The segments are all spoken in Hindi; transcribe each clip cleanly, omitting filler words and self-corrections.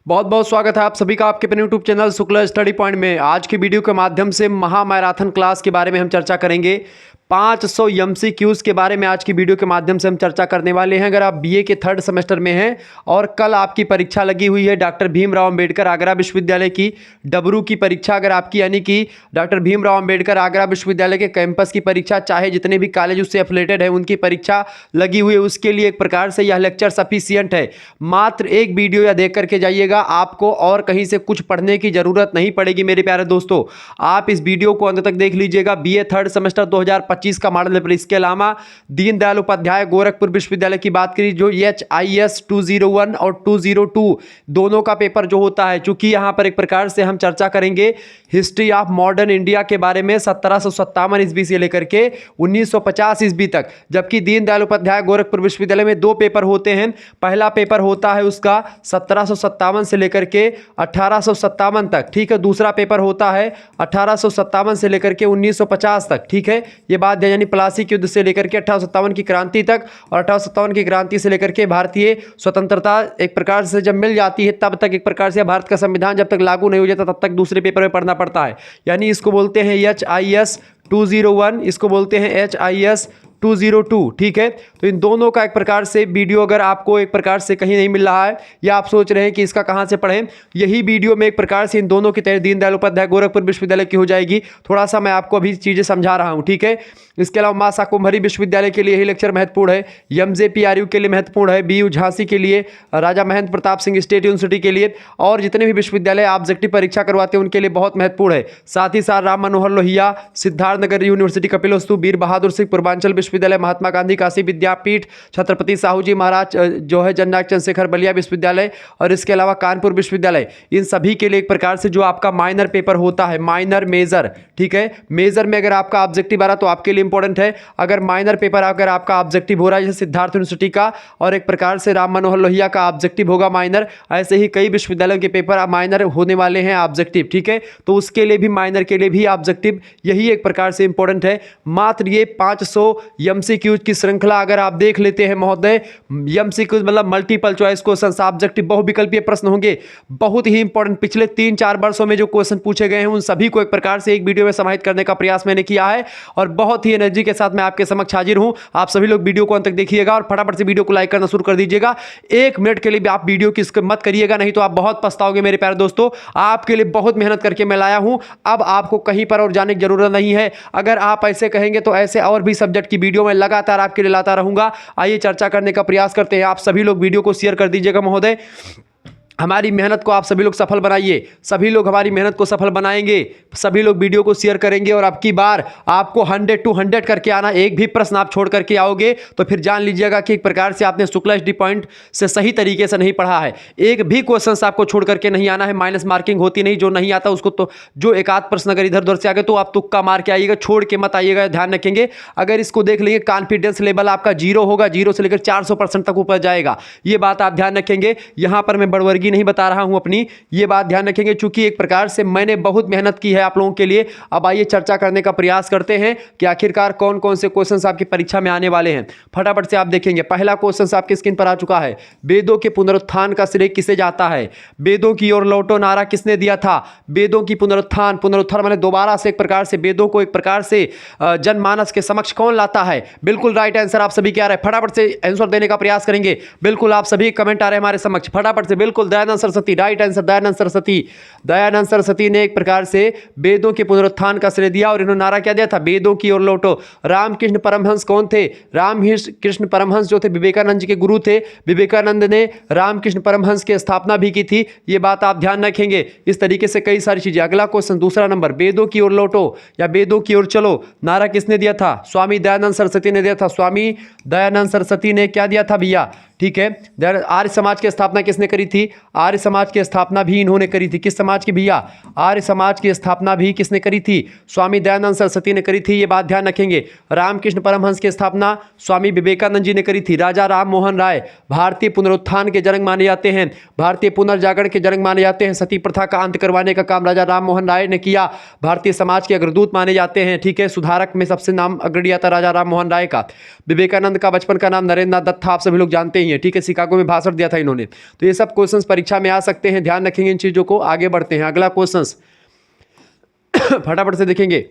बहुत बहुत स्वागत है आप सभी का आपके अपने YouTube channel Shukla study point में। आज की वीडियो के माध्यम से महामैराथन क्लास के बारे में हम चर्चा करेंगे। 500 एमसीक्यूज के बारे में आज की वीडियो के माध्यम से हम चर्चा करने वाले हैं। अगर आप बीए के 3rd सेमेस्टर में हैं और कल आपकी परीक्षा लगी हुई है डॉक्टर भीमराव अंबेडकर आगरा विश्वविद्यालय की डबरू की परीक्षा, अगर आपकी यानी कि डॉक्टर भीमराव अंबेडकर आगरा विश्वविद्यालय के कैंपस की परीक्षा, चाहे जितने भी कॉलेज उससे एफिलेटेड है उनकी परीक्षा लगी हुई है, उसके लिए एक प्रकार से यह लेक्चर सफिशियंट है। मात्र एक वीडियो या देख करके जाइएगा, आपको और कहीं से कुछ पढ़ने की जरूरत नहीं पड़ेगी मेरे प्यारे दोस्तों। आप इस वीडियो को अंत तक देख लीजिएगा। बीए 3rd सेमेस्टर 2025 का मॉडल पेपर, इसके अलावा दीनदयाल उपाध्याय गोरखपुर विश्वविद्यालय की बात करी जो HIS 201 और 202 दोनों का पेपर जो होता है, चूंकि यहां पर एक प्रकार से हम चर्चा करेंगे हिस्ट्री ऑफ मॉडर्न इंडिया के बारे में 1757 ईस्वी से लेकर के 1950 ईस्वी तक, जबकि दीनदयाल उपाध्याय गोरखपुर विश्वविद्यालय में दो पेपर होते हैं। पहला पेपर होता है उसका 1757 से लेकर के 1857 तक, ठीक है। दूसरा पेपर होता है 1857 से लेकर के 1950 तक, ठीक है। ये बात है, यानी प्लासी के युद्ध से लेकर के 1857 की क्रांति तक, और 1857 की क्रांति से लेकर के भारतीय स्वतंत्रता एक प्रकार से जब मिल जाती है तब तक एक प्रकार से भारत का संविधान जब तक लागू नहीं हो जाता तब तक दूसरे पेपर में पढ़ना पड़ता है। यानी इसको बोलते हैं HIS 201, इसको बोलते हैं HIS 202, ठीक है। तो इन दोनों का एक प्रकार से वीडियो अगर आपको एक प्रकार से कहीं नहीं मिल रहा है या आप सोच रहे हैं कि इसका कहां से पढ़ें, यही वीडियो में एक प्रकार से इन दोनों की तैयारी दीनदयाल उपाध्याय गोरखपुर विश्वविद्यालय की हो जाएगी। थोड़ा सा मैं आपको अभी चीजें समझा रहा हूं, ठीक है। इसके अलावा मां शाकुंभरी विश्वविद्यालय के लिए यही लेक्चर महत्वपूर्ण है, MJPRU के लिए महत्वपूर्ण है, BU झांसी के लिए, राजा महेंद्र प्रताप सिंह स्टेट यूनिवर्सिटी के लिए, और जितने भी विश्वविद्यालय ऑब्जेक्टिव परीक्षा करवाते हैं उनके लिए बहुत महत्वपूर्ण है। साथ ही साथ राम मनोहर लोहिया सिद्धार्थनगर यूनिवर्सिटी कपिलवस्तु, वीर बहादुर सिंह पूर्वांचल विश्वविद्यालय, महात्मा गांधी काशी विद्यापीठ, छत्रपति साहू जी महाराज जो है जननायक चंद्रशेखर बलिया विश्वविद्यालय, और इसके अलावा कानपुर विश्वविद्यालय, इन सभी के लिए एक प्रकार से जो आपका माइनर पेपर होता है, माइनर मेजर, ठीक है। मेजर में अगर आपका ऑब्जेक्टिव आ रहा तो आपके लिए इंपॉर्टेंट है। अगर माइनर पेपर अगर आपका ऑब्जेक्टिव हो रहा है जैसे सिद्धार्थ यूनिवर्सिटी का और एक प्रकार से राम मनोहर लोहिया का ऑब्जेक्टिव होगा माइनर, ऐसे ही कई विश्वविद्यालयों के पेपर माइनर होने वाले हैं ऑब्जेक्टिव, ठीक है। तो उसके लिए भी माइनर के लिए भी ऑब्जेक्टिव यही एक प्रकार से इंपॉर्टेंट है। मात्र ये 500 एमसीक्यूज की श्रृंखला अगर आप देख लेते हैं महोदय, एमसीक्यूज मतलब मल्टीपल चॉइस क्वेश्चन, ऑब्जेक्टिव बहुविकल्पीय प्रश्न होंगे, बहुत ही इंपॉर्टेंट। पिछले 3-4 वर्षों में जो क्वेश्चन पूछे गए हैं उन सभी को एक प्रकार से एक वीडियो में समाहित करने का प्रयास मैंने किया है और बहुत ही एनर्जी के साथ मैं आपके समक्ष हाजिर हूं। आप सभी लोग वीडियो को अंत तक देखिएगा और फटाफट से वीडियो को लाइक करना शुरू कर दीजिएगा। 1 मिनट के लिए भी आप वीडियो की स्किप मत करिएगा, नहीं तो आप बहुत पछताओगे मेरे प्यारे दोस्तों। आपके लिए बहुत मेहनत करके मैं लाया हूं, अब आपको कहीं पर और जाने की जरूरत नहीं है। अगर आप ऐसे कहेंगे तो ऐसे और भी सब्जेक्ट की वीडियो मैं लगातार आपके लिए लाता रहूंगा। आइए चर्चा करने का प्रयास करते हैं। आप सभी लोग वीडियो को शेयर कर दीजिएगा महोदय, हमारी मेहनत को आप सभी लोग सफल बनाइए। सभी लोग हमारी मेहनत को सफल बनाएंगे, सभी लोग वीडियो को शेयर करेंगे और अब की बार आपको 100 to 100 करके आना। एक भी प्रश्न आप छोड़ करके आओगे तो फिर जान लीजिएगा कि एक प्रकार से आपने शुक्ला स्टडी पॉइंट से सही तरीके से नहीं पढ़ा है। एक भी क्वेश्चन आपको छोड़ करके नहीं आना है, माइनस मार्किंग होती नहीं, जो नहीं आता उसको तो जो एक आध प्रश्न अगर इधर उधर से आ गए तो आप तुक्का मार के आइएगा, छोड़ के मत आइएगा, ध्यान रखेंगे। अगर इसको देख लेंगे कॉन्फिडेंस लेवल आपका 0 होगा, 0 से लेकर 400% तक ऊपर जाएगा, ये बात आप ध्यान रखेंगे। यहां पर मैं बड़वर्गी नहीं बता रहा हूं अपनी, ये बात ध्यान रखेंगे, चूंकि एक प्रकार से मैंने बहुत मेहनत की है आप लोगों के लिए। अब आइए चर्चा करने का प्रयास करते हैं कि आखिरकार कौन कौन से क्वेश्चंस आपकी परीक्षा में आने वाले हैं। फटाफट से आप देखेंगे, पहला क्वेश्चन आपकी स्क्रीन पर आ चुका है। वेदों के पुनरुत्थान का श्रेय किसे जाता है? वेदों की ओर लौटो नारा किसने दिया था? वेदों की पुनरुत्थान माने दोबारा से एक प्रकार से वेदों को एक प्रकार से जनमानस के समक्ष कौन लाता है? बिल्कुल राइट आंसर आप सभी क्या आ रहे हैं, फटाफट से आंसर देने का प्रयास करेंगे। बिल्कुल आप सभी कमेंट आ रहे हैं हमारे समक्ष, फटाफट से। बिल्कुल दयानंद सरस्वती, राइट आंसर दयानंद सरस्वती। दयानंद सरस्वती ने एक प्रकार से वेदों के पुनरुत्थान का श्रेय दिया और इन्होंने नारा क्या दिया था? वेदों की ओर लौटो। रामकृष्ण परमहंस कौन थे? रामकृष्ण परमहंस जो थे विवेकानंद जी के गुरु थे। विवेकानंद ने रामकृष्ण परमहंस की स्थापना भी की थी, ये बात आप ध्यान रखेंगे। इस तरीके से कई सारी चीजें। अगला क्वेश्चन दूसरा नंबर, वेदों की ओर लौटो या वेदों की ओर चलो, नारा किसने दिया था? स्वामी दयानंद सरस्वती ने दिया था। स्वामी दयानंद सरस्वती ने क्या दिया था भैया? ठीक है। आर्य समाज की स्थापना किसने करी थी? आर्य समाज की स्थापना भी इन्होंने करी थी। किस समाज की भैया? आर्य समाज की स्थापना भी किसने करी थी? स्वामी दयानंद सरस्वती ने करी थी, ये बात ध्यान रखेंगे। रामकृष्ण परमहंस की स्थापना स्वामी विवेकानंद जी ने करी थी। राजा राम मोहन राय भारतीय पुनरुत्थान के जनक माने जाते हैं, भारतीय पुनर्जागरण के जनक माने जाते हैं। सती प्रथा का अंत करवाने का काम राजा राम मोहन राय ने किया, भारतीय समाज के अग्रदूत माने जाते हैं, ठीक है। सुधारक में सबसे नाम अग्रणी आता राजा राम मोहन राय का। विवेकानंद का बचपन का नाम नरेंद्र नाथ दत्त था, आप सभी लोग जानते नहीं है, ठीक है, शिकागो में भाषण दिया था इन्होंने। तो ये सब क्वेश्चन परीक्षा में आ सकते हैं, ध्यान रखेंगे इन चीज़ों को। आगे बढ़ते हैं, अगला क्वेश्चन फटाफट से देखेंगे।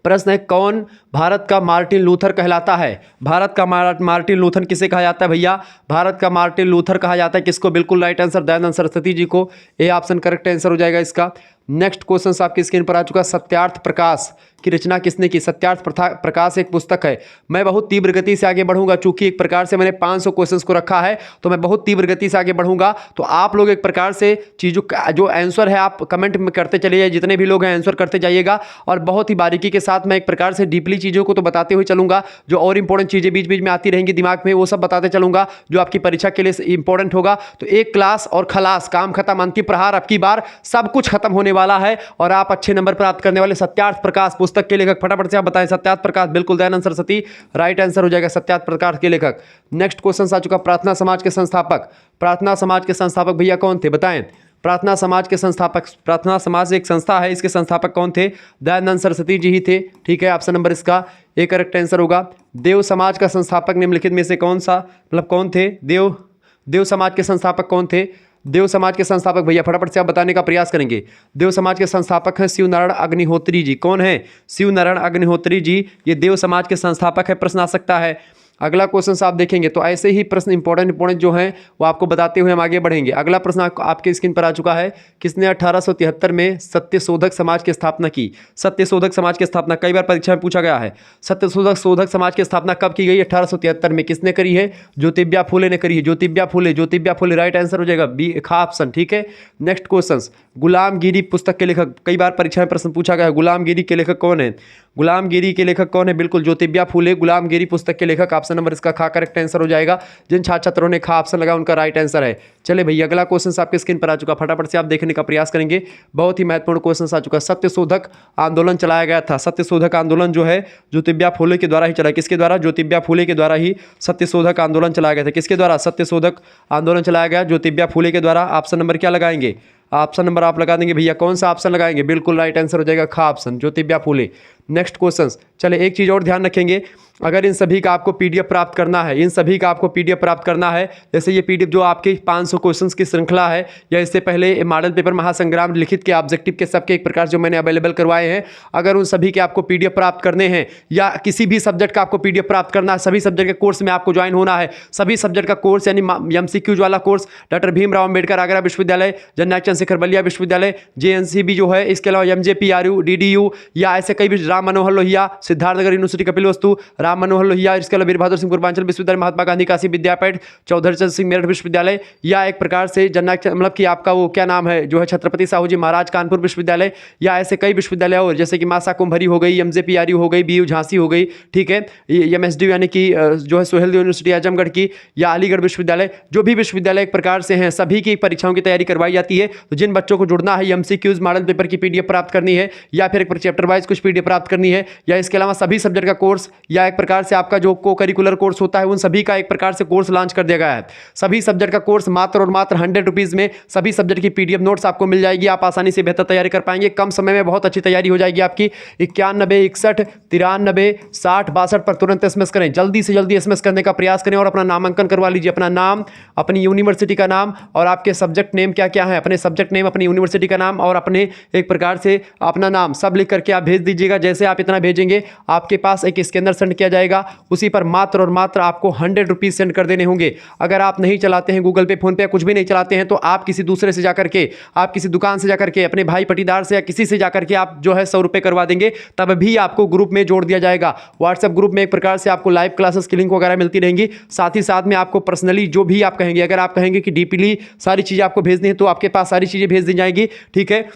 प्रश्न है, कौन भारत का मार्टिन लूथर कहलाता है? भारत का मार्टिन लूथर किसे कहा जाता है भैया? भारत का मार्टिन लूथर कहा जाता है किसको? बिल्कुल राइट आंसर दयानंद सरस्वती जी को। ए ऑप्शन करेक्ट आंसर हो जाएगा इसका। नेक्स्ट क्वेश्चन आपकी स्क्रीन पर आ चुका। सत्यार्थ प्रकाश की रचना किसने की? सत्यार्थ प्रकाश एक पुस्तक है। मैं बहुत तीव्र गति से आगे बढ़ूंगा, चूंकि एक प्रकार से मैंने 500 क्वेश्चंस को रखा है, तो मैं बहुत तीव्र गति से आगे बढ़ूंगा। तो आप लोग एक प्रकार से चीज़ों का जो आंसर है आप कमेंट में करते चले जाइए, जितने भी लोग हैं आंसर करते जाइएगा, और बहुत ही बारीकी के साथ मैं एक प्रकार से डीपली चीज़ों को तो बताते हुए चलूंगा, जो और इंपॉर्टेंट चीज़ें बीच बीच में आती रहेंगी दिमाग में, वो सब बताते चलूंगा जो आपकी परीक्षा के लिए इंपॉर्टेंट होगा। तो एक क्लास और खलास, काम खत्म, अंतिम प्रहार, अब की बार सब कुछ खत्म होने वाला है और आप अच्छे नंबर प्राप्त करने वाले। सत्यार्थ प्रकाश पुस्तक के लेखक फटाफट से आप बताएं। सत्यार्थ प्रकाश, बिल्कुल दयानंद सरस्वती राइट आंसर हो जाएगा, सत्यार्थ प्रकाश के लेखक। नेक्स्ट क्वेश्चन आ चुका। प्रार्थना समाज के संस्थापक, प्रार्थना समाज के संस्थापक भैया कौन थे बताएं? प्रार्थना समाज के संस्थापक, प्रार्थना समाज एक संस्था है, इसके संस्थापक कौन थे? दयानंद सरस्वती जी ही थे, ठीक है। ऑप्शन नंबर इसका एक करेक्ट आंसर होगा। देव समाज का संस्थापक निम्नलिखित में से कौन सा, मतलब कौन थे? देव समाज के संस्थापक कौन थे? देव समाज के संस्थापक भैया फटाफट से आप बताने का प्रयास करेंगे। देव समाज के संस्थापक हैं शिव नारायण अग्निहोत्री जी। कौन है? शिव नारायण अग्निहोत्री जी, ये देव समाज के संस्थापक है। प्रश्न आ सकता है। अगला क्वेश्चन आप देखेंगे तो ऐसे ही प्रश्न इंपॉर्टेंट जो हैं वो आपको बताते हुए हम आगे बढ़ेंगे। अगला प्रश्न आपके स्क्रीन पर आ चुका है। किसने 1873 में सत्यशोधक समाज की स्थापना की? सत्यशोधक समाज की स्थापना कई बार परीक्षा में पूछा गया है। सत्यशोधक समाज की स्थापना कब की गई? 1873 में। किसने करी है? ज्योतिबा फूले ने करी है। ज्योतिबा फूले राइट आंसर हो जाएगा, बी खा ऑप्शन, ठीक है। नेक्स्ट क्वेश्चन, गुलामगिरी पुस्तक के लेखक, कई बार परीक्षा में प्रश्न पूछा गया है, गुलामगिरी के लेखक कौन है? गुलामगिरी के लेखक कौन है? बिल्कुल ज्योतिबा फूले गुलामगिरी पुस्तक के लेखक। ऑप्शन नंबर इसका खा करेक्ट आंसर हो जाएगा। जिन छात्रों ने खा ऑप्शन लगा उनका राइट आंसर है। चले भैया अगला क्वेश्चन आपके स्क्रीन पर आ चुका, फटाफट से आप देखने का प्रयास करेंगे। बहुत ही महत्वपूर्ण क्वेश्चन आ चुका। सत्यशोधक आंदोलन चलाया गया था। सत्यशोधक आंदोलन जो है ज्योतिबा फूले के द्वारा ही चला। किसके द्वारा? ज्योतिबा फूले के द्वारा ही सत्यशोधक आंदोलन चलाया गया था। किसके द्वारा? सत्यशोधक आंदोलन चलाया गया ज्योतिबा फूले के द्वारा। ऑप्शन नंबर क्या लगाएंगे? ऑप्शन नंबर आप लगा देंगे भैया, कौन सा ऑप्शन लगाएंगे? बिल्कुल राइट आंसर हो जाएगा खा option, Jyotiba Phule. Next question, चले एक चीज़ और ध्यान रखेंगे। अगर इन सभी का आपको पीडीएफ प्राप्त करना है, इन सभी का आपको पीडीएफ प्राप्त करना है, जैसे ये पीडीएफ जो आपके 500 क्वेश्चंस की श्रृंखला है, या इससे पहले मॉडल पेपर महासंग्राम लिखित के ऑब्जेक्टिव के सबके एक प्रकार जो मैंने अवेलेबल करवाए हैं, अगर उन सभी के आपको पीडीएफ प्राप्त करने हैं, या किसी भी सब्जेक्ट का आपको पीडीएफ प्राप्त करना है, सभी सब्जेक्ट के कोर्स में आपको ज्वाइन होना है, सभी सब्जेक्ट का कोर्स यानी एमसीक्यूज वाला कोर्स डॉक्टर भीमराव अम्बेडकर आगरा विश्वविद्यालय, जननायक चंद्रशेखर बलिया विश्वविद्यालय, जेएनसीबी जो है, इसके अलावा एमजेपीआरयू, डीडीयू, या ऐसे कई भी, राम मनोहर लोहिया सिद्धार्थनगर यूनिवर्सिटी कपिलवस्तु, राम मनोहर लोहिया, इसके अलावा वीर बहादुर सिंह पूर्वांचल विश्वविद्यालय, महात्मा गांधी काशी विद्यापीठ, चौधरी चरण सिंह मेरठ विश्वविद्यालय, या एक प्रकार से जननायक मतलब कि आपका वो क्या नाम है जो है छत्रपति साहू जी महाराज कानपुर विश्वविद्यालय, या ऐसे कई विश्वविद्यालय और जैसे कि मासा कुंभरी हो गई, एमजेपीआरयू हो गई, बीयू झांसी हो गई, ठीक है, एमएसडी यानी कि जो है सोहेल यूनिवर्सिटी आजमगढ़ की, या अलीगढ़ विश्वविद्यालय, जो भी विश्वविद्यालय एक प्रकार से हैं, सभी की परीक्षाओं की तैयारी करवाई जाती है। तो जिन बच्चों को जुड़ना है, एमसीक्यूज मॉडल पेपर की पीडीएफ प्राप्त करनी है, या फिर एक चैप्टर वाइज कुछ पीडीएफ प्राप्त करनी है, या इसके अलावा सभी सब्जेक्ट का कोर्स, या एक प्रकार से आपका जो को करिकुलर कोर्स होता है, उन सभी का एक प्रकार से कोर्स लॉन्च कर दिया गया है। सभी सब्जेक्ट का कोर्स मात्र और मात्र 100 रुपीज़ में सभी सब्जेक्ट की पीडीएफ नोट्स आपको मिल जाएगी। आप आसानी से बेहतर तैयारी कर पाएंगे, कम समय में बहुत अच्छी तैयारी हो जाएगी आपकी। 91 61 93 60 62 पर तुरंत एसएमएस करें, जल्दी से जल्दी एसएमएस करने का प्रयास करें और अपना नामांकन करवा लीजिए। अपना नाम, अपनी यूनिवर्सिटी का नाम और आपके सब्जेक्ट नेम क्या क्या है, अपने सब्जेक्ट नेम, अपनी यूनिवर्सिटी का नाम और अपने एक प्रकार से अपना नाम सब लिख करके आप भेज दीजिएगा। जैसे आप इतना भेजेंगे आपके पास एक स्कैनर सेंड किया जाएगा, उसी पर मात्र और मात्र आपको 100 रुपीज़ सेंड कर देने होंगे। अगर आप नहीं चलाते हैं गूगल पे, फोन पे, कुछ भी नहीं चलाते हैं, तो आप किसी दूसरे से जाकर के, आप किसी दुकान से जाकर के, अपने भाई पटीदार से या किसी से जाकर के आप जो है 100 रुपये करवा देंगे, तब भी आपको ग्रुप में जोड़ दिया जाएगा। व्हाट्सएप ग्रुप में एक प्रकार से आपको लाइव क्लासेस की लिंक वगैरह मिलती रहेंगी। साथ ही साथ में आपको पर्सनली जो भी आप कहेंगे, अगर आप कहेंगे कि डीपीली सारी चीज़ें आपको भेजनी है तो आपके पास सारी चीज़ें भेज दी जाएंगी, ठीक है।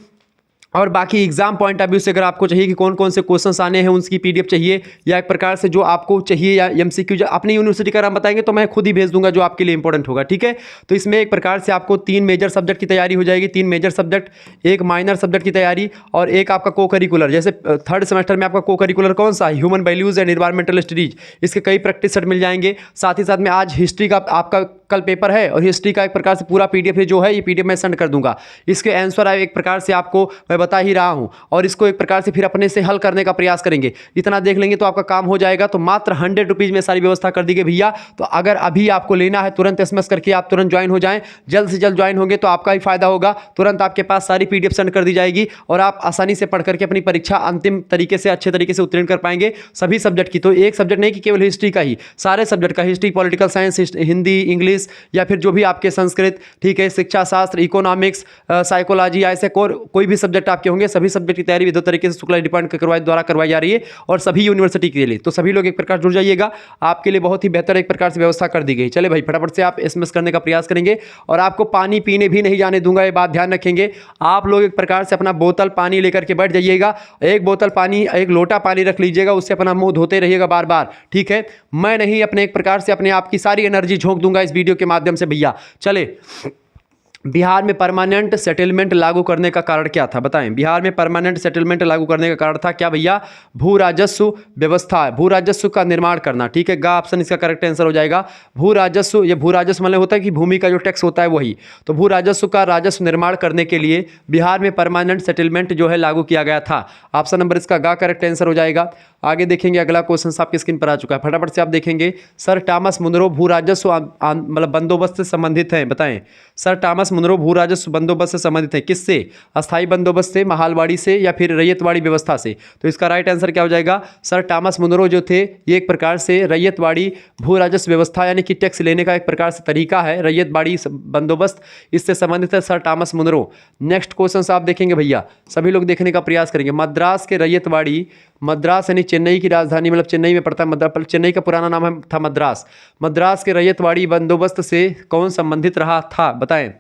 और बाकी एग्जाम पॉइंट ऑफ व्यू से अगर आपको चाहिए कि कौन कौन से क्वेश्चंस आने हैं उनकी पीडीएफ चाहिए, या एक प्रकार से जो आपको चाहिए, या एमसीक्यू अपनी यूनिवर्सिटी का नाम बताएंगे तो मैं खुद ही भेज दूंगा जो आपके लिए इंपॉर्टेंट होगा, ठीक है। तो इसमें एक प्रकार से आपको 3 मेजर सब्जेक्ट की तैयारी हो जाएगी, 3 मेजर सब्जेक्ट, एक माइनर सब्जेक्ट की तैयारी और एक आपका को करिकुलर। जैसे थर्ड सेमेस्टर में आपका को करिकुलर कौन सा है? Human values and environmental studies, इसके कई प्रैक्टिस सेट मिल जाएंगे। साथ ही साथ में आज हिस्ट्री का आपका कल पेपर है और हिस्ट्री का एक प्रकार से पूरा पीडीएफ जो है ये पीडीएफ मैं सेंड कर दूंगा। इसके आंसर एक प्रकार से आपको मैं बता ही रहा हूं और इसको एक प्रकार से फिर अपने से हल करने का प्रयास करेंगे। इतना देख लेंगे तो आपका काम हो जाएगा। तो मात्र 100 रुपीज़ में सारी व्यवस्था कर दी गई भैया। तो अगर अभी आपको लेना है तुरंत एसएमएस करके आप तुरंत ज्वाइन हो जाएं। जल्द से जल्द ज्वाइन होंगे तो आपका ही फायदा होगा। तुरंत आपके पास सारी पीडीएफ सेंड कर दी जाएगी और आप आसानी से पढ़ करके अपनी परीक्षा अंतिम तरीके से अच्छे तरीके से उत्तीर्ण कर पाएंगे सभी सब्जेक्ट की। तो एक सब्जेक्ट नहीं कि केवल हिस्ट्री का ही, सारे सब्जेक्ट का, history, political science, Hindi, English या फिर जो भी आपके संस्कृत, ठीक है, शिक्षा शास्त्र, इकोनॉमिक्स, साइकोलॉजी, ऐसे कोई भी सब्जेक्ट आपके होंगे सभी सब्जेक्ट की तैयारी विद्युत तरीके से शुक्ला डिपार्टमेंट द्वारा करवाई जा रही है और सभी यूनिवर्सिटी के लिए। तो सभी लोग एक प्रकार जुड़ जाइएगा, आपके लिए बहुत ही बेहतर एक प्रकार से व्यवस्था कर दी गई। चले भाई फटाफट से आप एसएमएस करने का प्रयास करेंगे और आपको पानी पीने भी नहीं जाने दूंगा, ये बात ध्यान रखेंगे। आप लोग एक प्रकार से अपना बोतल पानी लेकर के बैठ जाइएगा। एक बोतल पानी, एक लोटा पानी रख लीजिएगा, उससे अपना मुंह धोते रहिएगा बार बार, ठीक है। मैं नहीं अपने एक प्रकार से अपने आप की सारी एनर्जी झोंक दूंगा इस वीडियो के माध्यम से भैया। चले, बिहार में परमानेंट सेटलमेंट लागू करने का कारण क्या था बताएं। बिहार में परमानेंट सेटलमेंट लागू करने का कारण था क्या भैया? भू राजस्व व्यवस्था, भू राजस्व का निर्माण करना, ठीक है। गा ऑप्शन इसका करेक्ट आंसर हो जाएगा। भू राजस्व, ये भू राजस्व मतलब होता है कि भूमि का जो टैक्स होता है वही। तो भू राजस्व का राजस्व निर्माण करने के लिए बिहार में परमानेंट सेटलमेंट जो है लागू किया गया था। ऑप्शन नंबर इसका गा करेक्ट आंसर हो जाएगा। आगे देखेंगे, अगला क्वेश्चन आपकी स्क्रीन पर आ चुका है, फटाफट से आप देखेंगे। सर टॉमस मुनरो भू राजस्व मतलब बंदोबस्त से संबंधित हैं, बताएं। सर टॉमस मुनरो भू राजस्व बंदोबस्त से संबंधित है, किससे? अस्थाई बंदोबस्त से, महालवाड़ी से या फिर रैयतवाड़ी व्यवस्था से? तो इसका राइट आंसर क्या हो जाएगा? सर टॉमस मुनरो जो थे ये एक प्रकार से रैयतवाड़ी भू राजस्व व्यवस्था यानी कि टैक्स लेने का एक प्रकार से तरीका है, रैयतवाड़ी बंदोबस्त, इससे संबंधित है Sir Thomas Munro. Next question आप देखेंगे भैया, सभी लोग देखने का प्रयास करेंगे। मद्रास के रैयतवाड़ी, मद्रास यानी चेन्नई की राजधानी, मतलब चेन्नई में पड़ता है मद्रास, चेन्नई का पुराना नाम था मद्रास। मद्रास के रैयतवाड़ी बंदोबस्त से कौन संबंधित रहा था बताएं।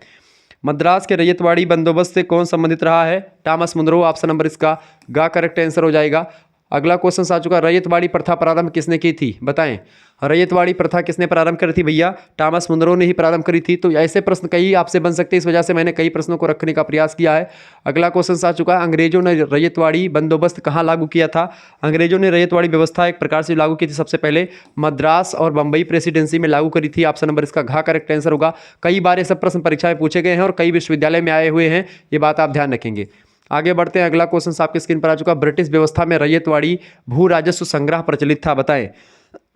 मद्रास के रैयतवाड़ी बंदोबस्त से कौन संबंधित रहा है? Thomas Munro. ऑप्शन नंबर इसका गा करेक्ट आंसर हो जाएगा। अगला क्वेश्चन आ चुका, रैयतवाड़ी प्रथा प्रारंभ किसने की थी बताएं। रैयतवाड़ी प्रथा किसने प्रारंभ करी थी भैया? टॉमस मुनरो ने ही प्रारंभ करी थी। तो ऐसे प्रश्न कई आपसे बन सकते हैं, इस वजह से मैंने कई प्रश्नों को रखने का प्रयास किया है। अगला क्वेश्चन आ चुका है, अंग्रेजों ने रैयतवाड़ी बंदोबस्त कहाँ लागू किया था? अंग्रेजों ने रैयतवाड़ी व्यवस्था एक प्रकार से लागू की थी सबसे पहले मद्रास और बंबई प्रेसिडेंसी में लागू करी थी। ऑप्शन नंबर इसका घा करेक्ट आंसर होगा। कई बार ये सब प्रश्न परीक्षा में पूछे गए हैं और कई विश्वविद्यालय में आए हुए हैं, ये बात आप ध्यान रखेंगे। आगे बढ़ते हैं, अगला क्वेश्चन आपकी स्क्रीन पर आ चुका, ब्रिटिश व्यवस्था में रैयतवाड़ी भू राजस्व संग्रह प्रचलित था, बताएं।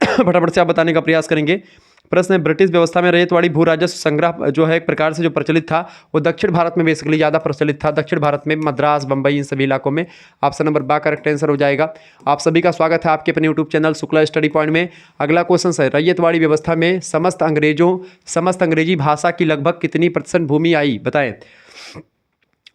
फटाफट से आप बताने का प्रयास करेंगे। प्रश्न है, ब्रिटिश व्यवस्था में रैयतवाड़ी भू राजस्व संग्रह जो है एक प्रकार से जो प्रचलित था वो दक्षिण भारत में बेसिकली ज़्यादा प्रचलित था, दक्षिण भारत में, मद्रास, बंबई, इन सभी इलाकों में। ऑप्शन नंबर बा करेक्ट आंसर हो जाएगा। आप सभी का स्वागत है आपके अपने YouTube channel Shukla study point में। अगला क्वेश्चन है, रैयतवाड़ी व्यवस्था में समस्त अंग्रेजी भाषा की लगभग कितनी % भूमि आई बताएं।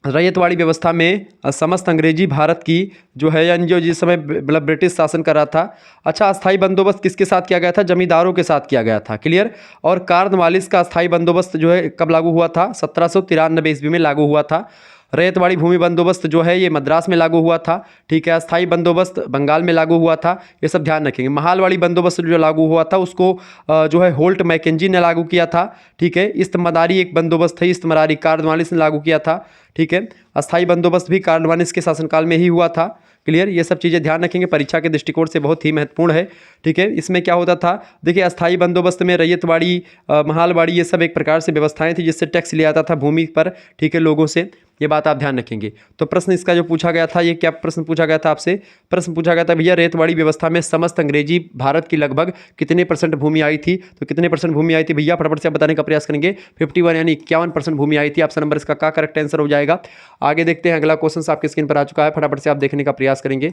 रैयतवाड़ी व्यवस्था में समस्त अंग्रेजी भारत की जो है यानी जो जिस समय मतलब ब्रिटिश शासन कर रहा था। अच्छा, अस्थाई बंदोबस्त किसके साथ किया गया था? जमींदारों के साथ किया गया था, क्लियर। और कार्नवालिस का अस्थाई बंदोबस्त जो है कब लागू हुआ था? 1793 ईस्वी में लागू हुआ था। रैयतवाड़ी भूमि बंदोबस्त जो है ये मद्रास में लागू हुआ था, ठीक है। अस्थाई बंदोबस्त बंगाल में लागू हुआ था, ये सब ध्यान रखेंगे। महालवाड़ी बंदोबस्त जो लागू हुआ था उसको जो है होल्ट मैकेंजी ने लागू किया था, ठीक है। इस्तमदारी एक बंदोबस्त है, इस्तमरारी कार्नवालिस ने लागू किया था, ठीक है। अस्थाई बंदोबस्त भी कार्नवालिस के शासनकाल में ही हुआ था, क्लियर। ये सब चीज़ें ध्यान रखेंगे, परीक्षा के दृष्टिकोण से बहुत ही महत्वपूर्ण है, ठीक है। इसमें क्या होता था, देखिए अस्थाई बंदोबस्त में रैयतवाड़ी, महालवाड़ी, ये सब एक प्रकार से व्यवस्थाएं थी जिससे टैक्स लिया जाता था भूमि पर, ठीक है, लोगों से। ये बात आप ध्यान रखेंगे। तो प्रश्न इसका जो पूछा गया था, ये क्या प्रश्न पूछा गया था आपसे? प्रश्न पूछा गया था भैया रैयतवाड़ी व्यवस्था में समस्त अंग्रेजी भारत की लगभग कितने % भूमि आई थी? तो कितने % भूमि आई थी भैया? फटाफट से आप बताने का प्रयास करेंगे। 51 यानी 51% भूमि आई थी। ऑप्शन नंबर इसका का करेक्ट आंसर हो जाएगा। आगे देखते हैं, अगला क्वेश्चन आपकी स्क्रीन पर आ चुका है, फटाफट से आप देखने का प्रयास करेंगे।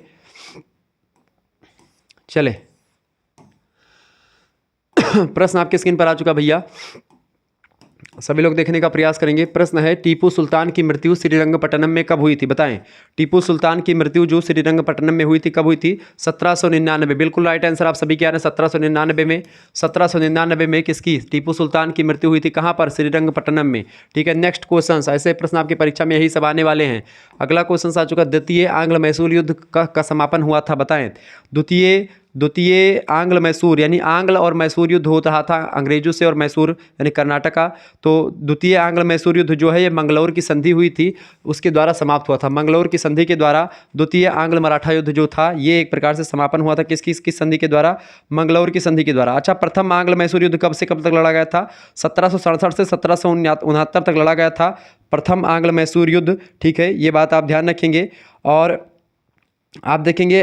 चले, प्रश्न आपकी स्क्रीन पर आ चुका भैया, सभी लोग देखने का प्रयास करेंगे। प्रश्न है, टीपू सुल्तान की मृत्यु श्रीरंगपट्टनम में कब हुई थी बताएं। टीपू सुल्तान की मृत्यु जो श्रीरंगपट्टनम में हुई थी कब हुई थी? 1799। बिल्कुल राइट आंसर आप सभी क्या है, 1799 में। 1799 में किसकी, टीपू सुल्तान की मृत्यु हुई थी, कहाँ पर? श्रीरंगपट्टनम में, ठीक है। नेक्स्ट क्वेश्चन, ऐसे प्रश्न आपकी परीक्षा में यही सब आने वाले हैं। अगला क्वेश्चन आ चुका, द्वितीय आंग्ल मैसूर युद्ध का समापन हुआ था बताएं। द्वितीय द्वितीय आंग्ल मैसूर यानी आंग्ल और मैसूर युद्ध होता रहा था अंग्रेजों से और मैसूर यानी कर्नाटका। तो द्वितीय आंग्ल मैसूर युद्ध जो है ये मंगलौर की संधि हुई थी उसके द्वारा समाप्त हुआ था। मंगलौर की संधि के द्वारा द्वितीय आंग्ल मराठा युद्ध जो था ये एक प्रकार से समापन हुआ था। किस संधि के द्वारा? मंगलौर की संधि के द्वारा। अच्छा, प्रथम आंग्ल मैसूर युद्ध कब से कब तक लड़ा गया था? 1767 से 1769 तक लड़ा गया था प्रथम आंग्ल मैसूर युद्ध। ठीक है, ये बात आप ध्यान रखेंगे। और आप देखेंगे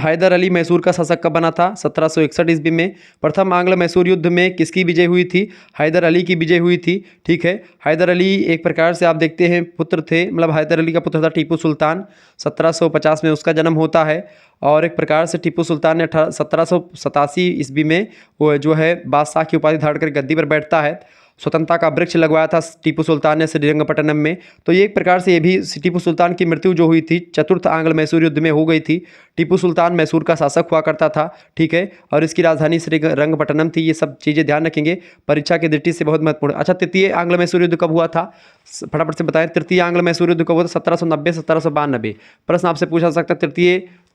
हैदर अली मैसूर का शासक कब बना था? 1761 ईस्वी में। प्रथम आंग्ल मैसूर युद्ध में किसकी विजय हुई थी? हैदर अली की विजय हुई थी। ठीक है, हैदर अली एक प्रकार से आप देखते हैं पुत्र थे, मतलब हैदर अली का पुत्र था टीपू सुल्तान। 1750 में उसका जन्म होता है और एक प्रकार से टीपू सुल्तान ने 1787 ईस्वी में वो जो है बादशाह की उपाधि धारण कर गद्दी पर बैठता है। स्वतंत्रता का वृक्ष लगवाया था टीपू सुल्तान ने श्रीरंगपट्टनम में। तो ये एक प्रकार से ये भी टीपू सुल्तान की मृत्यु जो हुई थी चतुर्थ आंग्ल मैसूर युद्ध में हो गई थी। टीपू सुल्तान मैसूर का शासक हुआ करता था। ठीक है, और इसकी राजधानी श्रीरंगपट्टनम थी। ये सब चीज़ें ध्यान रखेंगे, परीक्षा की दृष्टि से बहुत महत्वपूर्ण। अच्छा, तृतीय आंग्ल मैसूर युद्ध कब हुआ था? फटाफट से बताएं, तृतीय आंग्ल मैसूर युद्ध कब हुआ था? 1790 1792। प्रश्न आपसे पूछा जा सकता है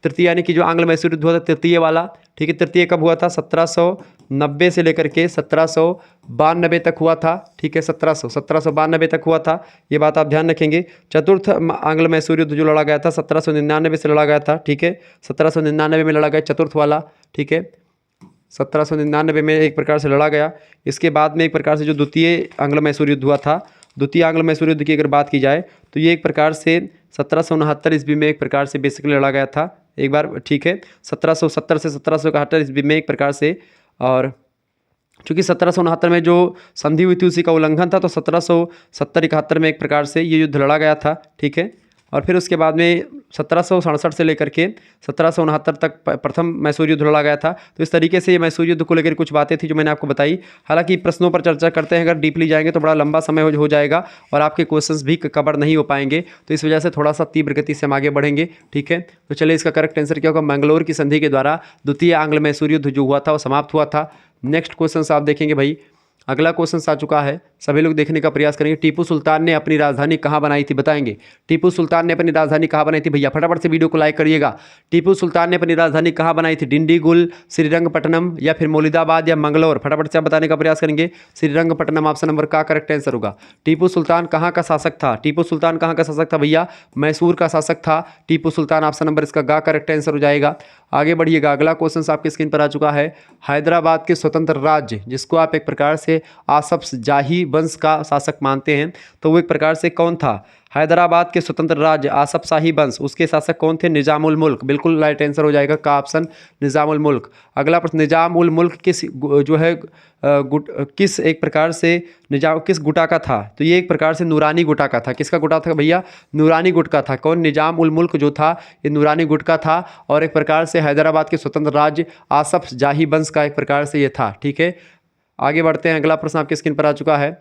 तृतीय यानी कि जो आंग्ल मैसूर युद्ध हुआ था तृतीय वाला। ठीक है, तृतीय कब हुआ था? 1790 से लेकर के 1792 तक हुआ था। ठीक है, 1792 तक हुआ था, ये बात आप ध्यान रखेंगे। चतुर्थ आंग्ल मैसूर युद्ध जो लड़ा गया था 1799 से लड़ा गया था। ठीक है, 1799 में लड़ा गया चतुर्थ वाला। ठीक है, 1799 में एक प्रकार से लड़ा गया। इसके बाद में एक प्रकार से जो द्वितीय आंग्ल मैसूर युद्ध हुआ था, द्वितीय आंग्ल मैसूर युद्ध की अगर बात की जाए तो ये एक प्रकार से 1769 ईस्वी में एक प्रकार से बेसिकली लड़ा गया था एक बार। ठीक है, 1770 से 1771 ईस्वी में एक प्रकार से। और चूँकि 1769 में जो संधि हुई थी उसी का उल्लंघन था, तो 1770-71 में एक प्रकार से ये युद्ध लड़ा गया था। ठीक है, और फिर उसके बाद में 1767 से लेकर के 1769 तक प्रथम मैसूर युद्ध लड़ा गया था। तो इस तरीके से ये मैसूर युद्ध को लेकर कुछ बातें थी जो मैंने आपको बताई। हालांकि प्रश्नों पर चर्चा करते हैं, अगर डीपली जाएंगे तो बड़ा लंबा समय हो जाएगा और आपके क्वेश्चंस भी कवर नहीं हो पाएंगे। तो इस वजह से थोड़ा सा तीव्र गति से हम आगे बढ़ेंगे। ठीक है, तो चलिए इसका करेक्ट आंसर क्या होगा? मंगलौर की संधि के द्वारा द्वितीय आंग्ल मैसूर युद्ध जो हुआ था वो समाप्त हुआ था। नेक्स्ट क्वेश्चन आप देखेंगे भाई, अगला क्वेश्चन आ चुका है, सभी लोग देखने का प्रयास करेंगे। टीपू सुल्तान ने अपनी राजधानी कहाँ बनाई थी? बताएंगे टीपू सुल्तान ने अपनी राजधानी कहाँ बनाई थी? भैया फटाफट से वीडियो को लाइक करिएगा। टीपू सुल्तान ने अपनी राजधानी कहाँ बनाई थी? डिंडीगुल, श्रीरंगपट्टनम या फिर मौलिदाबाद या मंगलौर? फटाफट से आप बताने का प्रयास करेंगे। श्रीरंगपट्टनम ऑप्शन नंबर का करेक्ट आंसर होगा। टीपू सुल्तान कहाँ का शासक था? टीपू सुल्तान कहाँ का शासक था भैया? मैसूर का शासक था टीपू सुल्तान। ऑप्शन नंबर इसका गा करेक्ट आंसर हो जाएगा। आगे बढ़िएगा, अगला क्वेश्चन आपकी स्क्रीन पर आ चुका है। हैदराबाद के स्वतंत्र राज्य जिसको आप एक प्रकार से आसफ जाही वंश का शासक मानते हैं, तो वो एक प्रकार से कौन था? हैदराबाद के स्वतंत्र राज्य आसफ शाही वंश, उसके शासक कौन थे? निजाम उल मुल्क। बिल्कुल राइट आंसर हो जाएगा का ऑप्शन निजाम उल मुल्क। अगला प्रश्न, निजाम उल मुल्क किस जो है किस एक प्रकार से किस गुटा का था? तो ये एक प्रकार से नूरानी गुटा का था। किसका गुटा था भैया? नूरानी गुट का था। कौन? निजाम उल मुल्क जो था ये नूरानी गुट का था और एक प्रकार से हैदराबाद के स्वतंत्र राज्य आसफ जाही वंश का एक प्रकार से ये था। ठीक है, आगे बढ़ते हैं। अगला प्रश्न आपकी स्क्रीन पर आ चुका है,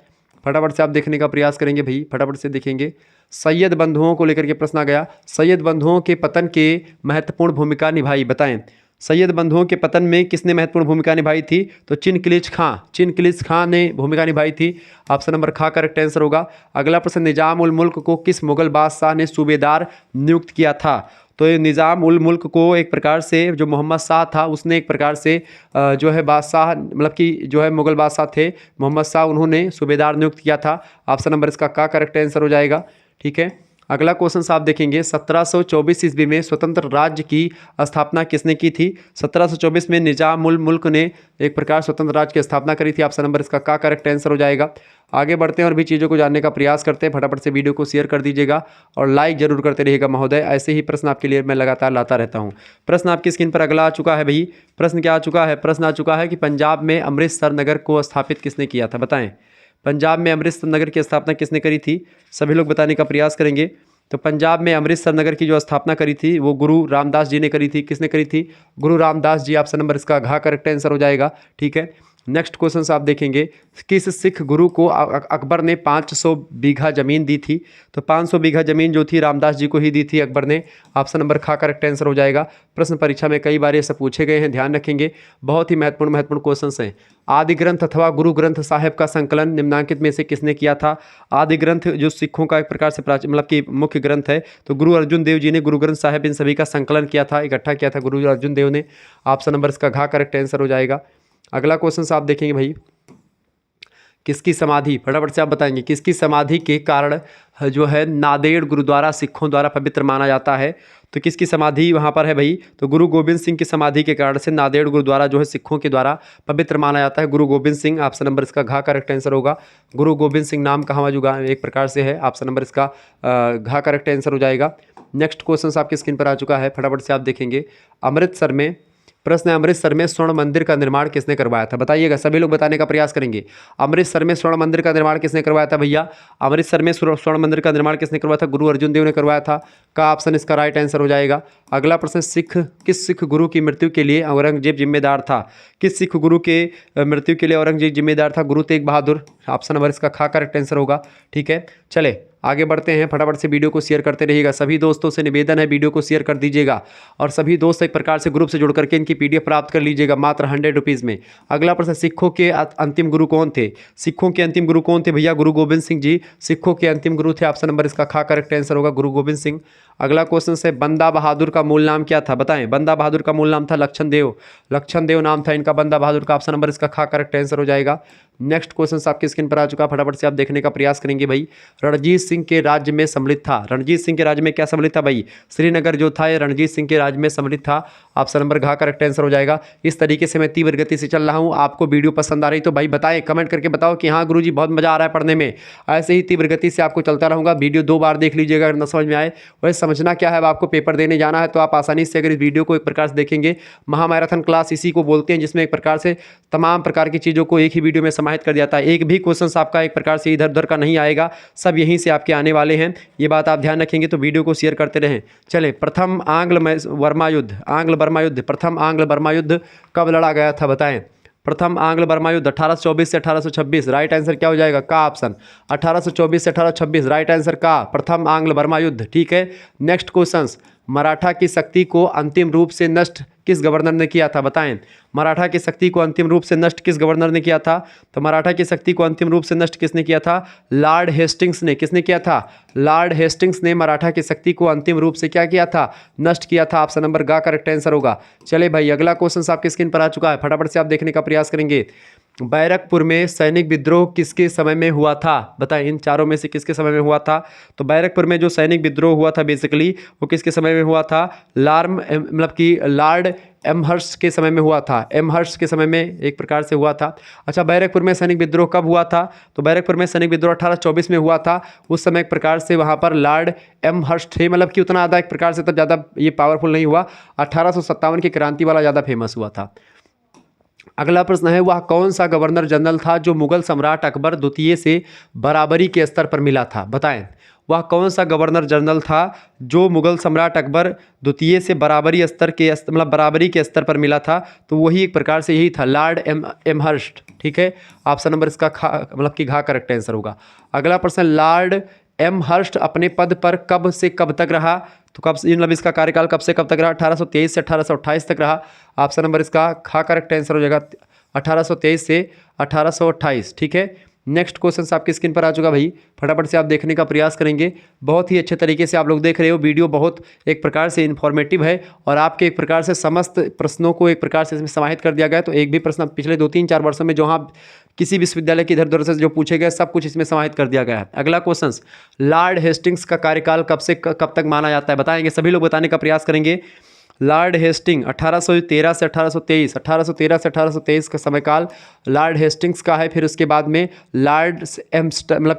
फटाफट से आप देखने का प्रयास करेंगे भाई, फटाफट से देखेंगे। सैयद बंधुओं को लेकर के प्रश्न आ गया। सैयद बंधुओं के पतन के महत्वपूर्ण भूमिका निभाई, बताएं। सैयद बंधुओं के पतन में किसने महत्वपूर्ण भूमिका निभाई थी? तो चिनकिलिच खां ने भूमिका निभाई थी। ऑप्शन नंबर खा करेक्ट आंसर होगा। अगला प्रश्न, निजाम उल मुल्क को किस मुगल बादशाह ने सूबेदार नियुक्त किया था? तो ये निज़ाम उल मुल्क को एक प्रकार से जो मोहम्मद शाह था उसने एक प्रकार से जो है बादशाह, मतलब कि जो है मुग़ल बादशाह थे मोहम्मद शाह, उन्होंने सूबेदार नियुक्त किया था। ऑप्शन नंबर इसका का करेक्ट आंसर हो जाएगा। ठीक है, अगला क्वेश्चन आप देखेंगे। 1724 ईस्वी में स्वतंत्र राज्य की स्थापना किसने की थी? 1724 में निजाम उल मुल्क ने एक प्रकार स्वतंत्र राज्य की स्थापना करी थी। ऑप्शन नंबर इसका का करेक्ट आंसर हो जाएगा। आगे बढ़ते हैं और भी चीज़ों को जानने का प्रयास करते हैं। फटाफट से वीडियो को शेयर कर दीजिएगा और लाइक जरूर करते रहिएगा महोदय। ऐसे ही प्रश्न आपके लिए मैं लगातार लाता रहता हूँ। प्रश्न आपकी स्क्रीन पर अगला आ चुका है भाई। प्रश्न क्या आ चुका है? प्रश्न आ चुका है कि पंजाब में अमृतसर नगर को स्थापित किसने किया था? बताएं, पंजाब में अमृतसर नगर की स्थापना किसने करी थी? सभी लोग बताने का प्रयास करेंगे। तो पंजाब में अमृतसर नगर की जो स्थापना करी थी वो गुरु रामदास जी ने करी थी। किसने करी थी? गुरु रामदास जी। ऑप्शन नंबर इसका घा करेक्ट आंसर हो जाएगा। ठीक है, नेक्स्ट क्वेश्चन आप देखेंगे, किस सिख गुरु को अकबर ने 500 बीघा ज़मीन दी थी? तो 500 बीघा ज़मीन जो थी रामदास जी को ही दी थी अकबर ने। ऑप्शन नंबर खा करेक्ट आंसर हो जाएगा। प्रश्न परीक्षा में कई बार ये सब पूछे गए हैं, ध्यान रखेंगे, बहुत ही महत्वपूर्ण क्वेश्चन हैं। आदि ग्रंथ अथवा गुरु ग्रंथ साहिब का संकलन निम्नांकित में से किसने किया था? आदि ग्रंथ जो सिखों का एक प्रकार से मतलब कि मुख्य ग्रंथ है, तो गुरु अर्जुन देव जी ने गुरु ग्रंथ साहिब इन सभी का संकलन किया था, इकट्ठा किया था गुरु अर्जुन देव ने। ऑप्शन नंबर इसका घा करेक्ट आंसर हो जाएगा। अगला क्वेश्चन आप देखेंगे भाई, किसकी समाधि, फटाफट से आप बताएंगे, किसकी समाधि के कारण जो है नांदेड़ गुरुद्वारा सिखों द्वारा पवित्र माना जाता है? तो किसकी समाधि वहाँ पर है भाई? तो गुरु गोबिंद सिंह की समाधि के कारण से नांदेड़ गुरुद्वारा जो है सिखों के द्वारा पवित्र माना जाता है, गुरु गोबिंद सिंह। ऑप्शन नंबर इसका घा करेक्ट आंसर होगा। गुरु गोबिंद सिंह नाम कहाँ जुगा एक प्रकार से है, ऑप्शन नंबर इसका घा करेक्ट आंसर हो जाएगा। नेक्स्ट क्वेश्चन आपकी स्क्रीन पर आ चुका है, फटाफट से आप देखेंगे। अमृतसर में प्रश्न है, अमृतसर में स्वर्ण मंदिर का निर्माण किसने करवाया था? बताइएगा, सभी लोग बताने का प्रयास करेंगे। अमृतसर में स्वर्ण मंदिर का निर्माण किसने करवाया था भैया? अमृतसर में स्वर्ण मंदिर का निर्माण किसने करवाया था? गुरु अर्जुन देव ने करवाया था, का ऑप्शन इसका राइट आंसर हो जाएगा। अगला प्रश्न, किस सिख गुरु की मृत्यु के लिए औरंगजेब जिम्मेदार था? किस सिख गुरु के मृत्यु के लिए औरंगजेब जिम्मेदार था? गुरु तेग बहादुर। ऑप्शन नंबर इसका खा करेक्ट आंसर होगा। ठीक है, चले आगे बढ़ते हैं, फटाफट से वीडियो को शेयर करते रहिएगा। सभी दोस्तों से निवेदन है, वीडियो को शेयर कर दीजिएगा और सभी दोस्त एक प्रकार से ग्रुप से जुड़ करके इनकी पीडीएफ प्राप्त कर लीजिएगा मात्र 100 रुपीज़ में। अगला प्रश्न, सिखों के अंतिम गुरु कौन थे? सिखों के अंतिम गुरु कौन थे भैया? गुरु गोबिंद सिंह जी सिखों के अंतिम गुरु थे। ऑप्शन नंबर इसका खा करेक्ट आंसर होगा, गुरु गोबिंद सिंह। अगला क्वेश्चन है, बंदा बहादुर का मूल नाम क्या था? बताएं। बंदा बहादुर का मूल नाम था लक्षण देव। लक्षण देव नाम था इनका बंदा बहादुर का। ऑप्शन नंबर इसका खा करेक्ट आंसर हो जाएगा। नेक्स्ट क्वेश्चन आपकी स्क्रीन पर आ चुका, फटाफट से आप देखने का प्रयास करेंगे भाई। रणजीत सिंह के राज्य में सम्मिलित था। रणजीत सिंह के राज्य में क्या सम्मिलित था भाई? श्रीनगर जो था ये रणजीत सिंह के राज्य में सम्मिलित था। ऑप्शन नंबर घा करेक्ट आंसर हो जाएगा। इस तरीके से मैं तीव्र गति से चल रहा हूँ, आपको वीडियो पसंद आ रही तो भाई बताएं, कमेंट करके बताओ कि हाँ गुरुजी बहुत मजा आ रहा है पढ़ने में। ऐसे ही तीव्र गति से आपको चलता रहूँगा। वीडियो 2 बार देख लीजिएगा अगर न समझ में आए। वैसे समझना क्या है, आपको पेपर देने जाना है तो आप आसानी से अगर इस वीडियो को एक प्रकार से देखेंगे, महामैराथन क्लास इसी को बोलते हैं जिसमें एक प्रकार से तमाम प्रकार की चीज़ों को एक ही वीडियो में समाहित कर दिया था। एक भी क्वेश्चन आपका एक प्रकार से इधर उधर का नहीं आएगा, सब यहीं से आपके आने वाले हैं, ये बात आप ध्यान रखेंगे। तो वीडियो को शेयर करते रहें। चले, प्रथम आंग्ल बर्मा युद्ध प्रथम आंग्ल बर्मा युद्ध कब लड़ा गया था? बताएं। प्रथम आंग्ल बर्मा युद्ध 1824 से 1826। राइट आंसर क्या हो जाएगा? का ऑप्शन 1824 से 1826 राइट आंसर का प्रथम आंग्ल बर्मा युद्ध। ठीक है, नेक्स्ट क्वेश्चन, मराठा की शक्ति को अंतिम रूप से नष्ट किस गवर्नर ने किया था? बताएं। मराठा की शक्ति को अंतिम रूप से नष्ट किस गवर्नर ने किया था? तो मराठा की शक्ति को अंतिम रूप से नष्ट किसने किया था? लॉर्ड हेस्टिंग्स ने। किसने किया था? लॉर्ड हेस्टिंग्स ने मराठा की शक्ति को अंतिम रूप से क्या किया था? नष्ट किया था। ऑप्शन नंबर गा करेक्ट आंसर होगा। चले भाई, अगला क्वेश्चन आपकी स्क्रीन पर आ चुका है, फटाफट से आप देखने का प्रयास करेंगे। बैरकपुर में सैनिक विद्रोह किसके समय में हुआ था? बताएं, इन चारों में से किसके समय में हुआ था? तो बैरकपुर में जो सैनिक विद्रोह हुआ था बेसिकली वो किसके समय में हुआ था? लॉर्ड एमहर्स्ट के समय में हुआ था। एमहर्स्ट के समय में एक प्रकार से हुआ था। अच्छा, बैरकपुर में सैनिक विद्रोह कब हुआ था? तो बैरकपुर में सैनिक विद्रोह 1824 में हुआ था। उस समय एक प्रकार से वहाँ पर लॉर्ड एमहर्स्ट थे, मतलब कि उतना ज़्यादा एक प्रकार से तो ज़्यादा ये पावरफुल नहीं हुआ। 1857 की क्रांति वाला ज़्यादा फेमस हुआ था। अगला प्रश्न है, वह कौन सा गवर्नर जनरल था जो मुगल सम्राट अकबर द्वितीय से बराबरी के स्तर पर मिला था? बताएं। वह कौन सा गवर्नर जनरल था जो मुगल सम्राट अकबर द्वितीय से बराबरी के स्तर पर मिला था? तो वही एक प्रकार से यही था, लॉर्ड एमहर्स्ट। ठीक है, ऑप्शन नंबर इसका घा करेक्ट आंसर होगा। अगला प्रश्न, लॉर्ड एमहर्स्ट अपने पद पर कब से कब तक रहा? तो कब से, मतलब इसका कार्यकाल कब से कब तक रहा? 1823 से 1828 तक रहा। ऑप्शन नंबर इसका खा करेक्ट आंसर हो जाएगा, 1823 से 1828। ठीक है, नेक्स्ट क्वेश्चन आपकी स्क्रीन पर आ चुका भाई, फटाफट से आप देखने का प्रयास करेंगे। बहुत ही अच्छे तरीके से आप लोग देख रहे हो, वीडियो बहुत एक प्रकार से इन्फॉर्मेटिव है और आपके एक प्रकार से समस्त प्रश्नों को एक प्रकार से इसमें समाहित कर दिया गया है। तो एक भी प्रश्न पिछले 2-3-4 वर्षों में जो हाँ किसी विश्वविद्यालय की इधर उधर से जो पूछे गए सब कुछ इसमें समाहित कर दिया गया है। अगला क्वेश्चन, लॉर्ड हेस्टिंग्स का कार्यकाल कब से कब तक माना जाता है? बताएंगे, सभी लोग बताने का प्रयास करेंगे। लॉर्ड हेस्टिंग 1813 से 1823, 1813 से 1823 का समयकाल लॉर्ड हेस्टिंग्स का है। फिर उसके बाद में लॉर्ड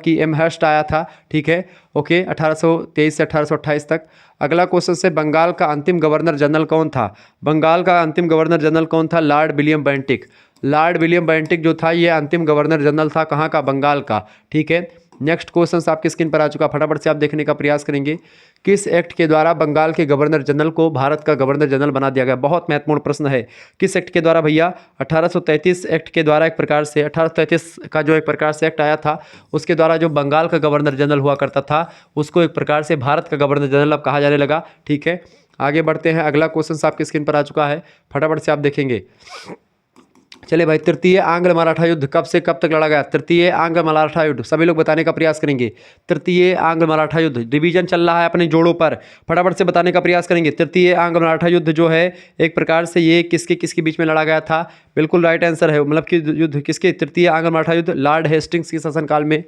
एमहर्स्ट आया था। ठीक है, ओके, 1823 से 1828 तक। अगला क्वेश्चन से, बंगाल का अंतिम गवर्नर जनरल कौन था? बंगाल का अंतिम गवर्नर जनरल कौन था? Lord William Bentinck. Lord William Bentinck जो था ये अंतिम गवर्नर जनरल था, कहाँ का? बंगाल का। ठीक है, नेक्स्ट क्वेश्चन आपकी स्क्रीन पर आ चुका, फटाफट से आप देखने का प्रयास करेंगे। किस एक्ट के द्वारा बंगाल के गवर्नर जनरल को भारत का गवर्नर जनरल बना दिया गया? बहुत महत्वपूर्ण प्रश्न है। किस एक्ट के द्वारा भैया? 1833 एक्ट के द्वारा, एक प्रकार से 1833 का जो एक प्रकार से एक्ट आया था, उसके द्वारा जो बंगाल का गवर्नर जनरल हुआ करता था उसको एक प्रकार से भारत का गवर्नर जनरल अब कहा जाने लगा। ठीक है, आगे बढ़ते हैं। अगला क्वेश्चन आपकी स्क्रीन पर आ चुका है, फटाफट से आप देखेंगे। चलिए भाई, तृतीय आंग्ल मराठा युद्ध कब से कब तक लड़ा गया? तृतीय आंग्ल मराठा युद्ध सभी लोग बताने का प्रयास करेंगे। तृतीय आंग्ल मराठा युद्ध, डिवीजन चल रहा है अपने जोड़ों पर, फटाफट से बताने का प्रयास करेंगे। तृतीय आंग्ल मराठा युद्ध जो है एक प्रकार से ये किसके किसके बीच में लड़ा गया था? बिल्कुल राइट आंसर है, मतलब कि युद्ध किसके? तृतीय आंग्ल मराठा युद्ध लॉर्ड हेस्टिंग्स के शासनकाल में,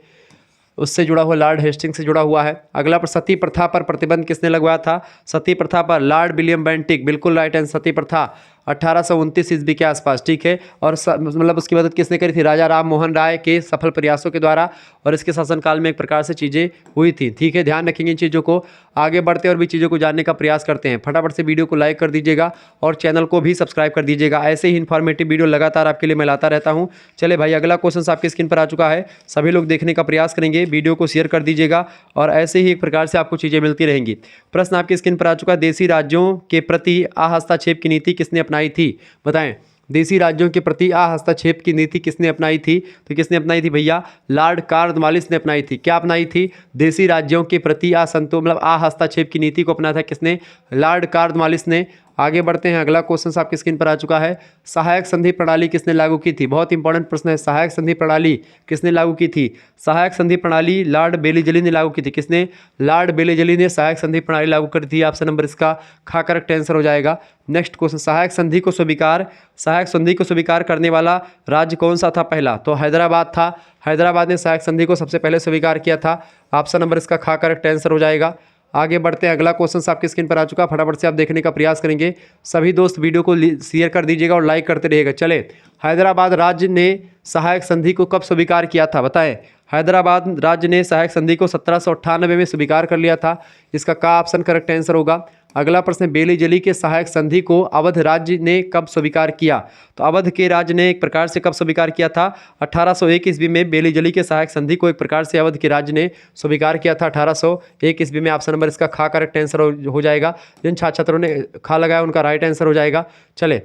उससे जुड़ा हुआ, लॉर्ड हेस्टिंग्स से जुड़ा हुआ है। अगला सती प्रथा पर प्रतिबंध किसने लगवाया था? सती प्रथा पर लॉर्ड विलियम बेंटिक, बिल्कुल राइट आंसर। सती प्रथा 1829 ईस्वी के आसपास, ठीक है। और मतलब उसकी मदद किसने करी थी? राजा राम मोहन राय के सफल प्रयासों के द्वारा, और इसके शासनकाल में एक प्रकार से चीज़ें हुई थी। ठीक है, ध्यान रखेंगे इन चीज़ों को। आगे बढ़ते और भी चीज़ों को जानने का प्रयास करते हैं। फटाफट से वीडियो को लाइक कर दीजिएगा और चैनल को भी सब्सक्राइब कर दीजिएगा। ऐसे ही इन्फॉर्मेटिव वीडियो लगातार आपके लिए मैं लाता रहता हूँ। चले भाई, अगला क्वेश्चन आपकी स्क्रीन पर आ चुका है, सभी लोग देखने का प्रयास करेंगे, वीडियो को शेयर कर दीजिएगा और ऐसे ही एक प्रकार से आपको चीज़ें मिलती रहेंगी। प्रश्न आपकी स्क्रीन पर आ चुका है, देशी राज्यों के प्रति हस्तक्षेप की नीति किसने अपनाई थी? बताएं, देशी राज्यों के प्रति हस्तक्षेप की नीति किसने अपनाई थी? तो किसने अपनाई थी भैया? लॉर्ड कॉर्नवालिस ने अपनाई थी। क्या अपनाई थी? देशी राज्यों के प्रति मतलब हस्तक्षेप की नीति को अपनाया था किसने? लॉर्ड कॉर्नवालिस ने। आगे बढ़ते हैं, अगला क्वेश्चन आपकी स्क्रीन पर आ चुका है, सहायक संधि प्रणाली किसने लागू की थी? बहुत इंपॉर्टेंट प्रश्न है, सहायक संधि प्रणाली किसने लागू की थी? सहायक संधि प्रणाली लॉर्ड बेलीजली ने लागू की थी। किसने? लॉर्ड बेलीजली ने सहायक संधि प्रणाली लागू कर दी थी। ऑप्शन नंबर इसका खा करेक्ट आंसर हो जाएगा। नेक्स्ट क्वेश्चन, सहायक संधि को स्वीकार करने वाला राज्य कौन सा था पहला? तो हैदराबाद था। हैदराबाद ने सहायक संधि को सबसे पहले स्वीकार किया था। ऑप्शन नंबर इसका खा करेक्ट आंसर हो जाएगा। आगे बढ़ते हैं, अगला क्वेश्चन आपकी स्क्रीन पर आ चुका, फटाफट से आप देखने का प्रयास करेंगे। सभी दोस्त वीडियो को शेयर कर दीजिएगा और लाइक करते रहिएगा। चले, हैदराबाद राज्य ने सहायक संधि को कब स्वीकार किया था? बताएं, हैदराबाद राज्य ने सहायक संधि को 1798 में स्वीकार कर लिया था। इसका का ऑप्शन करेक्ट आंसर होगा। अगला प्रश्न, बेलीजली के सहायक संधि को अवध राज्य ने कब स्वीकार किया? तो अवध के राज्य ने एक प्रकार से कब स्वीकार किया था? 1801 ईस्वी में बेलीजली के सहायक संधि को एक प्रकार से अवध के राज्य ने स्वीकार किया था 1801 ईस्वी में। ऑप्शन नंबर इसका खा करेक्ट आंसर हो जाएगा। जिन छात्रों ने खा लगाया उनका राइट आंसर हो जाएगा। चले,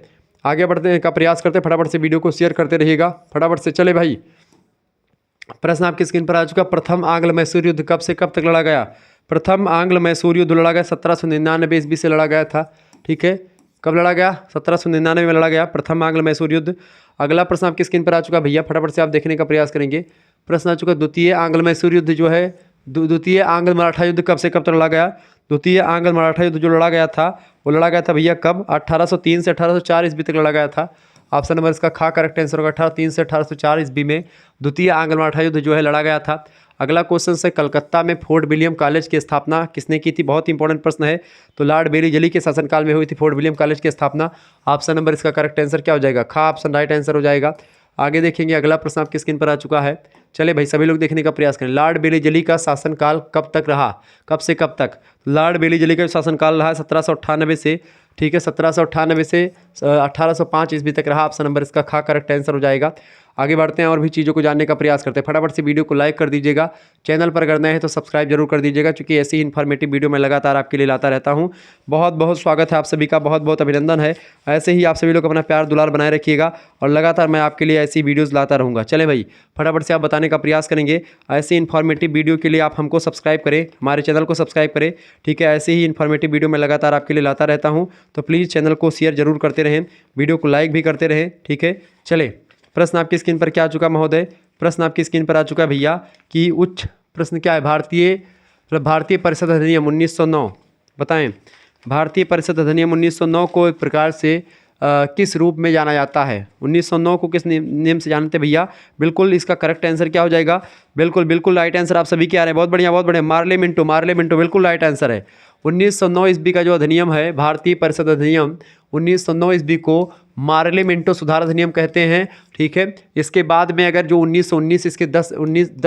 आगे बढ़ने का प्रयास करते, फटाफट से वीडियो को शेयर करते रहिएगा, फटाफट से। चले भाई, प्रश्न आपकी स्क्रीन पर आ चुका, प्रथम आंग्ल मैसूर युद्ध कब से कब तक लड़ा गया? प्रथम आंग्ल मैसूर युद्ध लड़ा गया 1799 ईस्वी से लड़ा गया था। ठीक है, कब लड़ा गया? 1799 में लड़ा गया प्रथम आंग्ल मैसूर युद्ध। अगला प्रश्न आपकी स्क्रीन पर आ चुका भैया, फटाफट से आप देखने का प्रयास करेंगे। प्रश्न आ चुका, द्वितीय आंग्ल मैसूर युद्ध जो है, द्वितीय आंग्ल मराठा युद्ध कब से कब तक लड़ा गया? द्वितीय आंग्ल मराठा युद्ध जो लड़ा गया था वो लड़ा गया था भैया कब? 1803 से 1804 ईस्वी तक लड़ा गया था। ऑप्शन नंबर इसका खा करेक्ट आंसर होगा। 1803 से 1804 ईस्वी में द्वितीय आंग्ल मराठा युद्ध जो है लड़ा गया था। अगला क्वेश्चन है, कलकत्ता में फोर्ट विलियम कॉलेज की स्थापना किसने की थी? बहुत इंपॉर्टेंट प्रश्न है। तो लॉर्ड बेलीजली के शासनकाल में हुई थी फोर्ट विलियम कॉलेज की स्थापना। ऑप्शन नंबर इसका करेक्ट आंसर क्या हो जाएगा? खा ऑप्शन राइट आंसर हो जाएगा। आगे देखेंगे, अगला प्रश्न आपकी स्क्रीन पर आ चुका है। चले भाई, सभी लोग देखने का प्रयास करें। लॉर्ड बेलीजली का शासनकाल कब तक रहा? कब से कब तक? लॉर्ड बेलीजली का शासनकाल रहा 1798 से, ठीक है, 1798 से 1805 ईस्वी तक रहा। ऑप्शन नंबर इसका खा करेक्ट आंसर हो जाएगा। आगे बढ़ते हैं और भी चीज़ों को जानने का प्रयास करते हैं। फटाफट से वीडियो को लाइक कर दीजिएगा, चैनल पर अगर नए हैं तो सब्सक्राइब जरूर कर दीजिएगा, क्योंकि ऐसी ही इन्फॉर्मेटिव वीडियो मैं लगातार आपके लिए लाता रहता हूं। बहुत बहुत स्वागत है आप सभी का, बहुत बहुत अभिनंदन है। ऐसे ही आप सभी लोग अपना प्यार दुलार बनाए रखिएगा और लगातार मैं आपके लिए ऐसी वीडियोज़ लाता रहूँगा। चले भाई, फटाफट से आप बताने का प्रयास करेंगे। ऐसी इन्फॉर्मेटिव वीडियो के लिए आप हमको सब्सक्राइब करें, हमारे चैनल को सब्सक्राइब करें, ठीक है। ऐसे ही इन्फॉर्मेटिव वीडियो मैं लगातार आपके लिए लाता रहता हूँ, तो प्लीज़ चैनल को शेयर जरूर करते रहें, वीडियो को लाइक भी करते रहें, ठीक है। चले, प्रश्न आपकी स्क्रीन पर क्या आ चुका महोदय? प्रश्न आपकी स्क्रीन पर आ चुका भैया कि उच्च प्रश्न क्या है? भारतीय परिषद अधिनियम 1909। बताएं, भारतीय परिषद अधिनियम 1909 को एक प्रकार से किस रूप में जाना जाता है? 1909 को किस नेम से जानते हैं भैया? बिल्कुल इसका करेक्ट आंसर क्या हो जाएगा? बिल्कुल राइट आंसर आप सभी के आ रहे हैं, बहुत बढ़िया बहुत बढ़िया। मार्लेमेंटो बिल्कुल राइट आंसर है। 1909 ईस्वी का जो अधिनियम है, भारतीय परिषद अधिनियम 1909 ईस्वी को मार्लेमेंटो सुधार अधिनियम कहते हैं, ठीक है। इसके बाद में अगर जो 1919 इसके 10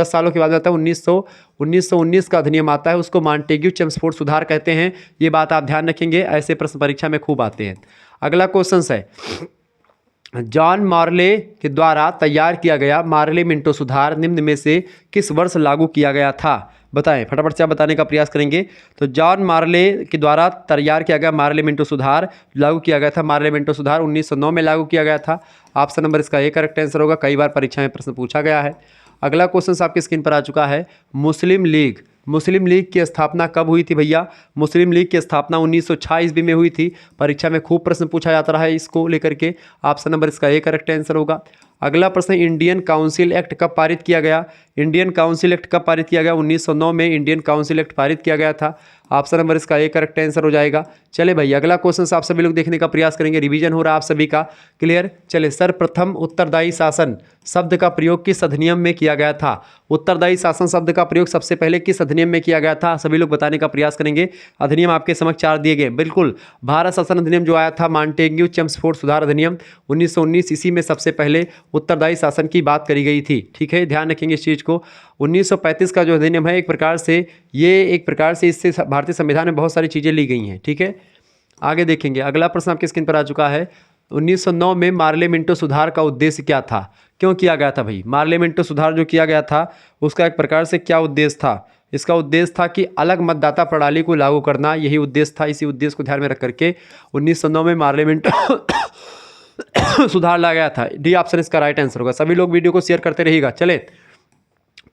सालों के बाद आता है 1919 का अधिनियम आता है, उसको मॉन्टेग्यू चेम्सफोर्ड सुधार कहते हैं। ये बात आप ध्यान रखेंगे, ऐसे प्रश्न परीक्षा में खूब आते हैं। अगला क्वेश्चन है, जॉन मार्ले के द्वारा तैयार किया गया मार्ले मिंटो सुधार निम्न में से किस वर्ष लागू किया गया था? बताएं, फटाफट से आप बताने का प्रयास करेंगे। तो जॉन मार्ले के द्वारा तैयार किया गया मार्ले मिंटो सुधार लागू किया गया था। मार्ले मिंटो सुधार 1909 में लागू किया गया था। ऑप्शन नंबर इसका ए करेक्ट आंसर होगा। कई बार परीक्षा में प्रश्न पूछा गया है। अगला क्वेश्चन आपकी स्क्रीन पर आ चुका है। मुस्लिम लीग की स्थापना कब हुई थी भैया? मुस्लिम लीग की स्थापना 1906 ईस्वी में हुई थी। परीक्षा में खूब प्रश्न पूछा जाता रहा है इसको लेकर के। ऑप्शन नंबर इसका ए करेक्ट आंसर होगा। अगला प्रश्न, इंडियन काउंसिल एक्ट कब पारित किया गया? इंडियन काउंसिल एक्ट कब पारित किया गया? 1909 में इंडियन काउंसिल एक्ट पारित किया गया था। ऑप्शन नंबर इसका ए करेक्ट आंसर हो जाएगा। चले भाई, अगला क्वेश्चन आप सभी लोग देखने का प्रयास करेंगे। रिवीजन हो रहा है आप सभी का। क्लियर? चले, सर्वप्रथम उत्तरदायी शासन शब्द का प्रयोग किस अधिनियम में किया गया था? उत्तरदायी शासन शब्द का प्रयोग सबसे पहले किस अधिनियम में किया गया था? सभी लोग बताने का प्रयास करेंगे। अधिनियम आपके समक्ष 4 दिए गए। बिल्कुल, भारत शासन अधिनियम जो आया था, मॉन्टेग्यू चेम्सफोर्ड सुधार अधिनियम 1919, इसी में सबसे पहले उत्तरदायी शासन की बात करी गई थी। ठीक है, ध्यान रखेंगे इस चीज़ को। 1935 का जो अधिनियम है, एक प्रकार से इससे भारतीय संविधान में बहुत सारी चीज़ें ली गई हैं। ठीक है, आगे देखेंगे। अगला प्रश्न आपके स्क्रीन पर आ चुका है। 1909 में मार्ले मिंटो सुधार का उद्देश्य क्या था? क्यों किया गया था भाई? मार्ले मिंटो सुधार जो किया गया था, उसका एक प्रकार से क्या उद्देश्य था? इसका उद्देश्य था कि अलग मतदाता प्रणाली को लागू करना, यही उद्देश्य था। इसी उद्देश्य को ध्यान में रख करके 1909 में मार्ले मिंटो सुधार लाया गया था। डी ऑप्शन इसका राइट आंसर होगा। सभी लोग वीडियो को शेयर करते रहिएगा। चले,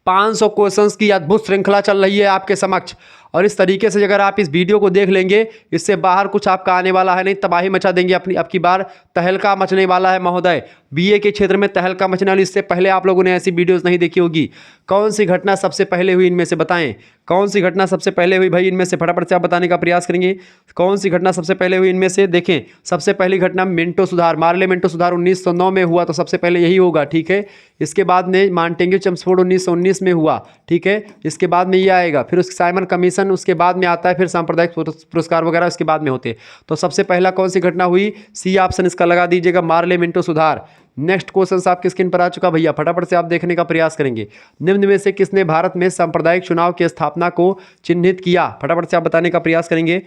500 क्वेश्चंस की अद्भुत श्रृंखला चल रही है आपके समक्ष, और इस तरीके से अगर आप इस वीडियो को देख लेंगे, इससे बाहर कुछ आपका आने वाला है नहीं। तबाही मचा देंगे अपनी। अब की बार तहलका मचने वाला है महोदय। बीए के क्षेत्र में तहलका मचने वाली। इससे पहले आप लोगों ने ऐसी वीडियोस नहीं देखी होगी। कौन सी घटना सबसे पहले हुई इनमें से? बताएं, कौन सी घटना सबसे पहले हुई भाई इनमें से? फटाफट से आप बताने का प्रयास करेंगे। कौन सी घटना सबसे पहले हुई इनमें से? देखें, सबसे पहली घटना मिंटो सुधार, मार्ले मिंटो सुधार 1909 में हुआ, तो सबसे पहले यही होगा। ठीक है, इसके बाद में मॉन्टेग्यू चेम्सफोर्ड 1919 में हुआ। ठीक है, इसके बाद में ये आएगा। फिर उस साइमन कमीशन उसके बाद में आता है। फिर सांप्रदायिक पुरस्कार वगैरह उसके बाद में होते हैं। तो सबसे पहला कौन सी घटना हुई? सी ऑप्शन इसका लगा दीजिएगा, मार्ले मिंटो सुधार। नेक्स्ट क्वेश्चन आपकी स्क्रीन पर आ चुका भैया, फटाफट से आप देखने का प्रयास करेंगे। निम्न में से किसने भारत में सांप्रदायिक चुनाव की स्थापना को चिन्हित किया? फटाफट से आप बताने का प्रयास करेंगे।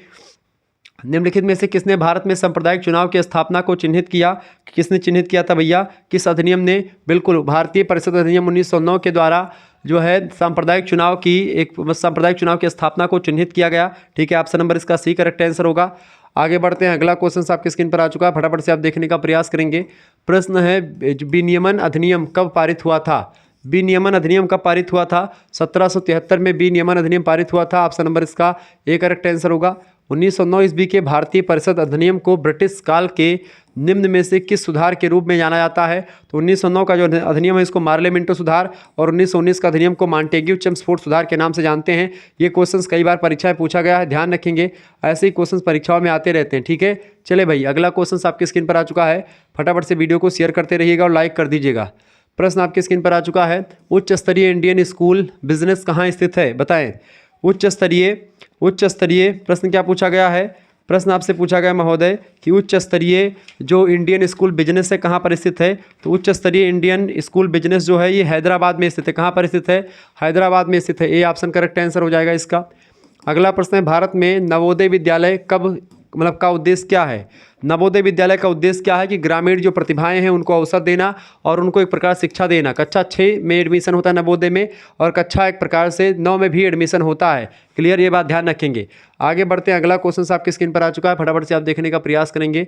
निम्नलिखित में से किसने भारत में सांप्रदायिक चुनाव की स्थापना को चिन्हित किया? किसने चिन्हित किया था भैया? किस अधिनियम ने? बिल्कुल, भारतीय परिषद अधिनियम 1909 के द्वारा जो है सांप्रदायिक चुनाव की स्थापना को चिन्हित किया गया। ठीक है, ऑप्शन नंबर इसका सी करेक्ट आंसर होगा। आगे बढ़ते हैं। अगला क्वेश्चन आपकी स्क्रीन पर आ चुका है, फटाफट से आप देखने का प्रयास करेंगे। प्रश्न है, विनियमन अधिनियम कब पारित हुआ था? विनियमन अधिनियम कब पारित हुआ था? 1773 में विनियमन अधिनियम पारित हुआ था। ऑप्शन नंबर इसका ए करेक्ट आंसर होगा। 1909 ईस्वी के भारतीय परिषद अधिनियम को ब्रिटिश काल के निम्न में से किस सुधार के रूप में जाना जाता है? तो 1909 का जो अधिनियम है, इसको मार्ले मिंटो सुधार, और 1919 का अधिनियम को मॉन्टेग्यू चेम्सफोर्ड सुधार के नाम से जानते हैं। ये क्वेश्चंस कई बार परीक्षा में पूछा गया है, ध्यान रखेंगे। ऐसे ही क्वेश्चंस परीक्षाओं में आते रहते हैं। ठीक है, चले भाई, अगला क्वेश्चन आपकी स्क्रीन पर आ चुका है। फटाफट से वीडियो को शेयर करते रहिएगा और लाइक कर दीजिएगा। प्रश्न आपकी स्क्रीन पर आ चुका है। उच्च स्तरीय इंडियन स्कूल बिजनेस कहाँ स्थित है? बताएं। उच्च स्तरीय प्रश्न क्या पूछा गया है? प्रश्न आपसे पूछा गया महोदय कि उच्च स्तरीय जो इंडियन स्कूल बिजनेस है कहाँ पर स्थित है? तो उच्च स्तरीय इंडियन स्कूल बिजनेस जो है, ये हैदराबाद में स्थित है। कहाँ पर स्थित है? हैदराबाद में स्थित है। ए ऑप्शन करेक्ट आंसर हो जाएगा इसका। अगला प्रश्न है, भारत में नवोदय विद्यालय का उद्देश्य क्या है? नवोदय विद्यालय का उद्देश्य क्या है? कि ग्रामीण जो प्रतिभाएं हैं उनको अवसर देना और उनको एक प्रकार शिक्षा देना। कक्षा 6 में एडमिशन होता है नवोदय में, और कक्षा एक प्रकार से 9 में भी एडमिशन होता है। क्लियर, ये बात ध्यान रखेंगे। आगे बढ़ते हैं। अगला क्वेश्चन आपकी स्क्रीन पर आ चुका है, फटाफट से आप देखने का प्रयास करेंगे।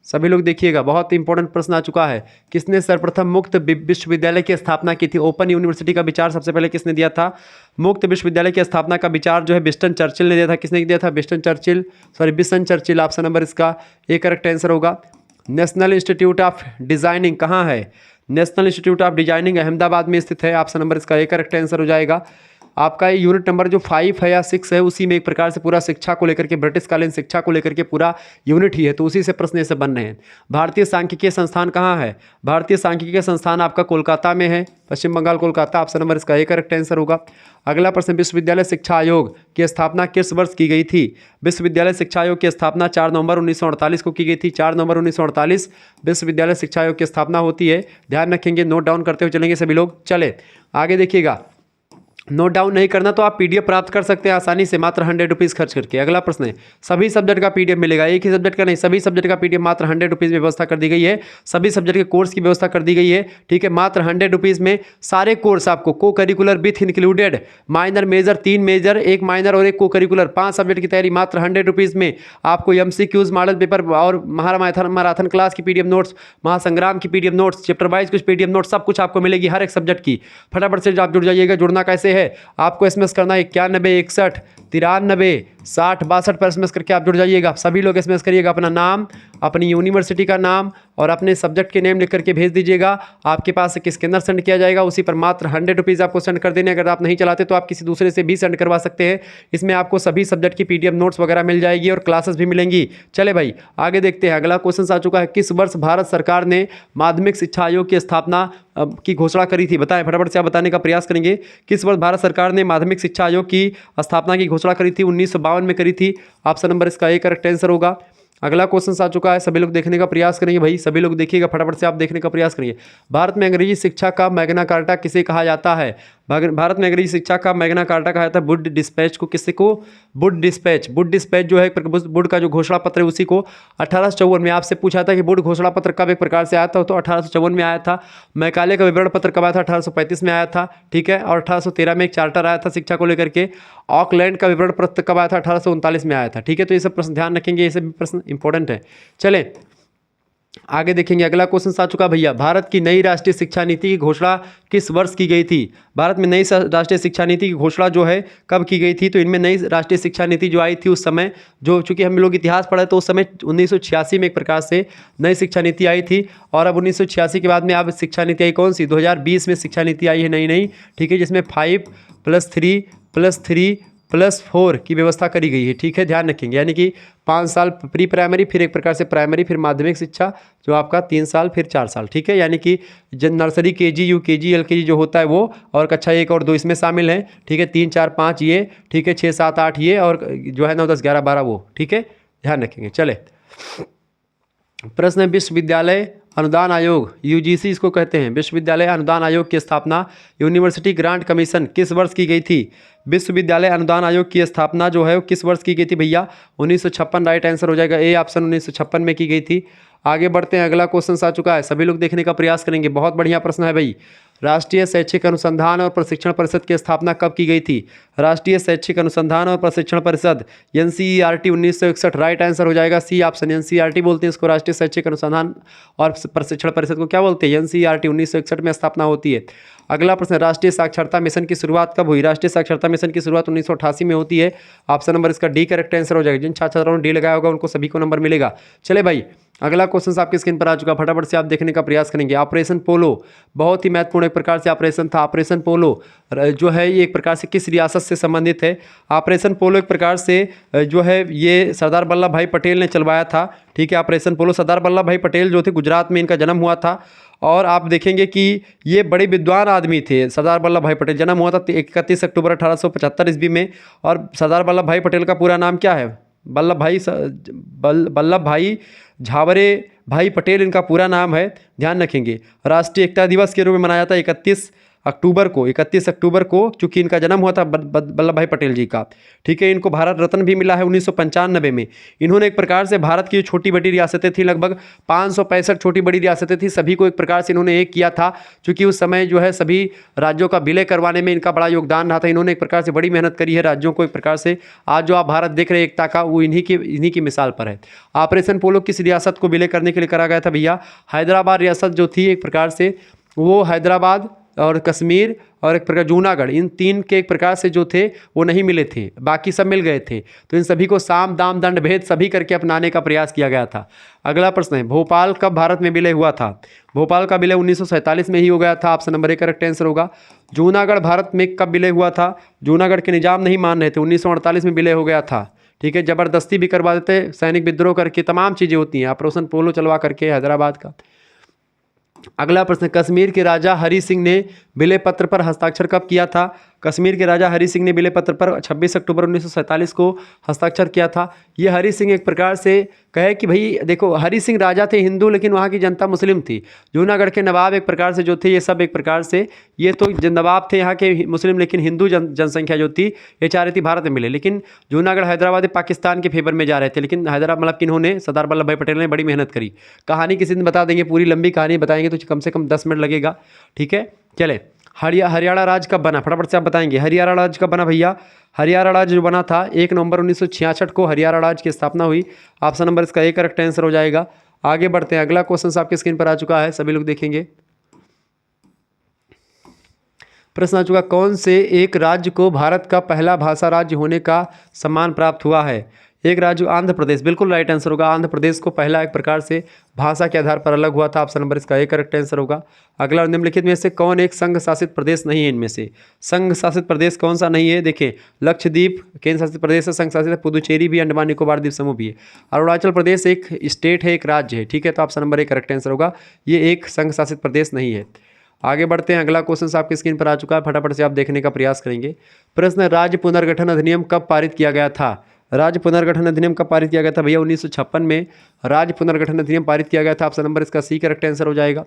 सभी लोग देखिएगा, बहुत इंपॉर्टेंट प्रश्न आ चुका है। किसने सर्वप्रथम मुक्त विश्वविद्यालय की स्थापना की थी? ओपन यूनिवर्सिटी का विचार सबसे पहले किसने दिया था? मुक्त विश्वविद्यालय की स्थापना का विचार जो है विंस्टन चर्चिल ने दिया था। किसने दिया था? Winston Churchill. ऑप्शन नंबर इसका ए करेक्ट आंसर होगा। नेशनल इंस्टीट्यूट ऑफ डिजाइनिंग कहाँ है? National institute of designing Ahmedabad में स्थित है। ऑप्शन नंबर इसका ए करेक्ट आंसर हो जाएगा। आपका यूनिट नंबर जो 5 है या 6 है, उसी में एक प्रकार से पूरा शिक्षा को लेकर के, ब्रिटिशकालीन शिक्षा को लेकर के पूरा यूनिट ही है, तो उसी से प्रश्न ऐसे बन रहे हैं। भारतीय सांख्यिकीय संस्थान कहाँ है? भारतीय सांख्यिकीय संस्थान आपका कोलकाता में है, पश्चिम बंगाल कोलकाता। ऑप्शन नंबर इसका ए करेक्ट आंसर होगा। अगला प्रश्न, विश्वविद्यालय शिक्षा आयोग की स्थापना किस वर्ष की गई थी? विश्वविद्यालय शिक्षा आयोग की स्थापना 4 नवंबर 1948 को की गई थी। 4 नवंबर 1948 विश्वविद्यालय शिक्षा आयोग की स्थापना होती है। ध्यान रखेंगे, नोट डाउन करते हुए चलेंगे सभी लोग। चले आगे देखिएगा। नोट डाउन नहीं करना तो आप पीडीएफ प्राप्त कर सकते हैं आसानी से मात्र 100 रुपीज़ खर्च करके। अगला प्रश्न है, सभी सब्जेक्ट का पीडीएफ मिलेगा, एक ही सब्जेक्ट का नहीं, सभी सब्जेक्ट का पीडीएफ मात्र 100 रुपीज़ में व्यवस्था कर दी गई है। सभी सब्जेक्ट के कोर्स की व्यवस्था कर दी गई है, ठीक है। मात्र 100 रुपीज़ में सारे कोर्स आपको co-curricular with included, minor major 3 major 1 minor और 1 को करिकुलर 5 सब्जेक्ट की तैयारी मात्र 100 रुपीज़ में। आपको MCQs मॉडल पेपर और महामैराथन क्लास की पीडीएफ नोट्स, महासंग्राम की पीडीएफ नोट्स, चैप्टर वाइज कुछ पीडीएफ नोट्स, सब कुछ आपको मिलेगी हर एक सब्जेक्ट की। फटाफट से आप जुड़ जाइएगा। जुड़ना कैसे है, आपको SMS करना है 91 61 93 60 62 पर SMS करके आप जुड़ जाइएगा। सभी लोग SMS करिएगा, अपना नाम, अपनी यूनिवर्सिटी का नाम और अपने सब्जेक्ट के नेम लिख करके भेज दीजिएगा। आपके पास एक स्कैनर सेंड किया जाएगा, उसी पर मात्र 100 रुपीज़ आपको सेंड कर देने। अगर आप नहीं चलाते तो आप किसी दूसरे से भी सेंड करवा सकते हैं। इसमें आपको सभी सब्जेक्ट की पीडीएफ नोट्स वगैरह मिल जाएगी और क्लासेस भी मिलेंगी। चले भाई आगे देखते हैं। अगला क्वेश्चन आ चुका है, किस वर्ष भारत सरकार ने माध्यमिक शिक्षा आयोग की स्थापना की घोषणा करी थी? बताएं, फटाफट से आप बताने का प्रयास करेंगे। किस वर्ष भारत सरकार ने माध्यमिक शिक्षा आयोग की स्थापना की घोषणा करी थी? 1952 में करी थी। ऑप्शन नंबर इसका ए करेक्ट आंसर होगा। अगला क्वेश्चन आ चुका है, सभी लोग देखने का प्रयास करेंगे भाई, सभी लोग देखिएगा, फटाफट से आप देखने का प्रयास करिए। भारत में अंग्रेजी शिक्षा का मैग्ना कार्टा किसे कहा जाता है? भारत में अंग्रेजी शिक्षा का मैग्ना कार्टा कहा जाता है वुड डिस्पैच को। किससे को? वुड डिस्पैच जो है वुड का जो घोषणा पत्र है उसी को 1854 में। आपसे पूछा था कि वुड घोषणा पत्र कब एक प्रकार से आया था, तो 1854 में आया था। मैकाले का विवरण पत्र कब आया था? 1835 में आया था, ठीक है। और 1813 में एक चार्टर आया था शिक्षा को लेकर के। ऑकलैंड का विवरण पत्र कब आया था? 1839 में आया था, ठीक है। तो ये सब प्रश्न ध्यान रखेंगे, ये सब प्रश्न इंपॉर्टेंट है। चलें आगे देखेंगे। अगला क्वेश्चन आ चुका भैया, भारत की नई राष्ट्रीय शिक्षा नीति की घोषणा किस वर्ष की गई थी? भारत में नई राष्ट्रीय शिक्षा नीति की घोषणा जो है कब की गई थी? तो इनमें नई राष्ट्रीय शिक्षा नीति जो आई थी उस समय, जो चूंकि हम लोग इतिहास पढ़े तो उस समय 1986 में एक प्रकार से नई शिक्षा नीति आई थी। और अब 1986 के बाद में अब शिक्षा नीति आई कौन सी? 2020 में शिक्षा नीति आई है नई, ठीक है, जिसमें 5+3+3+4 की व्यवस्था करी गई है, ठीक है, ध्यान रखेंगे। यानी कि 5 साल प्री प्राइमरी, फिर एक प्रकार से प्राइमरी, फिर माध्यमिक शिक्षा जो आपका 3 साल, फिर 4 साल, ठीक है। यानी कि नर्सरी, KG, UKG, LKG जो होता है वो, और कक्षा 1 और 2 इसमें शामिल हैं, ठीक है। 3 4 5 ये, ठीक है, 6 7 8 ये, और जो है 9 10 11 12 वो, ठीक है, ध्यान रखेंगे। चले प्रश्न है, विश्वविद्यालय अनुदान आयोग UGC इसको कहते हैं। विश्वविद्यालय अनुदान आयोग की स्थापना यूनिवर्सिटी ग्रांट कमीशन किस वर्ष की गई थी? विश्वविद्यालय अनुदान आयोग की स्थापना जो है वो किस वर्ष की गई थी भैया? 1956 राइट आंसर हो जाएगा, ए ऑप्शन 1956 में की गई थी। आगे बढ़ते हैं, अगला क्वेश्चन आ चुका है, सभी लोग देखने का प्रयास करेंगे। बहुत बढ़िया प्रश्न है भाई। राष्ट्रीय शैक्षिक अनुसंधान और प्रशिक्षण परिषद की स्थापना कब की गई थी? राष्ट्रीय शैक्षिक अनुसंधान और प्रशिक्षण परिषद NCERT 1961 राइट आंसर हो जाएगा, सी ऑप्शन। NCERT बोलते हैं इसको, राष्ट्रीय शैक्षिक अनुसंधान और प्रशिक्षण परिषद को क्या बोलते हैं? NCERT 1961 में स्थापना होती है। अगला प्रश्न, राष्ट्रीय साक्षरता मिशन की शुरुआत कब हुई? राष्ट्रीय साक्षरता मिशन की शुरुआत 1988 में होती है। ऑप्शन नंबर इसका डी करेक्ट आंसर हो जाएगा। जिन छात्रों ने डी लगाया होगा उनको सभी को नंबर मिलेगा। चले भाई अगला क्वेश्चन आपकी स्क्रीन पर आ चुका, फटाफट से आप देखने का प्रयास करेंगे। ऑपरेशन पोलो बहुत ही महत्वपूर्ण एक प्रकार से ऑपरेशन था। ऑपरेशन पोलो जो है ये एक प्रकार से किस रियासत से संबंधित है? ऑपरेशन पोलो एक प्रकार से जो है ये सरदार वल्लभ भाई पटेल ने चलवाया था, ठीक है। ऑपरेशन पोलो सरदार वल्लभ भाई पटेल जो थे, गुजरात में इनका जन्म हुआ था। और आप देखेंगे कि ये बड़े विद्वान आदमी थे। सरदार वल्लभ भाई पटेल, जन्म हुआ था 31 अक्टूबर 1875 ईस्वी में। और सरदार वल्लभ भाई पटेल का पूरा नाम क्या है? वल्लभ भाई झावरे भाई पटेल इनका पूरा नाम है, ध्यान रखेंगे। राष्ट्रीय एकता दिवस के रूप में मनाया जाता है 31 अक्टूबर को चूंकि इनका जन्म हुआ था वल्लभ भाई पटेल जी का, ठीक है। इनको भारत रत्न भी मिला है 1995 में। इन्होंने एक प्रकार से भारत की छोटी बड़ी रियासतें थी, लगभग 565 छोटी बड़ी रियासतें थी, सभी को एक प्रकार से इन्होंने एक किया था। चूँकि उस समय जो है सभी राज्यों का विलय करवाने में इनका बड़ा योगदान रहा था। इन्होंने एक प्रकार से बड़ी मेहनत करी है राज्यों को, एक प्रकार से आज जो आप भारत देख रहे हैं एकता का, वो इन्हीं की मिसाल पर है। ऑपरेशन पोलो किस रियासत को विलय करने के लिए करा गया था भैया? हैदराबाद रियासत जो थी एक प्रकार से, वो हैदराबाद और कश्मीर और एक प्रकार जूनागढ़, इन तीन के एक प्रकार से जो थे वो नहीं मिले थे, बाकी सब मिल गए थे। तो इन सभी को साम दाम दंड भेद सभी करके अपनाने का प्रयास किया गया था। अगला प्रश्न है, भोपाल कब भारत में विलय हुआ था? भोपाल का विलय 1947 में ही हो गया था, option number A correct answer होगा। जूनागढ़ भारत में कब विलय हुआ था? जूनागढ़ के निजाम नहीं मान रहे थे, 1948 में विलय हो गया था, ठीक है। जबरदस्ती भी करवा देते, सैनिक विद्रोह करके तमाम चीज़ें होती हैं, ऑपरेशन पोलो चलवा करके हैदराबाद का। अगला प्रश्न, कश्मीर के राजा हरि सिंह ने विलय पत्र पर हस्ताक्षर कब किया था? कश्मीर के राजा हरि सिंह ने बिले पत्र पर 26 अक्टूबर 1947 को हस्ताक्षर किया था। ये हरि सिंह एक प्रकार से कहे कि भाई देखो, हरि सिंह राजा थे हिंदू, लेकिन वहाँ की जनता मुस्लिम थी। जूनागढ़ के नवाब एक प्रकार से जो थे, ये सब एक प्रकार से ये तो नवाब थे यहाँ के मुस्लिम, लेकिन हिंदू जनसंख्या जो थी ये चाह रही थी भारत में मिले। लेकिन जूनागढ़ हैदराबाद पाकिस्तान के फेवर में जा रहे थे। लेकिन हैदराबाद मतलब कि इन्होंने सरदार वल्लभ भाई पटेल ने बड़ी मेहनत करी। कहानी किसी दिन बता देंगे, पूरी लंबी कहानी बताएंगे तो कम से कम 10 मिनट लगेगा। ठीक है, चले। हरियाणा राज्य कब बना, फटाफट से आप बताएंगे। हरियाणा राज्य कब बना भैया? हरियाणा राज्य जो बना था 1 नवंबर 1966 को हरियाणा राज्य की स्थापना हुई। ऑप्शन नंबर इसका 1 करेक्ट आंसर हो जाएगा। आगे बढ़ते हैं, अगला क्वेश्चन आपके स्क्रीन पर आ चुका है, सभी लोग देखेंगे। प्रश्न आ चुका, कौन से एक राज्य को भारत का पहला भाषा राज्य होने का सम्मान प्राप्त हुआ है? एक राज्य आंध्र प्रदेश, बिल्कुल राइट आंसर होगा। आंध्र प्रदेश को पहला एक प्रकार से भाषा के आधार पर अलग हुआ था। ऑप्शन नंबर इसका 1 करेक्ट आंसर होगा। अगला, निम्नलिखित में से कौन एक संघ शासित प्रदेश नहीं है? इनमें से संघ शासित प्रदेश कौन सा नहीं है? देखिए, लक्षद्वीप केंद्र शासित प्रदेश है, संघ शासित है। पुदुचेरी भी, अंडमान निकोबार द्वीप समूह भी है। अरुणाचल प्रदेश एक स्टेट है, एक राज्य है। ठीक है, तो ऑप्शन नंबर 1 करेक्ट आंसर होगा। ये एक संघ शासित प्रदेश नहीं है। आगे बढ़ते हैं, अगला क्वेश्चन आपकी स्क्रीन पर आ चुका है, फटाफट से आप देखने का प्रयास करेंगे। प्रश्न, राज्य पुनर्गठन अधिनियम कब पारित किया गया था? राज्य पुनर्गठन अधिनियम कब पारित किया गया था भैया? 1956 में राज्य पुनर्गठन अधिनियम पारित किया गया था। ऑप्शन नंबर इसका सी करेक्ट आंसर हो जाएगा।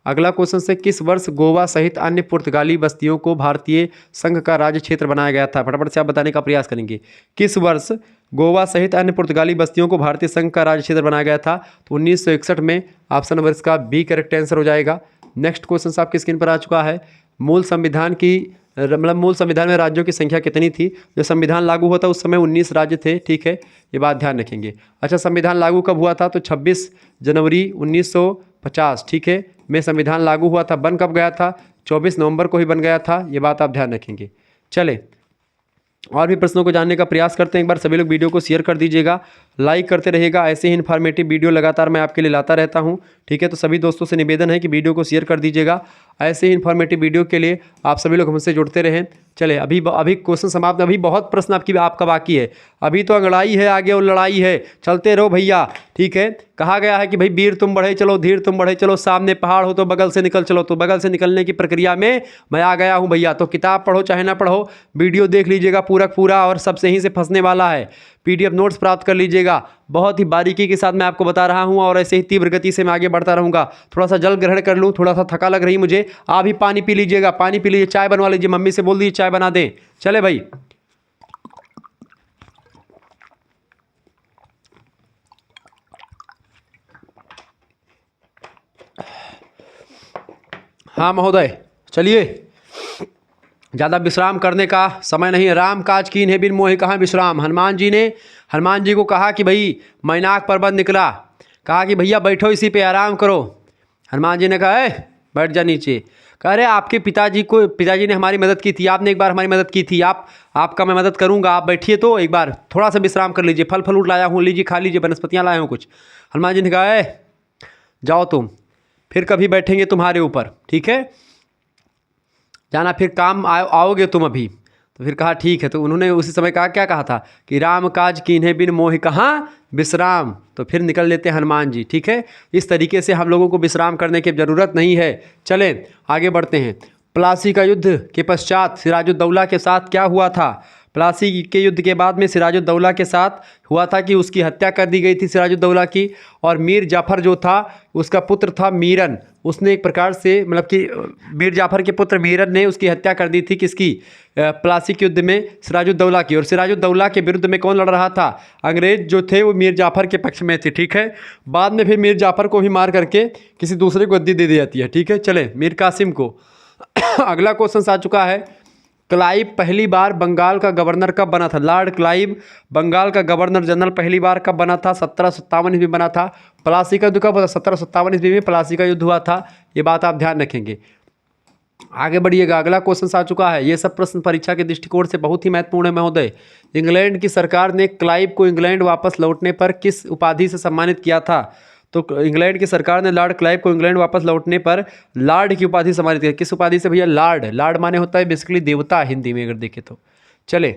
अगला क्वेश्चन से, किस वर्ष गोवा सहित अन्य पुर्तगाली बस्तियों को भारतीय संघ का राज्य क्षेत्र बनाया गया था? फटाफट से आप बताने का प्रयास करेंगे। किस वर्ष गोवा सहित अन्य पुर्तगाली बस्तियों को भारतीय संघ का राज्य क्षेत्र बनाया गया था? तो 1961 में। ऑप्शन नंबर इसका बी करेक्ट आंसर हो जाएगा। नेक्स्ट क्वेश्चन आपकी स्क्रीन पर आ चुका है, मूल संविधान में राज्यों की संख्या कितनी थी? जो संविधान लागू हुआ था उस समय 19 राज्य थे। ठीक है, ये बात ध्यान रखेंगे। अच्छा, संविधान लागू कब हुआ था? तो 26 जनवरी 1950, ठीक है, में संविधान लागू हुआ था। बन कब गया था? 24 नवंबर को ही बन गया था। ये बात आप ध्यान रखेंगे। चले, और भी प्रश्नों को जानने का प्रयास करते हैं। एक बार सभी लोग वीडियो को शेयर कर दीजिएगा, लाइक करते रहिएगा। ऐसे ही इन्फॉर्मेटिव वीडियो लगातार मैं आपके लिए लाता रहता हूं। ठीक है, तो सभी दोस्तों से निवेदन है कि वीडियो को शेयर कर दीजिएगा। ऐसे ही इन्फॉर्मेटिव वीडियो के लिए आप सभी लोग हमसे जुड़ते रहें। चले, अभी क्वेश्चन समाप्त, अभी बहुत प्रश्न आपका बाकी है। अभी तो अंगड़ाई है आगे और लड़ाई है, चलते रहो भैया। ठीक है, कहा गया है कि भाई वीर तुम बढ़े चलो, धीर तुम बढ़े चलो, सामने पहाड़ हो तो बगल से निकल चलो। तो बगल से निकलने की प्रक्रिया में मैं आ गया हूं भैया। तो किताब पढ़ो चाहे ना पढ़ो, वीडियो देख लीजिएगा पूरा, और सब सही से फंसने वाला है। PDF नोट्स प्राप्त कर लीजिएगा। बहुत ही बारीकी के साथ मैं आपको बता रहा हूं, और ऐसे ही तीव्र गति से मैं आगे बढ़ता रहूंगा। थोड़ा सा जल ग्रहण कर लूं, थोड़ा सा थका लग रही मुझे। आप भी पानी पी लीजिएगा, पानी पी लीजिए, चाय बनवा लीजिए, मम्मी से बोल दीजिए चाय बना दें। चले भाई, हाँ महोदय, चलिए, ज़्यादा विश्राम करने का समय नहीं है। राम काज कीन है बिन मोहि कहाँ विश्राम। हनुमान जी को कहा कि भाई मैनाक पर्वत निकला, कहा कि भैया बैठो इसी पे आराम करो। हनुमान जी ने कहा बैठ जा नीचे। कह रहे आपके पिताजी ने हमारी मदद की थी, आपने एक बार हमारी मदद की थी, आपका मैं मदद करूंगा, आप बैठिए तो एक बार थोड़ा सा विश्राम कर लीजिए। फल फ्रूट लाया हूँ, लीजिए खा लीजिए, वनस्पतियाँ लाया हूँ कुछ। हनुमान जी ने कहा जाओ तुम, फिर कभी बैठेंगे तुम्हारे ऊपर, ठीक है, जाना, फिर काम आओगे तुम अभी। तो फिर कहा ठीक है। तो उन्होंने उसी समय क्या कहा था कि राम काज कीन्हे बिन मोहि कहाँ विश्राम। तो फिर निकल लेते हैं हनुमान जी। ठीक है, इस तरीके से हम लोगों को विश्राम करने की ज़रूरत नहीं है। चलें आगे बढ़ते हैं। प्लासी का युद्ध के पश्चात सिराजुद्दौला के साथ क्या हुआ था? प्लासी के युद्ध के बाद में सिराजुद्दौला के साथ हुआ था कि उसकी हत्या कर दी गई थी सिराजुद्दौला की, और मीर जाफ़र जो था उसका पुत्र था मीरन, उसने एक प्रकार से मतलब कि मीर जाफ़र के पुत्र मीरन ने उसकी हत्या कर दी थी। किसकी? प्लासी के युद्ध में सिराजुद्दौला की। और सिराजुद्दौला के विरुद्ध में कौन लड़ रहा था? अंग्रेज जो थे वो मीर जाफ़र के पक्ष में थे। ठीक है, बाद में फिर मीर जाफ़र को ही मार करके किसी दूसरे को गद्दी दे दी जाती है। ठीक है, चले मीर कासिम को। अगला क्वेश्चन आ चुका है, क्लाइव पहली बार बंगाल का गवर्नर कब बना था? लॉर्ड क्लाइव बंगाल का गवर्नर जनरल पहली बार कब बना था? 1757 ईस्वी में बना था। प्लासी का युद्ध कब हुआ था? 1757 ईस्वी में प्लासी का युद्ध हुआ था। ये बात आप ध्यान रखेंगे। आगे बढ़िएगा, अगला क्वेश्चन आ चुका है। ये सब प्रश्न परीक्षा के दृष्टिकोण से बहुत ही महत्वपूर्ण है महोदय। इंग्लैंड की सरकार ने क्लाइव को इंग्लैंड वापस लौटने पर किस उपाधि से सम्मानित किया था? तो इंग्लैंड की सरकार ने लॉर्ड क्लाइव को इंग्लैंड वापस लौटने पर लॉर्ड की उपाधि सम्मानित किया। किस उपाधि से भैया? लॉर्ड माने होता है बेसिकली देवता, हिंदी में अगर देखें तो। चले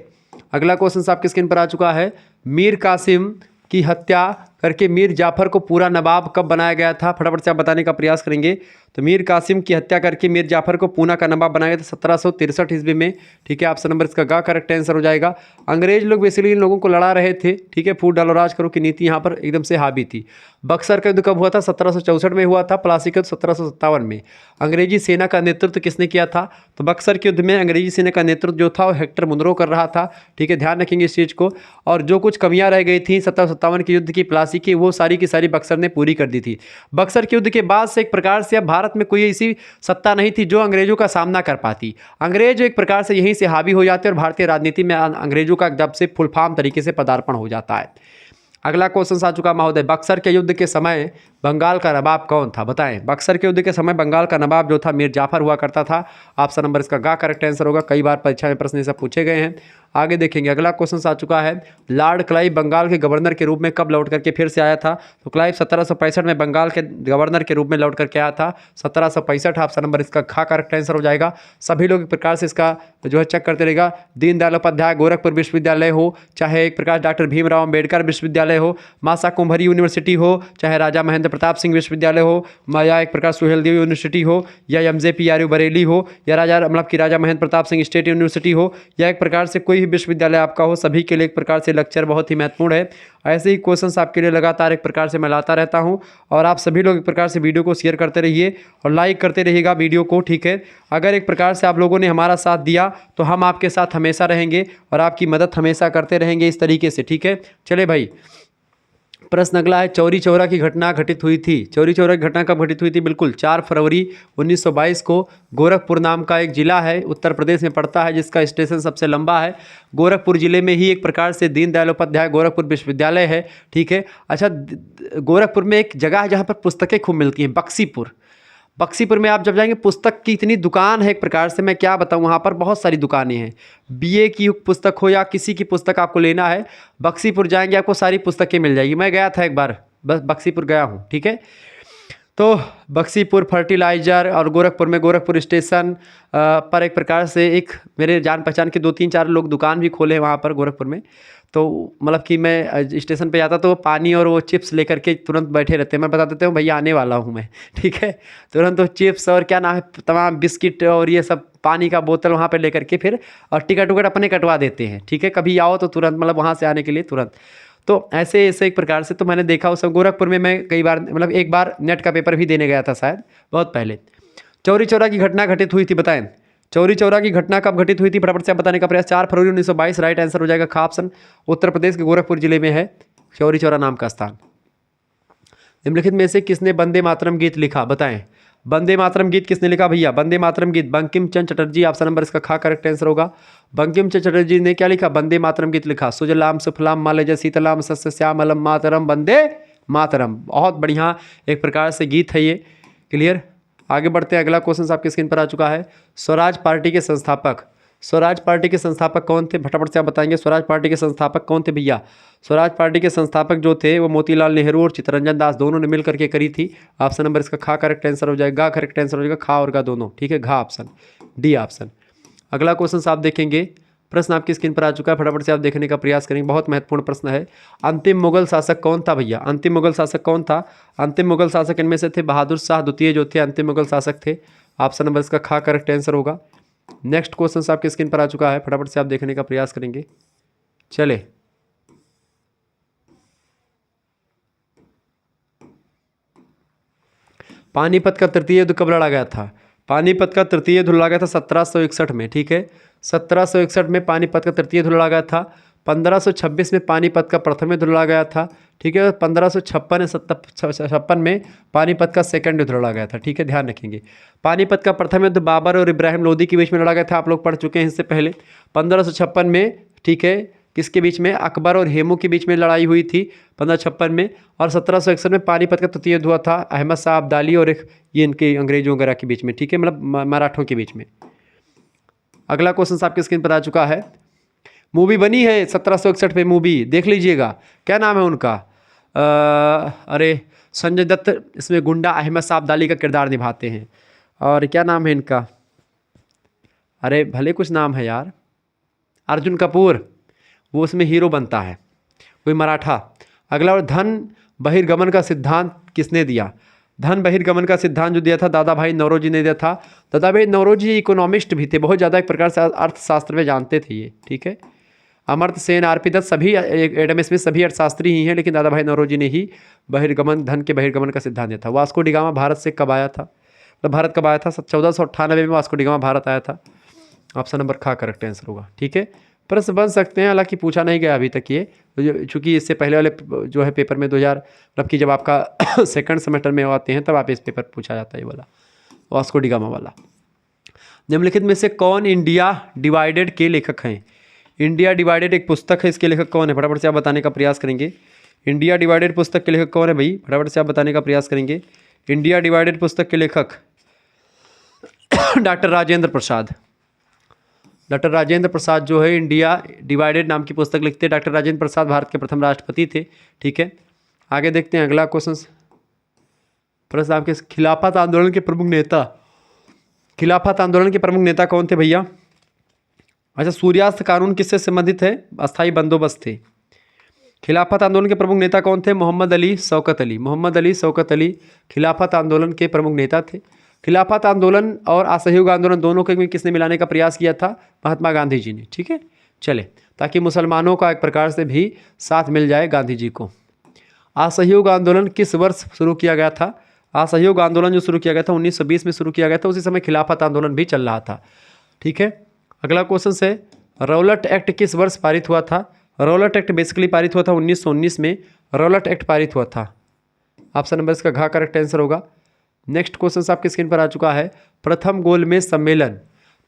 अगला क्वेश्चन आपके स्क्रीन पर आ चुका है। मीर कासिम की हत्या करके मीर जाफर को पूरा नवाब कब बनाया गया था? फटाफट से आप बताने का प्रयास करेंगे। तो मीर कासिम की हत्या करके मीर जाफर को पूना का नवाब बनाया गया था 1763 ईस्वी में। ठीक है, ऑप्शन नंबर इसका गा करेक्ट आंसर हो जाएगा। अंग्रेज लोग बेसिकली इन लोगों को लड़ा रहे थे। ठीक है, फूट डालो राज करो की नीति यहाँ पर एकदम से हावी थी। बक्सर का युद्ध कब हुआ था? 1764 में हुआ था। प्लासी का 1757 में। अंग्रेजी सेना का नेतृत्व किसने किया था? तो बक्सर के युद्ध में अंग्रेजी सेना का नेतृत्व जो था वो हेक्टर मुनरो कर रहा था। ठीक है, ध्यान रखेंगे इस चीज़ को। और जो कुछ कमियां रह गई थी 1757 के युद्ध की प्लासी की, वो सारी की सारी बक्सर ने पूरी कर दी थी। बक्सर के युद्ध के बाद से एक प्रकार से अब भारत में कोई ऐसी सत्ता नहीं थी जो अंग्रेजों का सामना कर पाती। अंग्रेज एक प्रकार से यहीं से हावी हो जाते और भारतीय राजनीति में अंग्रेजों का जब से फुल फॉर्म तरीके से पदार्पण हो जाता है। अगला क्वेश्चन आ चुका महोदय, बक्सर के युद्ध के समय बंगाल का नवाब कौन था? बताएं। बक्सर के युद्ध के समय बंगाल का नवाब जो था मीर जाफर हुआ करता था। ऑप्शन नंबर इसका गा करेक्ट आंसर होगा। कई बार परीक्षा में प्रश्न सब पूछे गए हैं। आगे देखेंगे, अगला क्वेश्चन आ चुका है, लॉर्ड क्लाइव बंगाल के गवर्नर के रूप में कब लौट करके फिर से आया था? तो क्लाइव 1765 में बंगाल के गवर्नर के रूप में लौट करके आया था 1765। ऑप्शन नंबर इसका खा करेक्ट आंसर हो जाएगा। सभी लोग एक प्रकार से इसका जो है चेक करते रहेगा। दीनदयाल उपाध्याय गोरखपुर विश्वविद्यालय हो, चाहे एक प्रकार डॉक्टर भीमराव अम्बेडकर विश्वविद्यालय हो, मासा कुंभरी यूनिवर्सिटी हो, चाहे राजा महेंद्र प्रताप सिंह विश्वविद्यालय हो, या एक प्रकार सुहेलदेव यूनिवर्सिटी हो, या एमजेपीआरयू बरेली हो, या मतलब कि राजा महेंद्र प्रताप सिंह स्टेट यूनिवर्सिटी हो, या एक प्रकार से कोई भी विश्वविद्यालय आपका हो, सभी के लिए एक प्रकार से लेक्चर बहुत ही महत्वपूर्ण है। ऐसे ही क्वेश्चंस आपके लिए लगातार एक प्रकार से मैं लाता रहता हूं और आप सभी लोग एक प्रकार से वीडियो को शेयर करते रहिए और लाइक करते रहिएगा वीडियो को। ठीक है, अगर एक प्रकार से आप लोगों ने हमारा साथ दिया तो हम आपके साथ हमेशा रहेंगे और आपकी मदद हमेशा करते रहेंगे इस तरीके से। ठीक है, चले भाई, प्रश्न अगला है, चौरी चौरा की घटना घटित हुई थी। चौरी चौरा की घटना कब घटित हुई थी? बिल्कुल 4 फरवरी 1922 को। गोरखपुर नाम का एक जिला है, उत्तर प्रदेश में पड़ता है, जिसका स्टेशन सबसे लंबा है। गोरखपुर जिले में ही एक प्रकार से दीनदयाल उपाध्याय गोरखपुर विश्वविद्यालय है। ठीक है, अच्छा, गोरखपुर में एक जगह है जहाँ पर पुस्तकें खूब मिलती हैं, बक्सीपुर। बक्सीपुर में आप जब जाएंगे, पुस्तक की इतनी दुकान है एक प्रकार से, मैं क्या बताऊं, वहाँ पर बहुत सारी दुकानें हैं। बीए की पुस्तक हो या किसी की पुस्तक आपको लेना है, बक्सीपुर जाएंगे आपको सारी पुस्तकें मिल जाएगी। मैं गया था एक बार, बस बक्सीपुर गया हूँ। ठीक है, तो बक्सीपुर फर्टिलाइज़र और गोरखपुर में गोरखपुर स्टेशन पर एक प्रकार से एक मेरे जान पहचान के 2-3-4 लोग दुकान भी खोले हैं वहाँ पर गोरखपुर में। तो मतलब कि मैं स्टेशन पे जाता तो पानी और वो चिप्स लेकर के तुरंत बैठे रहते हैं। मैं बता देता हूँ भैया आने वाला हूँ मैं। ठीक है, तुरंत वो चिप्स और क्या नाम है, तमाम बिस्किट और ये सब पानी का बोतल वहाँ पे लेकर के फिर और टिकट उकट अपने कटवा देते हैं। ठीक है, कभी आओ तो तुरंत मतलब वहाँ से आने के लिए तुरंत। तो ऐसे ऐसे एक प्रकार से तो मैंने देखा उस गोरखपुर में। मैं कई बार मतलब एक बार नेट का पेपर भी देने गया था शायद, बहुत पहले। चौरी चौरा की घटना घटित हुई थी, बताएं। चौरी चौरा की घटना कब घटित हुई थी? फटाफट से बताने का प्रयास। 4 फरवरी 1922 राइट आंसर हो जाएगा। खा ऑप्शन उत्तर प्रदेश के गोरखपुर जिले में है चौरी चौरा नाम का स्थान। निम्नलिखित में से किसने वंदे मातरम गीत लिखा? बताएं। वंदे मातरम गीत किसने लिखा भैया? वंदे मातरम गीत बंकिम चंद्र चटर्जी। ऑप्शन नंबर इसका खा करेक्ट आंसर होगा। बंकिम चंद्र चटर्जी ने क्या लिखा? वंदे मातरम गीत लिखा। सुजलाम सुफलाम मालयज शीतलाम सस्य श्यामलम मातरम वंदे मातरम। बहुत बढ़िया एक प्रकार से गीत है ये। क्लियर, आगे बढ़ते हैं। अगला क्वेश्चन आपके स्क्रीन पर आ चुका है। स्वराज पार्टी के संस्थापक, स्वराज पार्टी के संस्थापक कौन थे? फटाफट से आप बताएंगे स्वराज पार्टी के संस्थापक कौन थे भैया? स्वराज पार्टी के संस्थापक जो थे वो मोतीलाल नेहरू और चित्तरंजन दास दोनों ने मिल करके करी थी। ऑप्शन नंबर इसका खा करेक्ट आंसर हो जाएगा। करेक्ट आंसर हो जाएगा खा और गा दोनों। ठीक है, घा ऑप्शन डी ऑप्शन। अगला क्वेश्चन आप देखेंगे, प्रश्न आपकी स्क्रीन पर आ चुका है, फटाफट से आप देखने का प्रयास करेंगे। बहुत महत्वपूर्ण प्रश्न है। अंतिम मुगल शासक कौन था भैया? अंतिम मुगल शासक कौन था? अंतिम मुगल शासक इनमें से थे बहादुर शाह द्वितीय जो थे अंतिम मुगल शासक थे। ऑप्शन नंबर इसका खा करेक्ट आंसर होगा। नेक्स्ट क्वेश्चन आपके स्क्रीन पर आ चुका है, फटाफट से आप देखने का प्रयास करेंगे। चले, पानीपत का तृतीय युद्ध कब लड़ा गया था? पानीपत का तृतीय युद्ध लड़ा गया था 1761 में। ठीक है, 1761 में पानीपत का तृतीय युद्ध लड़ा गया था। 1526 में पानीपत का प्रथम युद्ध लड़ा गया था। ठीक है, 1556 में पानीपत का सेकंड युद्ध लड़ा गया था। ठीक है, ध्यान रखेंगे। पानीपत का प्रथम युद्ध बाबर और इब्राहिम लोदी के बीच में लड़ा गया था, आप लोग पढ़ चुके हैं इससे पहले। 1556 में, ठीक है, किसके बीच में? अकबर और हेमू के बीच में लड़ाई हुई थी 1556 में। और 1761 में पानीपत का तृतीय युद्ध हुआ था अहमद शाह अब्दाली और ये इनके अंग्रेजों वगैरह के बीच में। ठीक है, मतलब मराठों के बीच में। अगला क्वेश्चन आपके स्क्रीन पर आ चुका है। मूवी बनी है 1761 में, मूवी देख लीजिएगा। क्या नाम है उनका? अरे संजय दत्त इसमें गुंडा अहमद शाह अब्दाली का किरदार निभाते हैं। और क्या नाम है इनका? अरे भले कुछ नाम है यार, अर्जुन कपूर, वो उसमें हीरो बनता है, कोई मराठा। अगला और बहिर्गमन का सिद्धांत किसने दिया? धन बहिर्गमन का सिद्धांत जो दिया था दादा भाई नौरोजी ने दिया था। दादा भाई नौरोजी इकोनॉमिस्ट भी थे, बहुत ज़्यादा एक प्रकार से अर्थशास्त्र में जानते थे ये, ठीक है। अमर्त्य सेन, आरपी दत्त सभी, एडम स्मिथ सभी अर्थशास्त्री ही हैं, लेकिन दादा भाई नौरोजी ने ही बहिर्गमन, धन के बहिर्गमन का सिद्धांत दिया था। वास्को डी गामा भारत से कब आया था? मतलब भारत कब आया था? 1498 में वास्को डी गामा भारत आया था। ऑप्शन नंबर खा करेक्ट आंसर होगा, ठीक है। प्रश्न बन सकते हैं, हालांकि पूछा नहीं गया अभी तक ये, चूँकि इससे पहले वाले जो है पेपर में 2000 मतलब कि जब आपका सेकंड सेमेस्टर में आते हैं तब आप इस पेपर पूछा जाता है ये वाला, वास्को डी गामा वाला। निम्नलिखित में से कौन इंडिया डिवाइडेड के लेखक हैं? इंडिया डिवाइडेड एक पुस्तक है, इसके लेखक कौन है? फटाफट से आप बताने का प्रयास करेंगे। इंडिया डिवाइडेड पुस्तक के लेखक कौन है भाई? फटाफट से आप बताने का प्रयास करेंगे। इंडिया डिवाइडेड पुस्तक के लेखक डॉक्टर राजेंद्र प्रसाद। डॉक्टर राजेंद्र प्रसाद जो है इंडिया डिवाइडेड नाम की पुस्तक लिखते हैं। डॉक्टर राजेंद्र प्रसाद भारत के प्रथम राष्ट्रपति थे, ठीक है। आगे देखते हैं अगला क्वेश्चन। प्रश्न आपके, खिलाफत आंदोलन के प्रमुख नेता, खिलाफत आंदोलन के प्रमुख नेता कौन थे भैया? अच्छा, सूर्यास्त कानून किससे संबंधित है? अस्थाई बंदोबस्त थे। खिलाफत आंदोलन के प्रमुख नेता कौन थे? मोहम्मद अली शौकत अली। मोहम्मद अली शौकत अली खिलाफत आंदोलन के प्रमुख नेता थे। खिलाफत आंदोलन और असहयोग आंदोलन दोनों को किसने मिलाने का प्रयास किया था? महात्मा गांधी जी ने, ठीक है। चले, ताकि मुसलमानों का एक प्रकार से भी साथ मिल जाए गांधी जी को। असहयोग आंदोलन किस वर्ष शुरू किया गया था? असहयोग आंदोलन जो शुरू किया गया था 1920 में शुरू किया गया था। उसी समय खिलाफत आंदोलन भी चल रहा था, ठीक है। अगला क्वेश्चन है, रौलट एक्ट किस वर्ष पारित हुआ था? रौलट एक्ट बेसिकली पारित हुआ था 1919 में, रौलट एक्ट पारित हुआ था। ऑप्शन नंबर इसका घ करेक्ट आंसर होगा। नेक्स्ट क्वेश्चन आपकी स्क्रीन पर आ चुका है, प्रथम गोलमेज सम्मेलन,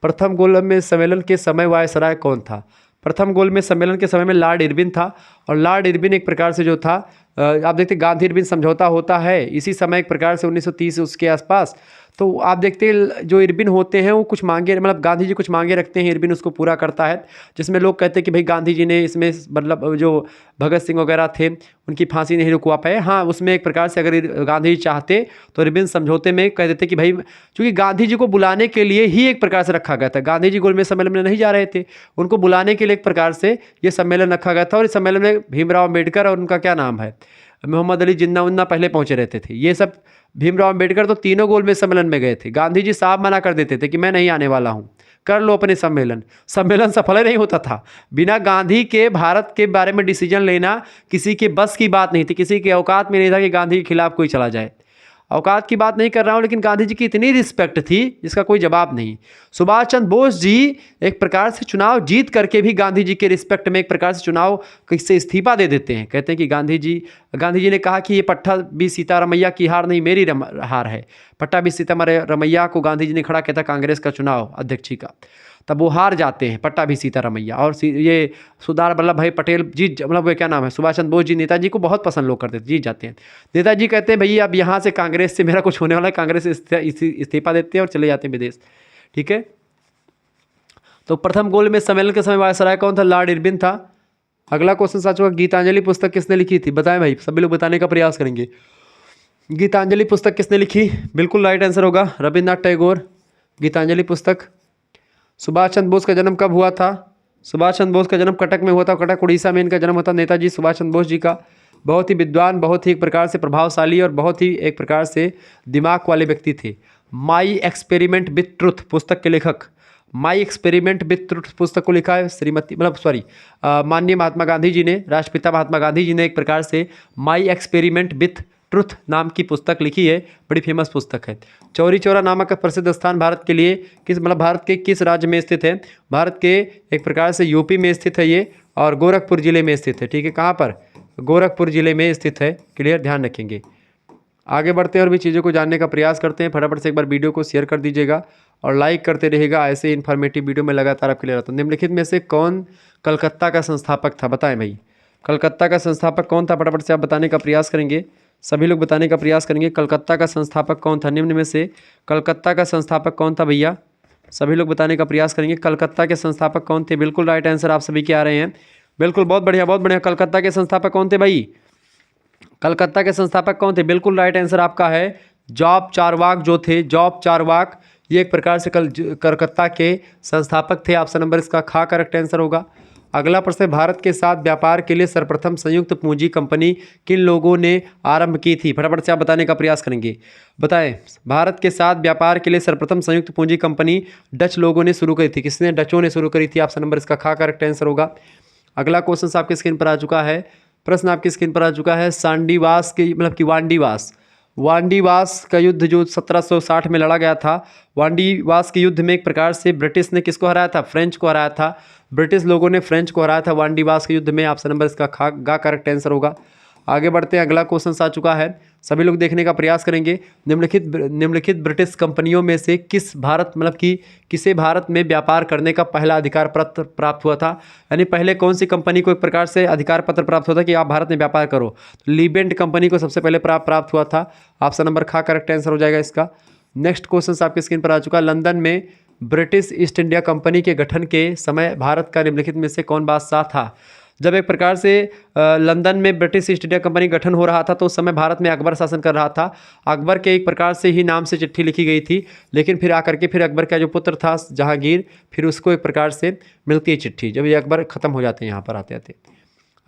प्रथम गोलमेज सम्मेलन के समय वायसराय कौन था? प्रथम गोलमेज सम्मेलन के समय में लॉर्ड इरविन था, और लॉर्ड इरविन एक प्रकार से जो था, आप देखते गांधी इरविन समझौता होता है इसी समय एक प्रकार से 1930 उसके आसपास। तो आप देखते हैं जो इरविन होते हैं वो कुछ मांगे, मतलब गांधी जी कुछ मांगे रखते हैं, इरविन उसको पूरा करता है, जिसमें लोग कहते हैं कि भाई गांधी जी ने इसमें मतलब जो भगत सिंह वगैरह थे उनकी फांसी नहीं रुकवा पाए। हाँ, उसमें एक प्रकार से अगर गांधी जी चाहते तो इरविन समझौते में कह देते कि भाई, चूँकि गांधी जी को बुलाने के लिए ही एक प्रकार से रखा गया था, गांधी जी गोलमेज सम्मेलन में नहीं जा रहे थे, उनको बुलाने के लिए एक प्रकार से ये सम्मेलन रखा गया था। और इस सम्मेलन में भीमराव अम्बेडकर और उनका क्या नाम है, मोहम्मद अली जिन्ना उन्ना पहले पहुंचे रहते थे। ये सब भीमराव अम्बेडकर तो तीनों गोलमेज सम्मेलन में गए थे। गांधी जी साहब मना कर देते थे कि मैं नहीं आने वाला हूं, कर लो अपने सम्मेलन। सम्मेलन सफल ही नहीं होता था। बिना गांधी के भारत के बारे में डिसीजन लेना किसी के बस की बात नहीं थी, किसी के औकात में नहीं था कि गांधी के खिलाफ कोई चला जाए। औकात की बात नहीं कर रहा हूँ, लेकिन गांधी जी की इतनी रिस्पेक्ट थी जिसका कोई जवाब नहीं। सुभाष चंद्र बोस जी एक प्रकार से चुनाव जीत करके भी गांधी जी के रिस्पेक्ट में एक प्रकार से चुनाव से इस्तीफा दे देते हैं। कहते हैं कि गांधी जी ने कहा कि ये पट्टा भी सीतारमैया की हार नहीं, मेरी हार है। पट्टा भी सीतारमैया को गांधी जी ने खड़ा किया था कांग्रेस का चुनाव अध्यक्षी का, तब वो हार जाते हैं पट्टा भी सीतारमैया। और ये सरदार वल्लभ भाई पटेल जीत, मतलब वो क्या नाम है, सुभाष चंद्र बोस जी, नेताजी को बहुत पसंद लोग करते थे, जीत जाते हैं। नेताजी कहते हैं भैया अब यहाँ से कांग्रेस से मेरा कुछ होने वाला है, कांग्रेस से इस्तीफा देते हैं और चले जाते हैं विदेश, ठीक है। तो प्रथम गोलमेज सम्मेलन के समय वायसराय कौन था? लॉर्ड इरविन था। अगला क्वेश्चन आ चुका, गीतांजलि पुस्तक किसने लिखी थी? बताएं भाई, सभी लोग बताने का प्रयास करेंगे। गीतांजलि पुस्तक किसने लिखी? बिल्कुल राइट आंसर होगा रविन्द्रनाथ टैगोर। गीतांजलि पुस्तक। सुभाष चंद्र बोस का जन्म कब हुआ था? सुभाष चंद्र बोस का जन्म कटक में हुआ था, कटक उड़ीसा में इनका जन्म होता। नेताजी सुभाष चंद्र बोस जी का बहुत ही विद्वान, बहुत ही एक प्रकार से प्रभावशाली और बहुत ही एक प्रकार से दिमाग वाले व्यक्ति थे। माई एक्सपेरिमेंट विथ ट्रुथ पुस्तक के लेखक, माई एक्सपेरिमेंट विथ ट्रुथ पुस्तक को लिखा है श्रीमती माननीय महात्मा गांधी जी ने, राष्ट्रपिता महात्मा गांधी जी ने एक प्रकार से माई एक्सपेरिमेंट विथ ट्रुथ नाम की पुस्तक लिखी है, बड़ी फेमस पुस्तक है। चौरी चौरा नामक प्रसिद्ध स्थान भारत के लिए भारत के किस राज्य में स्थित है? भारत के एक प्रकार से यूपी में स्थित है ये, और गोरखपुर जिले में स्थित है, ठीक है। कहाँ पर? गोरखपुर जिले में स्थित है, क्लियर, ध्यान रखेंगे। आगे बढ़ते हैं और भी चीज़ों को जानने का प्रयास करते हैं। फटाफट से एक बार वीडियो को शेयर कर दीजिएगा और लाइक करते रहिएगा, ऐसे इन्फॉर्मेटिव वीडियो में लगातार आपके लिए रहता हूँ। निम्नलिखित में से कौन कलकत्ता का संस्थापक था? बताएं भाई, कलकत्ता का संस्थापक कौन था? फटाफट से आप बताने का प्रयास करेंगे, सभी लोग बताने का प्रयास करेंगे। कलकत्ता का संस्थापक कौन था? निम्न में से कलकत्ता का संस्थापक कौन था भैया? सभी लोग बताने का प्रयास करेंगे। कलकत्ता के संस्थापक कौन थे? बिल्कुल राइट आंसर आप सभी के आ रहे हैं, बिल्कुल, बहुत बढ़िया बहुत बढ़िया। कलकत्ता के संस्थापक कौन थे भाई? कलकत्ता के संस्थापक कौन थे? बिल्कुल राइट आंसर आपका है जॉब चारवाक जो थे, जॉब चारवाक, ये एक प्रकार से कलकत्ता के संस्थापक थे। ऑप्शन नंबर इसका खा करेक्ट आंसर होगा। अगला प्रश्न है, भारत के साथ व्यापार के लिए सर्वप्रथम संयुक्त पूंजी कंपनी किन लोगों ने आरंभ की थी? फटाफट से आप बताने का प्रयास करेंगे। बताएं, भारत के साथ व्यापार के लिए सर्वप्रथम संयुक्त पूंजी कंपनी डच लोगों ने शुरू करी थी। किसने? डचों ने शुरू करी थी। ऑप्शन नंबर इसका खा करेक्ट आंसर होगा। अगला क्वेश्चन आपके स्क्रीन पर आ चुका है। प्रश्न आपकी स्क्रीन पर आ चुका है, सांडीवास के मतलब कि वांडीवास का युद्ध जो 1760 में लड़ा गया था, वांडीवास के युद्ध में एक प्रकार से ब्रिटिश ने किसको हराया था? फ्रेंच को हराया था। ब्रिटिश लोगों ने फ्रेंच को हराया था वांडीवास के युद्ध में। ऑप्शन नंबर इसका गा करेक्ट आंसर होगा। आगे बढ़ते हैं, अगला क्वेश्चन आ चुका है, सभी लोग देखने का प्रयास करेंगे। निम्नलिखित ब्रिटिश कंपनियों में से किस भारत मतलब कि किसे भारत में व्यापार करने का पहला अधिकार पत्र प्राप्त हुआ था? यानी पहले कौन सी कंपनी को एक प्रकार से अधिकार पत्र प्राप्त हुआ था कि आप भारत में व्यापार करो? तो लीबेंट कंपनी को सबसे पहले प्राप्त हुआ था। ऑप्शन नंबर खा करेक्ट आंसर हो जाएगा इसका। नेक्स्ट क्वेश्चन आपके स्क्रीन पर आ चुका है, लंदन में ब्रिटिश ईस्ट इंडिया कंपनी के गठन के समय भारत का निम्नलिखित में से कौन बादशाह था? जब एक प्रकार से लंदन में ब्रिटिश ईस्ट इंडिया कंपनी गठन हो रहा था तो उस समय भारत में अकबर शासन कर रहा था। अकबर के एक प्रकार से ही नाम से चिट्ठी लिखी गई थी, लेकिन फिर आकर के फिर अकबर का जो पुत्र था जहांगीर, फिर उसको एक प्रकार से मिलती है चिट्ठी जब ये अकबर ख़त्म हो जाते हैं यहाँ पर आते आते।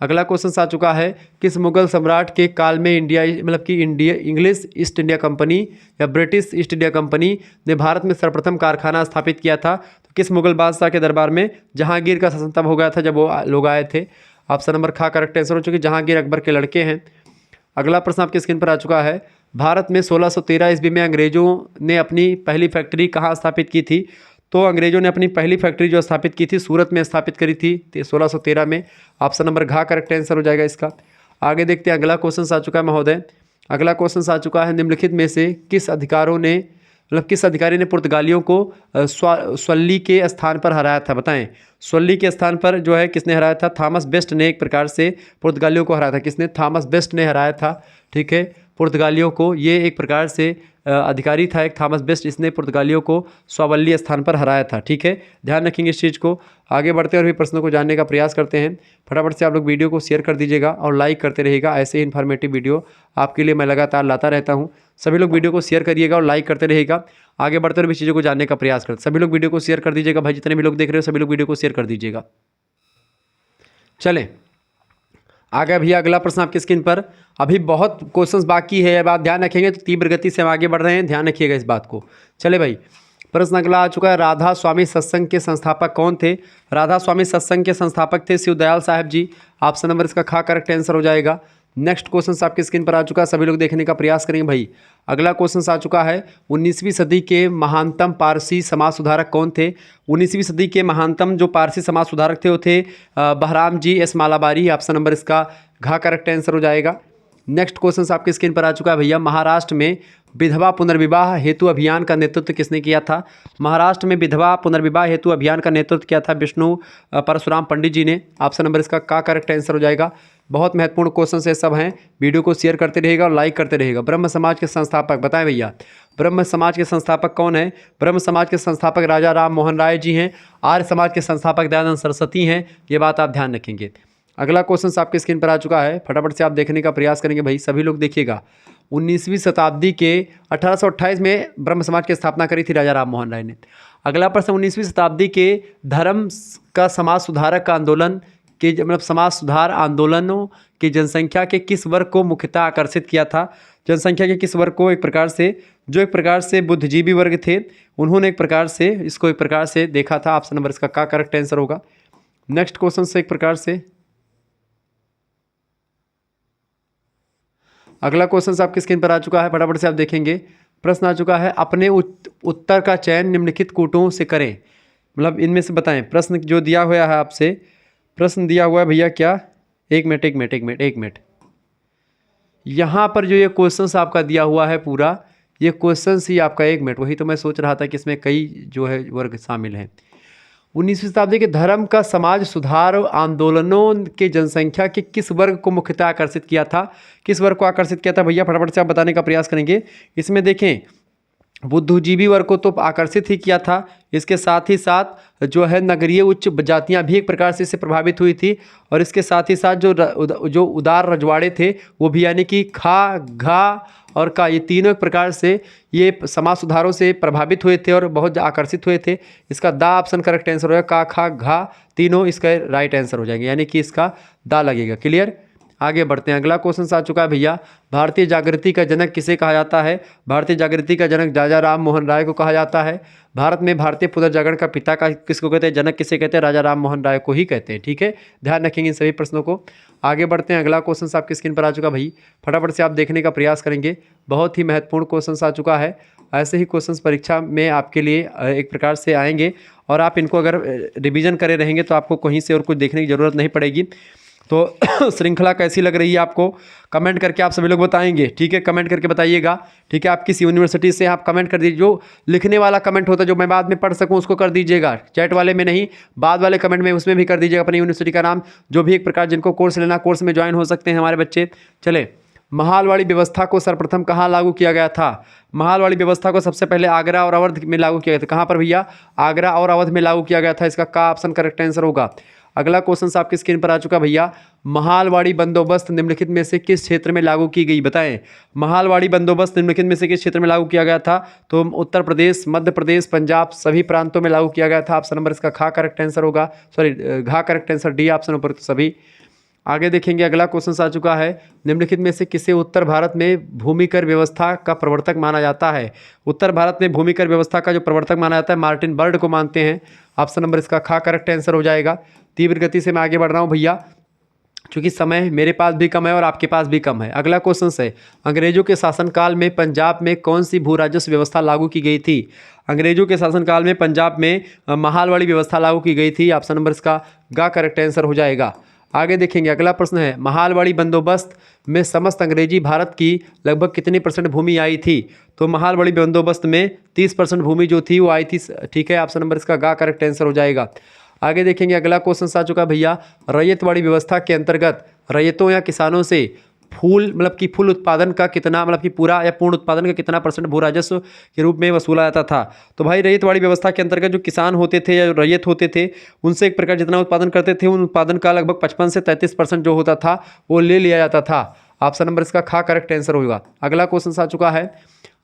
अगला क्वेश्चन आ चुका है, किस मुगल सम्राट के काल में इंग्लिश ईस्ट इंडिया कंपनी या ब्रिटिश ईस्ट इंडिया कंपनी ने भारत में सर्वप्रथम कारखाना स्थापित किया था? तो किस मुगल बादशाह के दरबार में? जहांगीर का शासन तब हो गया था जब वो लोग आए थे। ऑप्शन नंबर खा करेक्ट आंसर हो चुकी, जहांगीर अकबर के लड़के हैं। अगला प्रश्न आपके स्क्रीन पर आ चुका है, भारत में 1613 ईस्वी में अंग्रेजों ने अपनी पहली फैक्ट्री कहाँ स्थापित की थी? तो अंग्रेजों ने अपनी पहली फैक्ट्री जो स्थापित की थी सूरत में स्थापित करी थी 1613 में। ऑप्शन नंबर घा करेक्ट आंसर हो जाएगा इसका। आगे देखते हैं, अगला क्वेश्चन आ चुका है महोदय। अगला क्वेश्चन आ चुका है, निम्नलिखित में से किस अधिकारी ने पुर्तगालियों को स्वल्ली के स्थान पर हराया था? बताएं, स्वल्ली के स्थान पर जो है किसने हराया था? थॉमस बेस्ट ने एक प्रकार से पुर्तगालियों को हराया था। किसने? थॉमस बेस्ट ने हराया था। ठीक है, पुर्तगालियों को, ये एक प्रकार से अधिकारी था एक थॉमस बेस्ट, इसने पुर्तगालियों को स्वावल्ली स्थान पर हराया था। ठीक है, ध्यान रखेंगे इस चीज़ को। आगे बढ़ते हैं और भी प्रश्नों को जानने का प्रयास करते हैं। फटाफट से आप लोग वीडियो को शेयर कर दीजिएगा और लाइक करते रहिएगा। ऐसे ही इन्फॉर्मेटिव वीडियो आपके लिए मैं लगातार लाता रहता हूँ। सभी लोग वीडियो को शेयर करिएगा और लाइक करते रहिएगा। आगे बढ़ते हुए भी चीज़ों को जानने का प्रयास करते, सभी लोग वीडियो को शेयर कर दीजिएगा भाई, जितने भी लोग देख रहे हो सभी लोग वीडियो को शेयर कर दीजिएगा। चलें आगे भैया, अगला प्रश्न आपकी स्क्रीन पर। अभी बहुत क्वेश्चंस बाकी है, अब आप ध्यान रखेंगे तो तीव्र गति से हम आगे बढ़ रहे हैं, ध्यान रखिएगा इस बात को। चले भाई, प्रश्न अगला आ चुका है, राधा स्वामी सत्संग के संस्थापक कौन थे? राधा स्वामी सत्संग के संस्थापक थे शिवदयाल साहब जी। ऑप्शन नंबर इसका खा करेक्ट आंसर हो जाएगा। नेक्स्ट क्वेश्चन आपकी स्क्रीन पर आ चुका है, सभी लोग देखने का प्रयास करेंगे भाई। अगला क्वेश्चन आ चुका है, 19वीं सदी के महानतम पारसी समाज सुधारक कौन थे? 19वीं सदी के महानतम जो पारसी समाज सुधारक थे वो थे Behram ji S Malabari. Option number इसका घा करेक्ट आंसर हो जाएगा। नेक्स्ट क्वेश्चन आपकी स्क्रीन पर आ चुका है भैया, महाराष्ट्र में विधवा पुनर्विवाह हेतु अभियान का नेतृत्व किसने किया था? महाराष्ट्र में विधवा पुनर्विवाह हेतु अभियान का नेतृत्व किया था विष्णु परशुराम पंडित जी ने। ऑप्शन नंबर इसका का करेक्ट आंसर हो जाएगा। बहुत महत्वपूर्ण क्वेश्चन से सब हैं, वीडियो को शेयर करते रहेगा और लाइक करते रहेगा। ब्रह्म समाज के संस्थापक बताएं भैया, ब्रह्म समाज के संस्थापक कौन है? ब्रह्म समाज के संस्थापक राजा राम मोहन राय जी हैं। आर्य समाज के संस्थापक दयानंद सरस्वती हैं, ये बात आप ध्यान रखेंगे। अगला क्वेश्चन आपके स्क्रीन पर आ चुका है, फटाफट से आप देखने का प्रयास करेंगे भाई, सभी लोग देखिएगा। 19वीं शताब्दी के 1828 में ब्रह्म समाज की स्थापना करी थी राजा राम मोहन राय ने। अगला प्रश्न, 19वीं शताब्दी के धर्म का समाज सुधारक का आंदोलन के मतलब समाज सुधार आंदोलनों की जनसंख्या के किस वर्ग को मुख्यतः आकर्षित किया था? जनसंख्या के किस वर्ग को? एक प्रकार से जो एक प्रकार से बुद्धिजीवी वर्ग थे, उन्होंने एक प्रकार से इसको एक प्रकार से देखा था। ऑप्शन नंबर इसका का करेक्ट आंसर होगा। नेक्स्ट क्वेश्चन से एक प्रकार से अगला क्वेश्चन आपकी स्क्रीन पर आ चुका है, फटाफट से आप देखेंगे। प्रश्न आ चुका है, अपने उत्तर का चयन निम्नलिखित कूटों से करें, मतलब इनमें से बताएं। प्रश्न जो दिया हुआ है आपसे, प्रश्न दिया हुआ है भैया क्या, एक मिनट यहाँ पर जो ये क्वेश्चन आपका दिया हुआ है पूरा, ये क्वेश्चन ही आपका 1 मिनट, वही तो मैं सोच रहा था कि इसमें कई जो है वर्ग शामिल हैं। 19वीं शताब्दी के धर्म का समाज सुधार आंदोलनों के जनसंख्या के किस वर्ग को मुख्यतः आकर्षित किया था? किस वर्ग को आकर्षित किया था भैया, फटाफट से आप बताने का प्रयास करेंगे। इसमें देखें बुद्धिजीवी वर्ग को तो आकर्षित ही किया था, इसके साथ ही साथ जो है नगरीय उच्च जातियां भी एक प्रकार से इससे प्रभावित हुई थी। और इसके साथ ही साथ जो उदार रजवाड़े थे वो भी, यानी कि खा, घा और का, ये तीनों एक प्रकार से ये समाज सुधारों से प्रभावित हुए थे और बहुत आकर्षित हुए थे। इसका दा ऑप्शन करेक्ट आंसर होगा। का, खा, घा तीनों इसका राइट आंसर हो जाएंगे, यानी कि इसका दा लगेगा। क्लियर। आगे बढ़ते हैं। अगला क्वेश्चन आ चुका है भैया, भारतीय जागृति का जनक किसे कहा जाता है? भारतीय जागृति का जनक राजा राम मोहन राय को कहा जाता है। भारत में भारतीय पुनर्जागरण का पिता का किसको कहते हैं? जनक किसे कहते हैं? राजा राम मोहन राय को ही कहते हैं। ठीक है, ध्यान रखेंगे इन सभी प्रश्नों को। आगे बढ़ते हैं। अगला क्वेश्चन आपकी स्क्रीन पर आ चुका भाई, फटाफट से आप देखने का प्रयास करेंगे। बहुत ही महत्वपूर्ण क्वेश्चन आ चुका है। ऐसे ही क्वेश्चंस परीक्षा में आपके लिए एक प्रकार से आएंगे और आप इनको अगर रिवीजन करे रहेंगे तो आपको कहीं से और कुछ देखने की ज़रूरत नहीं पड़ेगी। तो श्रृंखला कैसी लग रही है आपको, कमेंट करके आप सभी लोग बताएंगे। ठीक है, कमेंट करके बताइएगा। ठीक है, आप किस यूनिवर्सिटी से आप कमेंट कर दीजिए। जो लिखने वाला कमेंट होता है, जो मैं बाद में पढ़ सकूं, उसको कर दीजिएगा। चैट वाले में नहीं, बाद वाले कमेंट में उसमें भी कर दीजिएगा अपनी यूनिवर्सिटी का नाम। जो भी एक प्रकार जिनको कोर्स लेना, कोर्स में ज्वाइन हो सकते हैं हमारे बच्चे। चले, महालवाड़ी व्यवस्था को सर्वप्रथम कहाँ लागू किया गया था? महालवाड़ी व्यवस्था को सबसे पहले आगरा और अवध में लागू किया गया था। कहाँ पर भैया? आगरा और अवध में लागू किया गया था। इसका का ऑप्शन करेक्ट आंसर होगा। अगला क्वेश्चन आपकी स्क्रीन पर आ चुका भैया, महालवाड़ी बंदोबस्त निम्नलिखित में से किस क्षेत्र में लागू की गई? बताएं, महालवाड़ी बंदोबस्त निम्नलिखित में से किस क्षेत्र में लागू किया गया था? तो उत्तर प्रदेश, मध्य प्रदेश, पंजाब सभी प्रांतों में लागू किया गया था। ऑप्शन नंबर इसका खा करेक्ट आंसर होगा, सॉरी घा करेक्ट आंसर, डी ऑप्शन ऊपर सभी। आगे देखेंगे। अगला क्वेश्चन आ चुका है, निम्नलिखित में से किसे उत्तर भारत में भूमि कर व्यवस्था का प्रवर्तक माना जाता है? उत्तर भारत में भूमि कर व्यवस्था का जो प्रवर्तक माना जाता है, मार्टिन बर्ड को मानते हैं। ऑप्शन नंबर इसका खा करेक्ट आंसर हो जाएगा। तीव्र गति से मैं आगे बढ़ रहा हूँ भैया, क्योंकि समय मेरे पास भी कम है और आपके पास भी कम है। अगला क्वेश्चन है, अंग्रेजों के शासनकाल में पंजाब में कौन सी भू राजस्व व्यवस्था लागू की गई थी? अंग्रेजों के शासनकाल में पंजाब में महालवाड़ी व्यवस्था लागू की गई थी। ऑप्शन नंबर इसका गा करेक्ट आंसर हो जाएगा। आगे देखेंगे। अगला प्रश्न है, महालवाड़ी बंदोबस्त में समस्त अंग्रेजी भारत की लगभग कितनी % भूमि आई थी? तो महालवाड़ी बंदोबस्त में 30% भूमि जो थी वो आई थी। ठीक है, ऑप्शन नंबर इसका गा करेक्ट आंसर हो जाएगा। आगे देखेंगे। अगला क्वेश्चन आ चुका भैया, रैयतवाड़ी व्यवस्था के अंतर्गत रैयतों या किसानों से फूल मतलब कि फूल उत्पादन का कितना, मतलब कि पूरा या पूर्ण उत्पादन का कितना % भू राजस्व के रूप में वसूला जाता था? तो भाई रैयतवाड़ी व्यवस्था के अंतर्गत जो किसान होते थे या रैयत होते थे, उनसे एक प्रकार जितना उत्पादन करते थे, उन उत्पादन का लगभग 55 से 33% जो होता था वो ले लिया जाता था। ऑप्शन नंबर इसका खा करेक्ट आंसर होगा। अगला क्वेश्चन आ चुका है,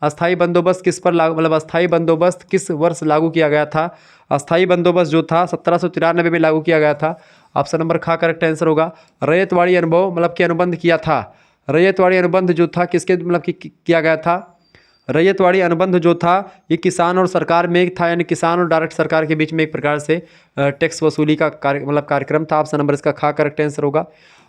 अस्थाई बंदोबस्त किस पर लागू, मतलब अस्थाई बंदोबस्त किस वर्ष लागू किया गया था? अस्थाई बंदोबस्त जो था 1793 में लागू किया गया था। ऑप्शन नंबर खा करेक्ट आंसर होगा। रैयतवाड़ी अनुभव मतलब कि अनुबंध किया था। रैयतवाड़ी अनुबंध जो था किसके मतलब कि किया गया था? रैयतवाड़ी अनुबंध जो था ये किसान और सरकार में था, यानी किसान और डायरेक्ट सरकार के बीच में एक प्रकार से टैक्स वसूली का कार्यक्रम था। ऑप्शन नंबर इसका खा करेक्ट आंसर होगा।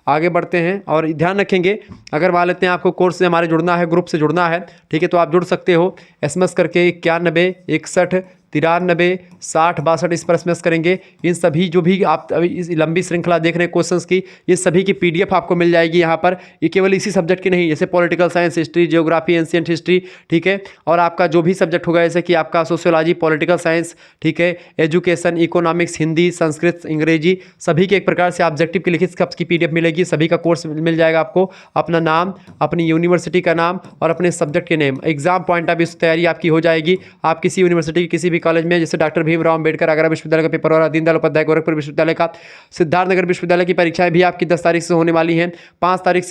आगे बढ़ते हैं और ध्यान रखेंगे, अगर मान लेते हैं आपको कोर्स से हमारे जुड़ना है, ग्रुप से जुड़ना है, ठीक है, तो आप जुड़ सकते हो। SMS करके 91 61 93 60 62 इस पर SMS करेंगे। इन सभी जो भी आप अभी इस लंबी श्रृंखला देख रहे हैं क्वेश्चंस की, ये सभी की PDF आपको मिल जाएगी यहाँ पर। ये केवल इसी सब्जेक्ट की नहीं, जैसे political science, history, geography, ancient history, ठीक है, और आपका जो भी सब्जेक्ट होगा, जैसे कि आपका सोशियोलॉजी, पॉलिटिकल साइंस, ठीक है, एजुकेशन, इकोनॉमिक्स, हिंदी, संस्कृत, अंग्रेजी, सभी के एक प्रकार से ऑब्जेक्टिव की लिखित की PDF मिलेगी। सभी का कोर्स मिल जाएगा आपको। अपना नाम, अपनी यूनिवर्सिटी का नाम और अपने सब्जेक्ट के name, exam point of view से तैयारी आपकी हो जाएगी। आप किसी यूनिवर्सिटी की किसी भी कॉलेज में, जैसे डॉक्टर भीमराव अंबेडकर आगरा विश्वविद्यालय का पेपर हो रहा है, दीनदयाल उपाध्याय गोरखपुर विश्वविद्यालय का, सिद्धार्थनगर विश्वविद्यालय की परीक्षाएं भी आपकी 10 तारीख से होने वाली हैं। 5 तारीख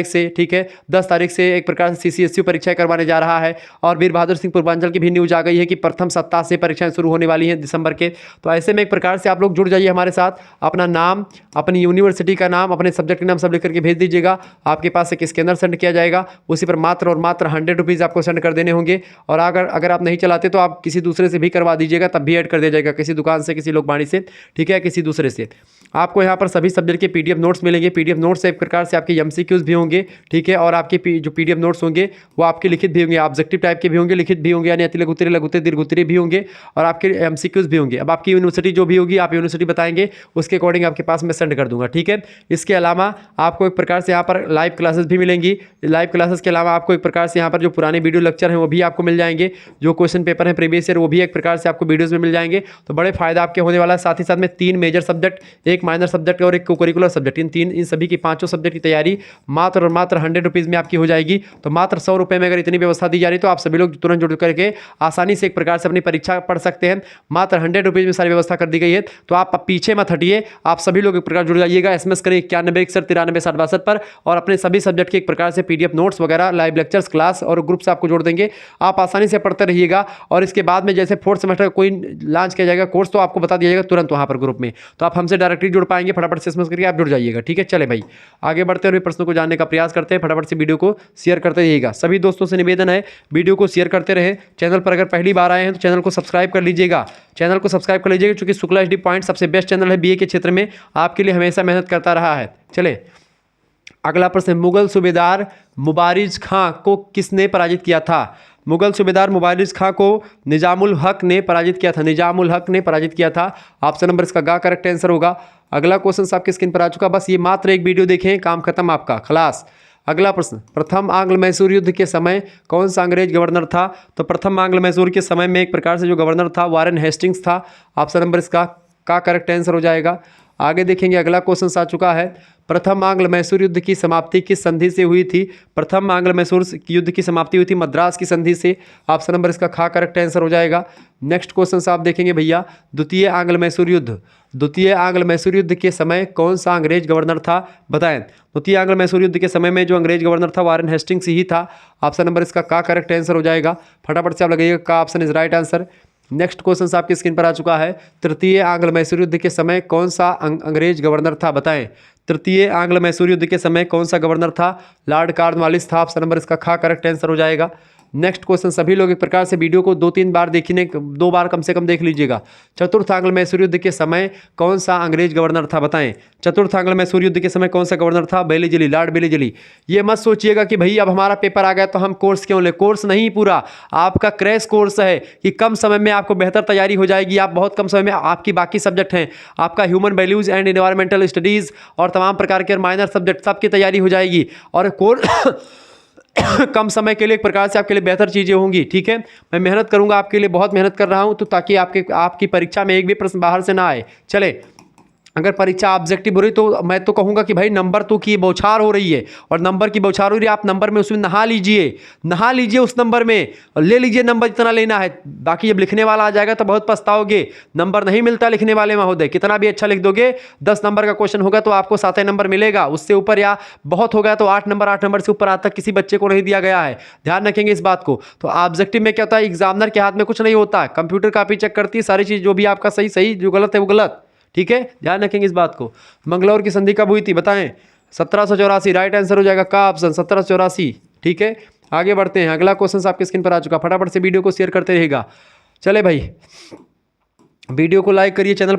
से ठीक है, 10 तारीख से एक प्रकार से CCSU परीक्षाएं करवाने जा रहा है। और वीर बहादुर सिंह पूर्वांचल की भी न्यूज आ गई है कि प्रथम सप्ताह से परीक्षाएं शुरू होने वाली हैं दिसंबर के। तो ऐसे में एक प्रकार से आप लोग जुड़ जाइए हमारे साथ। अपना नाम, अपनी यूनिवर्सिटी का नाम, अपने सब्जेक्ट का नाम सब लिख करके भेज दीजिएगा। आपके पास एक स्कैनर सेंड किया जाएगा, उसी पर मात्र और मात्र 100 रुपीज़ आपको सेंड कर देने होंगे। और अगर आप नहीं चलाते तो आप किसी दूसरे से भी करवा दीजिएगा, तब भी ऐड कर दिया जाएगा, किसी दुकान से, किसी लोकवाणी से, ठीक है, किसी दूसरे से। आपको यहाँ पर सभी सब्जेक्ट के PDF नोट्स मिलेंगे। PDF नोट्स से एक प्रकार से आपके MCQs भी होंगे, ठीक है, और आपके जो PDF नोट्स होंगे वो आपके लिखित भी होंगे, ऑब्जेक्टिव टाइप के भी होंगे, लिखित भी होंगे, यानी अति लघु उत्तरीय, लघु उत्तरीय, दीर्घ उत्तरीय भी होंगे, और आपके MCQs भी होंगे। अब आपकी यूनिवर्सिटी जो भी होगी, आप यूनिवर्सिटी बताएंगे, उसके अकॉर्डिंग आपके पास मैं सेंड कर दूंगा, ठीक है। इसके अलावा आपको एक प्रकार से यहाँ पर लाइव क्लासेस भी मिलेंगी। लाइव क्लासेस के अलावा आपको एक प्रकार से यहाँ पर जो पुराने वीडियो लेक्चर हैं वो भी आपको मिल जाएंगे। जो क्वेश्चन पेपर है प्रीवियस ईयर वो भी एक प्रकार से आपको वीडियोज़ में मिल जाएंगे, तो बड़े फायदा आपके होने वाला है। साथ ही साथ में 3 मेजर सब्जेक्ट, 1 माइनर सब्जेक्ट और 1 कोकरिकुलर सब्जेक्ट, इन सभी की 5 सब्जेक्ट की तैयारी मात्र और मात्र 100 रुपीज़ में आपकी हो जाएगी। तो मात्र 100 रुपये में अगर इतनी व्यवस्था दी जा रही है तो आप सभी लोग तुरंत जुड़ करके आसानी से एक प्रकार से अपनी परीक्षा पढ़ सकते हैं। मात्र 100 रुपीज़ में सारी व्यवस्था कर दी गई है, तो आप पीछे मत हटिए, आप सभी लोग एक प्रकार जुड़ जाइएगा। SMS करें 9161936062 पर और अपने सभी सब्जेक्ट के एक प्रकार से PDF नोट्स वगैरह, लाइव लेक्चर्स, क्लास और ग्रुप से आपको जोड़ देंगे। आप आसानी से पढ़ते रहिएगा और इसके बाद में जैसे 4th सेमेस्टर का कोई लॉन्च किया जाएगा कोर्स तो आपको बता दिया जाएगा तुरंत वहाँ पर ग्रुप में, तो आप हमसे डायरेक्टली जुड़ पाएंगे। फटाफट से SMS करके आप जुड़ जाइएगा, ठीक है। चले भाई आगे बढ़ते हैं और प्रश्नों को जानने का प्रयास करते हैं। फटाफट से वीडियो को शेयर करते रहिएगा। सभी दोस्तों से निवेदन है वीडियो को शेयर करते रहे। चैनल पर अगर पहली बार आए हैं तो चैनल को सब्सक्राइब कर लीजिएगा, क्योंकि शुक्ला HD पॉइंट सबसे बेस्ट चैनल है BA के क्षेत्र में, आपके लिए हमेशा मेहनत करता रहा है। चले अगला प्रश्न, मुगल सूबेदार मुबारिज खां को किसने पराजित किया था? मुगल सूबेदार मुबारिज खां को निजामुल हक ने पराजित किया था, निजामुल हक ने पराजित किया था। ऑप्शन नंबर इसका गा करेक्ट आंसर होगा। अगला क्वेश्चन आपके स्क्रीन पर आ चुका, बस ये मात्र एक वीडियो देखें, काम खत्म आपका, खलास। अगला प्रश्न, प्रथम आंग्ल मैसूर युद्ध के समय कौन सा अंग्रेज गवर्नर था? तो प्रथम आंग्ल मैसूर के समय में एक प्रकार से जो गवर्नर था वारेन हेस्टिंग्स था। ऑप्शन नंबर इसका का करेक्ट आंसर हो जाएगा। आगे देखेंगे अगला क्वेश्चन आ चुका है, प्रथम आंग्ल मैसूर युद्ध की समाप्ति किस संधि से हुई थी? प्रथम आंग्ल मैसूर युद्ध की समाप्ति हुई थी मद्रास की संधि से। ऑप्शन नंबर इसका खा करेक्ट आंसर हो जाएगा। नेक्स्ट क्वेश्चन आप देखेंगे भैया, द्वितीय आंग्ल मैसूर युद्ध, द्वितीय आंग्ल मैसूर युद्ध के समय कौन सा अंग्रेज गवर्नर था? बताएं। द्वितीय आंग्ल मैसूर युद्ध के समय में जो अंग्रेज गवर्नर था वारेन हेस्टिंग्स ही था। ऑप्शन नंबर इसका का करेक्ट आंसर हो जाएगा। फटाफट से आप लगाइएगा, का option is right answer. Next question आपकी स्क्रीन पर आ चुका है, तृतीय आंग्ल मैसूर युद्ध के समय कौन सा अंग्रेज गवर्नर था? बताएं। तृतीय आंग्ल मैसूर युद्ध के समय कौन सा गवर्नर था? लॉर्ड कॉर्नवालिस था। ऑप्शन नंबर इसका खा करेक्ट आंसर हो जाएगा। नेक्स्ट क्वेश्चन, सभी लोग एक प्रकार से वीडियो को 2-3 बार देखने, 2 बार कम से कम देख लीजिएगा। चतुर्थ आंग्ल मैसूर युद्ध के समय कौन सा अंग्रेज गवर्नर था? बताएं। चतुर्थ आंग्ल मैसूर युद्ध के समय कौन सा गवर्नर था? बेलीजली, लॉर्ड बेलीजली। ये मत सोचिएगा कि भाई अब हमारा पेपर आ गया तो हम कोर्स क्यों ले, कोर्स नहीं, पूरा आपका क्रैश कोर्स है कि कम समय में आपको बेहतर तैयारी हो जाएगी। आप बहुत कम समय में, आपकी बाकी सब्जेक्ट हैं, आपका human values and environmental studies और तमाम प्रकार के माइनर सब्जेक्ट सबकी तैयारी हो जाएगी और कोर्स कम समय के लिए एक प्रकार से आपके लिए बेहतर चीज़ें होंगी, ठीक है। मैं मेहनत करूंगा आपके लिए, बहुत मेहनत कर रहा हूं, तो ताकि आपकी परीक्षा में एक भी प्रश्न बाहर से ना आए। चले, अगर परीक्षा ऑब्जेक्टिव हो रही तो मैं तो कहूंगा कि भाई नंबर तो की बौछार हो रही है और नंबर की बौछार हो रही है, आप नंबर में उसमें नहा लीजिए उस नंबर में और ले लीजिए नंबर जितना लेना है। बाकी जब लिखने वाला आ जाएगा तो बहुत पछताओगे, नंबर नहीं मिलता लिखने वाले महोदय, कितना भी अच्छा लिख दोगे 10 नंबर का क्वेश्चन होगा तो आपको 7 नंबर मिलेगा, उससे ऊपर या बहुत हो गया तो 8 नंबर से ऊपर आज तक किसी बच्चे को नहीं दिया गया है। ध्यान रखेंगे इस बात को। तो ऑब्जेक्टिव में क्या होता है, एग्जामिनर के हाथ में कुछ नहीं होता, कंप्यूटर कॉपी चेक करती है सारी चीज़, जो भी आपका सही, जो गलत है वो गलत, ठीक है। ध्यान रखेंगे इस बात को। मंगलौर की संधि कब हुई थी? बताएं। 1784, राइट आंसर हो जाएगा का ऑप्शन 1784, ठीक है। आगे बढ़ते हैं, अगला क्वेश्चन आपके स्क्रीन पर आ चुका, फटाफट से वीडियो को शेयर करते रहिएगा। चले भाई, वीडियो को लाइक करिए, चैनल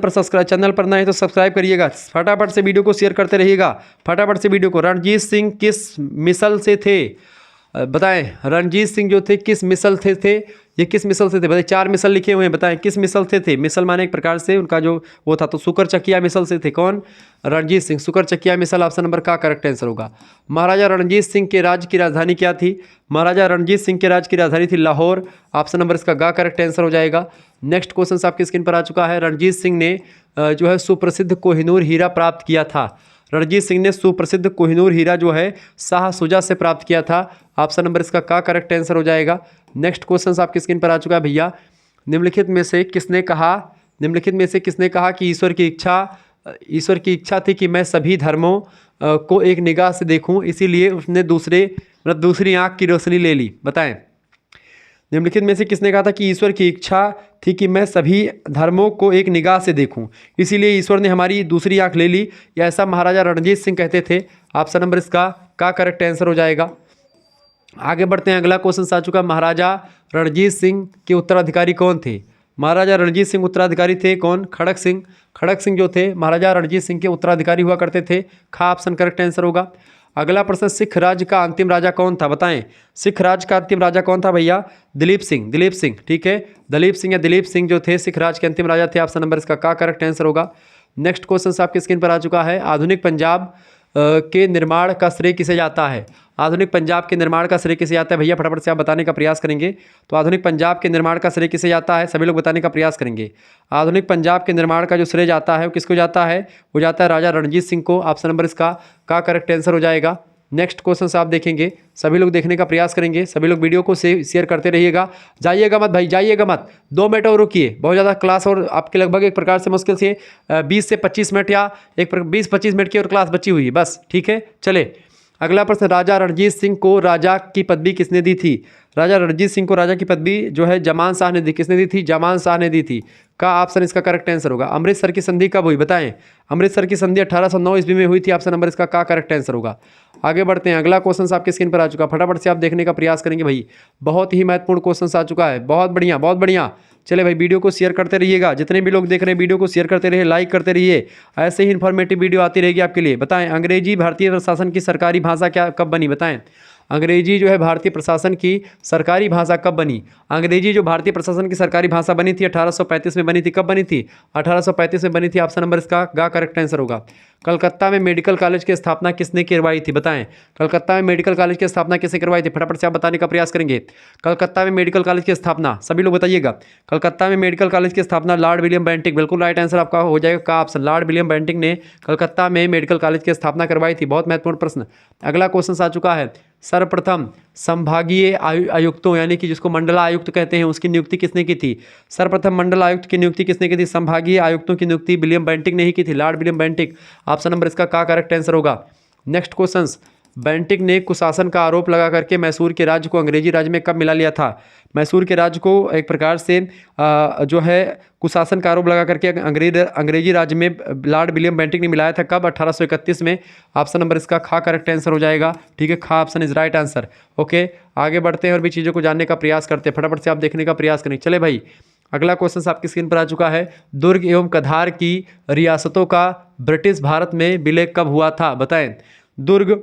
पर नए हैं तो सब्सक्राइब करिएगा, फटाफट से वीडियो को शेयर करते रहिएगा, फटाफट से वीडियो को। रणजीत सिंह किस मिसल से थे? बताएं। रणजीत सिंह जो थे किस मिसल से थे? ये किस मिसल से थे? बताइए, 4 मिसल लिखे हुए हैं, बताएं किस मिसल से थे? मिसल माने एक प्रकार से उनका जो वो था, तो सुकर चकिया मिसल से थे। कौन? रणजीत सिंह, सुकर चकिया मिसल। ऑप्शन नंबर का करेक्ट आंसर होगा। महाराजा रणजीत सिंह के राज्य की राजधानी क्या थी? महाराजा रणजीत सिंह के राज्य की राजधानी थी लाहौर। ऑप्शन नंबर इसका गा करेक्ट आंसर हो जाएगा। नेक्स्ट क्वेश्चन आपकी स्क्रीन पर आ चुका है, रणजीत सिंह ने जो है सुप्रसिद्ध कोहिनूर हीरा प्राप्त किया था। रणजीत सिंह ने सुप्रसिद्ध कोहिनूर हीरा जो है शाह शुजा से प्राप्त किया था। ऑप्शन नंबर इसका का करेक्ट आंसर हो जाएगा। नेक्स्ट क्वेश्चन आपकी स्क्रीन पर आ चुका है भैया, निम्नलिखित में से किसने कहा कि ईश्वर की इच्छा थी कि मैं सभी धर्मों को एक निगाह से देखूं, इसीलिए उसने दूसरी आंख की रोशनी ले ली? बताएं। निम्नलिखित में से किसने कहा था कि ईश्वर की इच्छा थी कि मैं सभी धर्मों को एक निगाह से देखूं, इसीलिए ईश्वर ने हमारी दूसरी आंख ले ली? ऐसा महाराजा रणजीत सिंह कहते थे। ऑप्शन नंबर इसका का करेक्ट आंसर हो जाएगा। आगे बढ़ते हैं, अगला क्वेश्चन आ चुका, महाराजा रणजीत सिंह के उत्तराधिकारी कौन थे? महाराजा रणजीत सिंह उत्तराधिकारी थे कौन? खड़क सिंह। खड़क सिंह जो थे महाराजा रणजीत सिंह के उत्तराधिकारी हुआ करते थे। खा ऑप्शन करेक्ट आंसर होगा। अगला प्रश्न, सिख राज्य का अंतिम राजा कौन था? बताएं। सिख राज्य का अंतिम राजा कौन था भैया? दिलीप सिंह, ठीक है। दिलीप सिंह जो थे सिख राज्य के अंतिम राजा थे। ऑप्शन नंबर इसका का करेक्ट आंसर होगा। नेक्स्ट क्वेश्चन आपकी स्क्रीन पर आ चुका है, आधुनिक पंजाब के निर्माण का श्रेय किसे जाता है? आधुनिक पंजाब के निर्माण का श्रेय किसे जाता है भैया? फटाफट से आप बताने का प्रयास करेंगे। तो आधुनिक पंजाब के निर्माण का श्रेय किसे जाता है? सभी लोग बताने का प्रयास करेंगे। आधुनिक पंजाब के निर्माण का जो श्रेय जाता है वो किसको जाता है? वो जाता है राजा रणजीत सिंह को। ऑप्शन नंबर इसका का करेक्ट आंसर हो जाएगा। नेक्स्ट क्वेश्चन से आप देखेंगे, सभी लोग देखने का प्रयास करेंगे, सभी लोग वीडियो को शेयर करते रहिएगा। जाइएगा मत भाई, जाइएगा मत, 2 मिनट और रुकिए। बहुत ज़्यादा क्लास और आपके लगभग एक प्रकार से मुश्किल से 20 से 25 मिनट या 20-25 मिनट की और क्लास बची हुई है बस, ठीक है। चले अगला प्रश्न, राजा रणजीत सिंह को राजा की पदवी किसने दी थी? राजा रणजीत सिंह को राजा की पदवी जो है जमान शाह ने दी। किसने दी थी? जमान शाह ने दी थी। का ऑप्शन इसका करेक्ट आंसर होगा। अमृतसर की संधि कब हुई बताएं? अमृतसर की संधि 1809 ईस्वी में हुई थी। ऑप्शन नंबर इसका का करेक्ट आंसर होगा। आगे बढ़ते हैं, अगला क्वेश्चन आपके स्क्रीन पर आ चुका, फटाफट से आप देखने का प्रयास करेंगे भाई। बहुत ही महत्वपूर्ण क्वेश्चन आ चुका है, बहुत बढ़िया बहुत बढ़िया। चले भाई, वीडियो को शेयर करते रहिएगा, जितने भी लोग देख रहे हैं वीडियो को शेयर करते रहिए, लाइक करते रहिए, ऐसे ही इन्फॉर्मेटिव वीडियो आती रहेगी आपके लिए। बताएं, अंग्रेजी भारतीय प्रशासन की सरकारी भाषा क्या कब बनी? बताएं, अंग्रेजी जो है भारतीय प्रशासन की सरकारी भाषा कब बनी? अंग्रेजी जो भारतीय प्रशासन की सरकारी भाषा बनी थी 1835 में बनी थी। कब बनी थी? 1835 में बनी थी। ऑप्शन नंबर इसका गा करेक्ट आंसर होगा। कलकत्ता में मेडिकल कॉलेज की स्थापना किसने करवाई थी? बताएं, कलकत्ता में मेडिकल कॉलेज की स्थापना किसने करवाई थी? फटाफट से आप बताने का प्रयास करेंगे। कलकत्ता में मेडिकल कॉलेज की स्थापना सभी लोग बताइएगा। कलकत्ता में मेडिकल कॉलेज की स्थापना लॉर्ड विलियम बेंटिक, बिल्कुल राइट आंसर आपका हो जाएगा का ऑप्शन। लॉर्ड विलियम बेंटिक ने कलकत्ता में मेडिकल कॉलेज की स्थापना करवाई थी। बहुत महत्वपूर्ण प्रश्न। अगला क्वेश्चन आ चुका है, सर्वप्रथम संभागीय आयुक्तों यानी कि जिसको मंडला आयुक्त कहते हैं उसकी नियुक्ति किसने की थी? सर्वप्रथम मंडल आयुक्त की नियुक्ति किसने की थी? संभागीय आयुक्तों की नियुक्ति विलियम बेंटिक ने ही की थी, Lord William Bentinck. Option number इसका का करेक्ट आंसर होगा। नेक्स्ट क्वेश्चन, बेंटिक ने कुशासन का आरोप लगा करके मैसूर के राज्य को अंग्रेजी राज्य में कब मिला लिया था? मैसूर के राज्य को एक प्रकार से जो है कुशासन का आरोप लगा करके अंग्रेजी राज्य में लॉर्ड विलियम बेंटिक ने मिलाया था। कब? 1831 में। ऑप्शन नंबर इसका खा करेक्ट आंसर हो जाएगा, ठीक है। खा option is right answer. Okay, आगे बढ़ते हैं और भी चीज़ों को जानने का प्रयास करते हैं, फटाफट से आप देखने का प्रयास करें। चले भाई, अगला क्वेश्चन आपकी स्क्रीन पर आ चुका है, दुर्ग एवं कधार की रियासतों का ब्रिटिश भारत में विलय कब हुआ था? बताएं, दुर्ग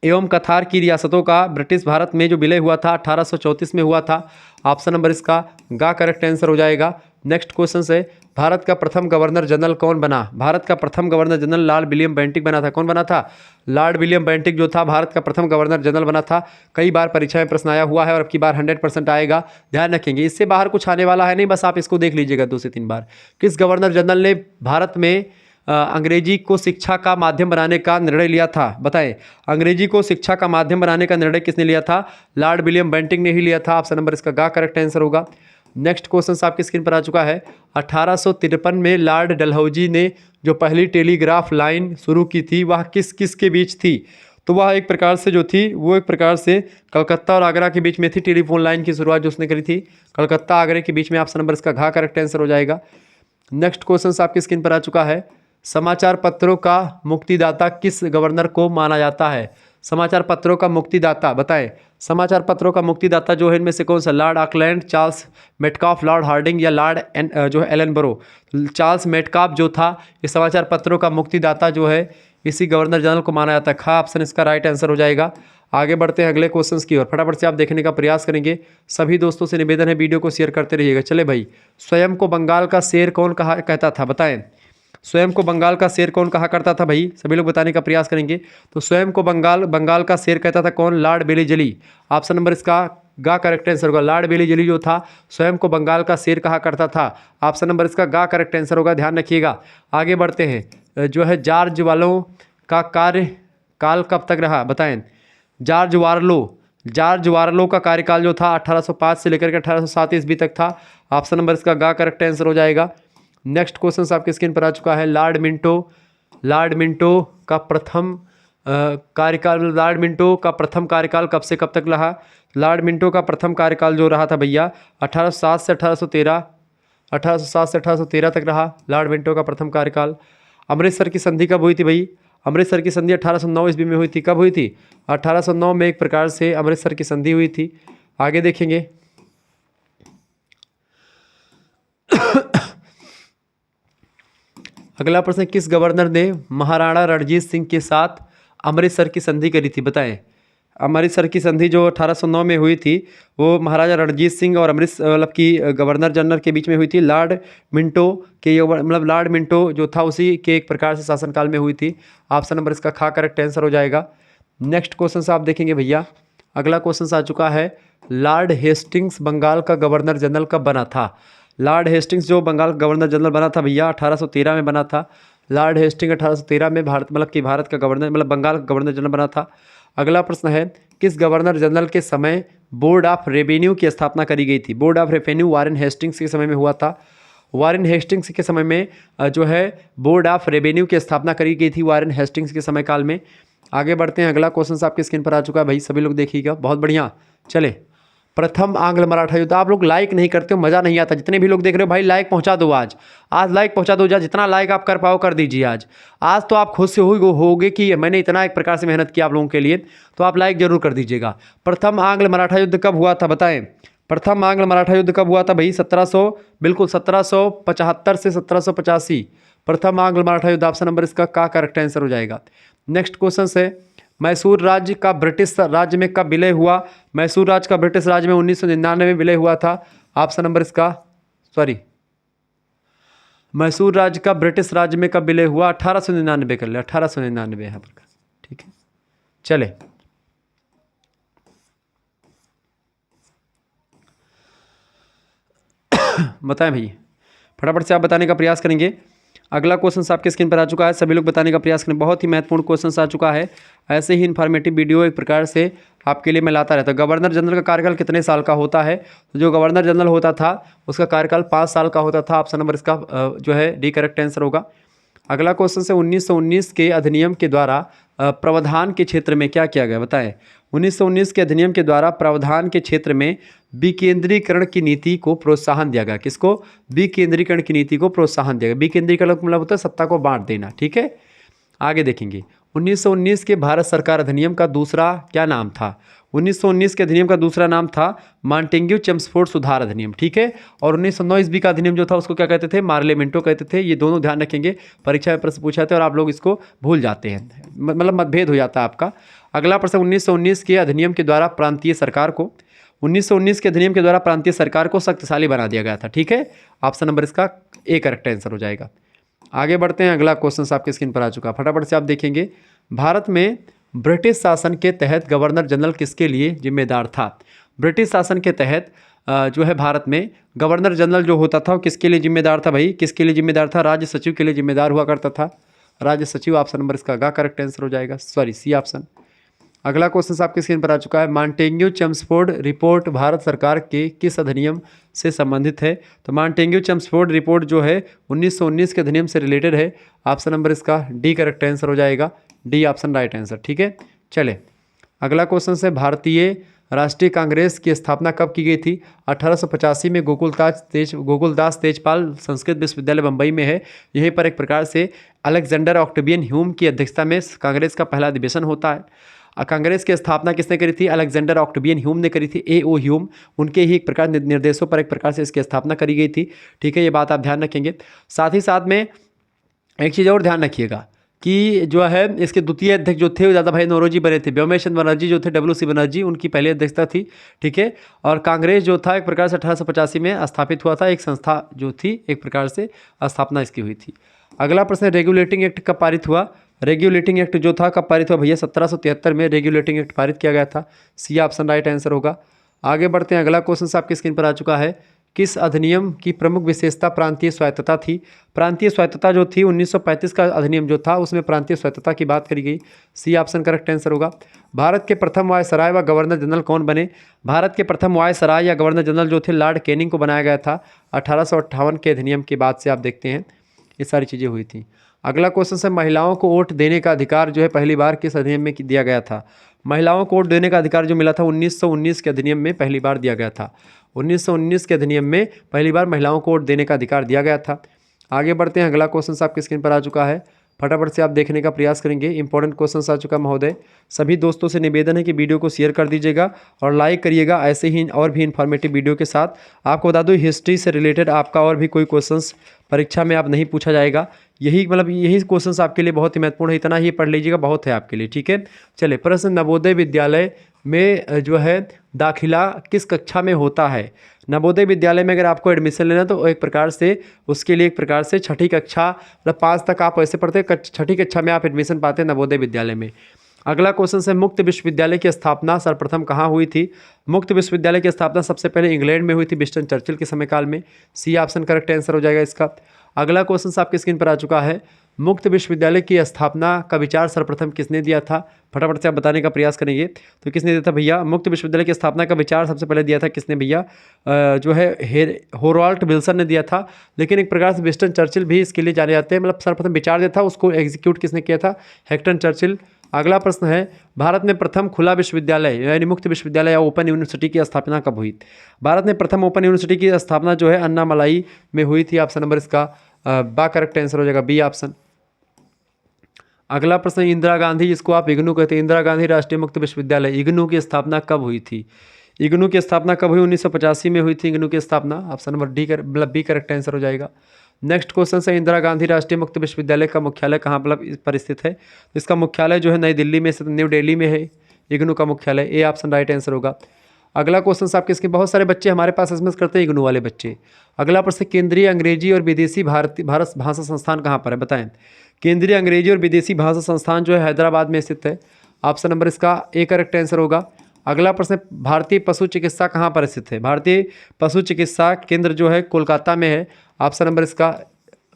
एवं कथार की रियासतों का ब्रिटिश भारत में जो विलय हुआ था 1834 में हुआ था। ऑप्शन नंबर इसका गा करेक्ट आंसर हो जाएगा। नेक्स्ट क्वेश्चन है, भारत का प्रथम गवर्नर जनरल कौन बना? भारत का प्रथम governor general Lord William Bentinck बना था। कौन बना था? लॉर्ड विलियम बेंटिक जो था भारत का प्रथम गवर्नर जनरल बना था। कई बार परीक्षा में प्रश्न आया हुआ है और अब की बार 100% आएगा, ध्यान रखेंगे। इससे बाहर कुछ आने वाला है नहीं, बस आप इसको देख लीजिएगा 2 से 3 बार। किस गवर्नर जनरल ने भारत में अंग्रेजी को शिक्षा का माध्यम बनाने का निर्णय लिया था? बताएं, अंग्रेजी को शिक्षा का माध्यम बनाने का निर्णय किसने लिया था? लॉर्ड विलियम बेंटिक ने ही लिया था। ऑप्शन नंबर इसका गा करेक्ट आंसर होगा। नेक्स्ट क्वेश्चन आपकी स्क्रीन पर आ चुका है, 1853 में लॉर्ड डलहौजी ने जो पहली टेलीग्राफ लाइन शुरू की थी वह किस किस के बीच थी? तो वह एक प्रकार से जो थी वो एक प्रकार से कलकत्ता और आगरा के बीच में थी। टेलीफोन लाइन की शुरुआत जो उसने करी थी कलकत्ता आगरा के बीच में। ऑप्शन नंबर इसका घा करेक्ट आंसर हो जाएगा। नेक्स्ट क्वेश्चन आपकी स्क्रीन पर आ चुका है, समाचार पत्रों का मुक्तिदाता किस गवर्नर को माना जाता है? समाचार पत्रों का मुक्तिदाता बताएं, समाचार पत्रों का मुक्तिदाता जो है इनमें से कौन सा? Lord Auckland, Charles Metcalfe, Lord Hardinge या लॉर्ड जो है एलनबरो? चार्ल्स मेटकाफ जो था ये समाचार पत्रों का मुक्तिदाता जो है इसी गवर्नर जनरल को माना जाता है। खा ऑप्शन इसका राइट आंसर हो जाएगा। आगे बढ़ते हैं अगले क्वेश्चंस की ओर, फटाफट से आप देखने का प्रयास करेंगे। सभी दोस्तों से निवेदन है वीडियो को शेयर करते रहिएगा। चले भाई, स्वयं को बंगाल का शेर कौन कहा कहता था? बताएं, स्वयं को बंगाल का शेर कौन कहा करता था? भाई सभी लोग बताने का प्रयास करेंगे। तो स्वयं को बंगाल का शेर कहता था कौन? लॉर्ड बेलीजली। ऑप्शन नंबर इसका गा करेक्ट आंसर होगा। लॉर्ड बेलीजली जो था स्वयं को बंगाल का शेर कहा करता था। ऑप्शन नंबर इसका गा करेक्ट आंसर होगा, ध्यान रखिएगा। आगे बढ़ते हैं, जो है जॉर्ज वालों का कार्यकाल कब तक रहा? बताएं, जॉर्ज वार्लो का कार्यकाल जो था 1805 से लेकर के 1807 ईस्वी तक था। ऑप्शन नंबर इसका गा करेक्ट आंसर हो जाएगा। नेक्स्ट क्वेश्चन आपके स्क्रीन पर आ चुका है, लॉर्ड मिंटो का प्रथम कार्यकाल कब से कब तक रहा? लॉर्ड मिंटो का प्रथम कार्यकाल जो रहा था भैया 1807 से 1813 तक रहा लॉर्ड मिंटो का प्रथम कार्यकाल। अमृतसर की संधि कब हुई थी भाई? अमृतसर की संधि 1809 ईस्वी में हुई थी। कब हुई थी? 1809 में एक प्रकार से अमृतसर की संधि हुई थी। आगे देखेंगे, अगला प्रश्न, किस गवर्नर ने महाराणा रणजीत सिंह के साथ अमृतसर की संधि करी थी? बताएं, अमृतसर की संधि जो 1809 में हुई थी वो महाराजा रणजीत सिंह और अमृतसर मतलब कि गवर्नर जनरल के बीच में हुई थी। लॉर्ड मिंटो के मतलब लॉर्ड मिंटो जो था उसी के एक प्रकार से शासनकाल में हुई थी। ऑप्शन नंबर इसका खा करेक्ट आंसर हो जाएगा। नेक्स्ट क्वेश्चन से आप देखेंगे भैया, अगला क्वेश्चन आ चुका है, लॉर्ड हेस्टिंग्स बंगाल का गवर्नर जनरल कब बना था? लॉर्ड हेस्टिंग्स जो बंगाल का गवर्नर जनरल बना था भैया 1813 में बना था। लॉर्ड हेस्टिंग 1813 में भारत मतलब कि भारत का गवर्नर मतलब बंगाल का गवर्नर जनरल बना था। अगला प्रश्न है, किस गवर्नर जनरल के समय बोर्ड ऑफ रेवेन्यू की स्थापना करी गई थी? Board of revenue Warren Hastings के समय में हुआ था। वारेन हेस्टिंग्स के समय में जो है बोर्ड ऑफ रेवेन्यू की स्थापना करी गई थी वारेन हेस्टिंग्स के समय काल में। आगे बढ़ते हैं, अगला क्वेश्चन आपकी स्क्रीन पर आ चुका है भाई, सभी लोग देखिएगा, बहुत बढ़िया। चले, प्रथम आंग्ल मराठा युद्ध। आप लोग लाइक नहीं करते हो, मज़ा नहीं आता। जितने भी लोग देख रहे हो भाई लाइक पहुंचा दो, आज लाइक पहुंचा दो, जितना लाइक आप कर पाओ कर दीजिए। आज तो आप खुद से होगे कि मैंने इतना एक प्रकार से मेहनत की आप लोगों के लिए, तो आप लाइक जरूर कर दीजिएगा। प्रथम आंग्ल मराठा युद्ध कब हुआ था बताएं? प्रथम आंग्ल मराठा युद्ध कब हुआ था भाई? 1775 से 1785 प्रथम आंग्ल मराठा युद्ध। ऑप्शन नंबर इसका का करेक्ट आंसर हो जाएगा। नेक्स्ट क्वेश्चन से, मैसूर राज्य का ब्रिटिश राज्य में कब विलय हुआ? मैसूर राज्य का ब्रिटिश राज्य में 1999 में विलय हुआ था। ऑप्शन नंबर इसका मैसूर राज्य का ब्रिटिश राज्य में कब विलय हुआ? 1899 कर ले, 1899 यहाँ पर, ठीक है। चले, बताएं भाई, फटाफट से आप बताने का प्रयास करेंगे। अगला क्वेश्चन आपके स्क्रीन पर आ चुका है, सभी लोग बताने का प्रयास करें। बहुत ही महत्वपूर्ण क्वेश्चन आ चुका है। ऐसे ही इन्फॉर्मेटिव वीडियो एक प्रकार से आपके लिए मैं लाता रहता हूँ। गवर्नर जनरल का कार्यकाल कितने साल का होता है? तो जो गवर्नर जनरल होता था उसका कार्यकाल 5 साल का होता था। ऑप्शन नंबर इसका जो है डी करेक्ट आंसर होगा। अगला क्वेश्चन से, 1919 के अधिनियम के द्वारा प्रावधान के क्षेत्र में क्या किया गया बताएं? 1919 के अधिनियम के द्वारा प्रावधान के क्षेत्र में विकेंद्रीकरण की नीति को प्रोत्साहन दिया गया। किसको? विकेंद्रीकरण की नीति को प्रोत्साहन दिया गया। विकेंद्रीकरण मतलब होता है सत्ता को बांट देना, ठीक है। आगे देखेंगे, 1919 के भारत सरकार अधिनियम का दूसरा क्या नाम था? 1919 के अधिनियम का दूसरा नाम था मॉन्टेग्यू चेम्सफोर्ड सुधार अधिनियम, ठीक है। और 1909 ईस्वी का अधिनियम जो था उसको क्या कहते थे? मार्लियामेंटो कहते थे। ये दोनों ध्यान रखेंगे, परीक्षा में प्रश्न पूछा था और आप लोग इसको भूल जाते हैं, मतलब मतभेद हो जाता है आपका। अगला प्रश्न, 1919 के अधिनियम के द्वारा प्रांतीय सरकार को 1919 के अधिनियम के द्वारा प्रांतीय सरकार को शक्तिशाली बना दिया गया था, ठीक है। ऑप्शन नंबर इसका ए करेक्ट आंसर हो जाएगा। आगे बढ़ते हैं, अगला क्वेश्चन आपके स्क्रीन पर आ चुका है, फटाफट से आप देखेंगे। भारत में ब्रिटिश शासन के तहत गवर्नर जनरल किसके लिए जिम्मेदार था? ब्रिटिश शासन के तहत जो है भारत में गवर्नर जनरल जो होता था वो किसके लिए जिम्मेदार था भाई? किसके लिए जिम्मेदार था? राज्य सचिव के लिए जिम्मेदार हुआ करता था, राज्य सचिव। ऑप्शन नंबर इसका गा करेक्ट आंसर हो जाएगा, सी ऑप्शन। अगला क्वेश्चन आपके स्क्रीन पर आ चुका है, मॉन्टेग्यू चेम्सफोर्ड रिपोर्ट भारत सरकार के किस अधिनियम से संबंधित है? तो मॉन्टेग्यू चेम्सफोर्ड रिपोर्ट जो है 1919 के अधिनियम से रिलेटेड है। ऑप्शन नंबर इसका डी करेक्ट आंसर हो जाएगा, डी ऑप्शन राइट आंसर, ठीक है। चले, अगला क्वेश्चन से, भारतीय राष्ट्रीय कांग्रेस की स्थापना कब की गई थी? 1885 में गोकुलदास तेजपाल संस्कृत विश्वविद्यालय बम्बई में है। यहीं पर एक प्रकार से अलेक्जेंडर ऑक्टेवियन ह्यूम की अध्यक्षता में कांग्रेस का पहला अधिवेशन होता है। कांग्रेस की स्थापना किसने करी थी? अलेक्जेंडर ऑक्टेवियन ह्यूम ने करी थी, ए.ओ. ह्यूम। उनके ही एक प्रकार निर्देशों पर एक प्रकार से इसकी स्थापना करी गई थी, ठीक है। ये बात आप ध्यान रखेंगे। साथ ही साथ में एक चीज़ और ध्यान रखिएगा कि जो है इसके द्वितीय अध्यक्ष जो थे वो दादा भाई नौरोजी बने थे। व्योमेश बनर्जी जो थे, WC बनर्जी, उनकी पहली अध्यक्षता थी, ठीक है। और कांग्रेस जो था एक प्रकार से 1885 में स्थापित हुआ था, एक संस्था जो थी एक प्रकार से स्थापना इसकी हुई थी। अगला प्रश्न, रेगुलेटिंग एक्ट कब पारित हुआ? रेगुलेटिंग एक्ट जो था कब पारित हुआ भैया? 1773 में रेगुलेटिंग एक्ट पारित किया गया था, सी ऑप्शन राइट आंसर होगा। आगे बढ़ते हैं, अगला क्वेश्चन आपकी स्क्रीन पर आ चुका है, किस अधिनियम की प्रमुख विशेषता प्रांतीय स्वायत्तता थी? प्रांतीय स्वायत्तता जो थी 1935 का अधिनियम जो था उसमें प्रांतीय स्वायत्तता की बात करी गई, सी ऑप्शन करेक्ट आंसर होगा। भारत के प्रथम वायसराय व गवर्नर जनरल कौन बने? भारत के प्रथम वायसराय या गवर्नर जनरल जो थे लॉर्ड कैनिंग को बनाया गया था। 1858 के अधिनियम के बाद से आप देखते हैं ये सारी चीज़ें हुई थी। अगला क्वेश्चन है, महिलाओं को वोट देने का अधिकार जो है पहली बार किस अधिनियम में दिया गया था? महिलाओं को वोट देने का अधिकार जो मिला था 1919 के अधिनियम में पहली बार दिया गया था। 1919 के अधिनियम में पहली बार महिलाओं को वोट देने का अधिकार दिया गया था। आगे बढ़ते हैं, अगला क्वेश्चन आपकी स्क्रीन पर आ चुका है, फटाफट से आप देखने का प्रयास करेंगे। इंपॉर्टेंट क्वेश्चन आ चुका महोदय। सभी दोस्तों से निवेदन है कि वीडियो को शेयर कर दीजिएगा और लाइक करिएगा, ऐसे ही और भी इन्फॉर्मेटिव वीडियो के साथ। आपको बता दूं हिस्ट्री से रिलेटेड आपका और भी कोई क्वेश्चंस परीक्षा में आप नहीं पूछा जाएगा, यही मतलब यही क्वेश्चन आपके लिए बहुत ही महत्वपूर्ण है, इतना ही पढ़ लीजिएगा, बहुत है आपके लिए, ठीक है। चलिए प्रश्न, नवोदय विद्यालय में जो है दाखिला किस कक्षा में होता है। नवोदय विद्यालय में अगर आपको एडमिशन लेना तो एक प्रकार से उसके लिए एक प्रकार से छठी कक्षा मतलब 5 तक आप ऐसे पढ़ते हैं, छठी कक्षा में आप एडमिशन पाते हैं नवोदय विद्यालय में। अगला क्वेश्चन है, मुक्त विश्वविद्यालय की स्थापना सर्वप्रथम कहाँ हुई थी। मुक्त विश्वविद्यालय की स्थापना सबसे पहले इंग्लैंड में हुई थी, विंस्टन चर्चिल के समय काल में। सी ऑप्शन करेक्ट आंसर हो जाएगा इसका। अगला क्वेश्चन आपकी स्क्रीन पर आ चुका है, मुक्त विश्वविद्यालय की स्थापना का विचार सर्वप्रथम किसने दिया था। फटाफट से आप बताने का प्रयास करेंगे तो किसने दिया था भैया। मुक्त विश्वविद्यालय की स्थापना का विचार सबसे पहले दिया था किसने भैया, जो है होराल्ड विल्सन ने दिया था। लेकिन एक प्रकार से विंस्टन चर्चिल भी इसके लिए जाने जाते हैं, मतलब सर्वप्रथम विचार दिया था, उसको एग्जीक्यूट किसने किया था, हेक्टन चर्चिल। अगला प्रश्न है, भारत में प्रथम खुला विश्वविद्यालय यानी मुक्त विश्वविद्यालय या ओपन यूनिवर्सिटी की स्थापना कब हुई। भारत में प्रथम ओपन यूनिवर्सिटी की स्थापना जो है अन्नामलाई में हुई थी। ऑप्शन नंबर इसका बा करेक्ट आंसर हो जाएगा, बी ऑप्शन। अगला प्रश्न, इंदिरा गांधी जिसको आप इग्नू कहते हैं, इंदिरा गांधी राष्ट्रीय मुक्त विश्वविद्यालय इग्नू की स्थापना कब हुई थी। इग्नू की स्थापना कब हुई, 1985 में हुई थी इग्नू की स्थापना। ऑप्शन नंबर डी मतलब बी करेक्ट आंसर हो जाएगा। नेक्स्ट क्वेश्चन है, इंदिरा गांधी राष्ट्रीय मुक्त विश्वविद्यालय का मुख्यालय कहाँ पर स्थित है। इसका मुख्यालय जो है नई दिल्ली में स्थित, न्यू दिल्ली में है इग्नू का मुख्यालय, ए ऑप्शन राइट आंसर होगा। अगला क्वेश्चन आपके इसके बहुत सारे बच्चे हमारे पास एसएमएस करते हैं इग्नू वाले बच्चे। अगला प्रश्न, केंद्रीय अंग्रेजी और विदेशी भारत भाषा संस्थान कहाँ पर है, बताएं। केंद्रीय अंग्रेजी और विदेशी भाषा संस्थान जो है हैदराबाद में स्थित है। ऑप्शन नंबर इसका ए करेक्ट आंसर होगा। अगला प्रश्न, भारतीय पशु चिकित्सा कहाँ पर स्थित है। भारतीय पशु चिकित्सा केंद्र जो है कोलकाता में है। ऑप्शन नंबर इसका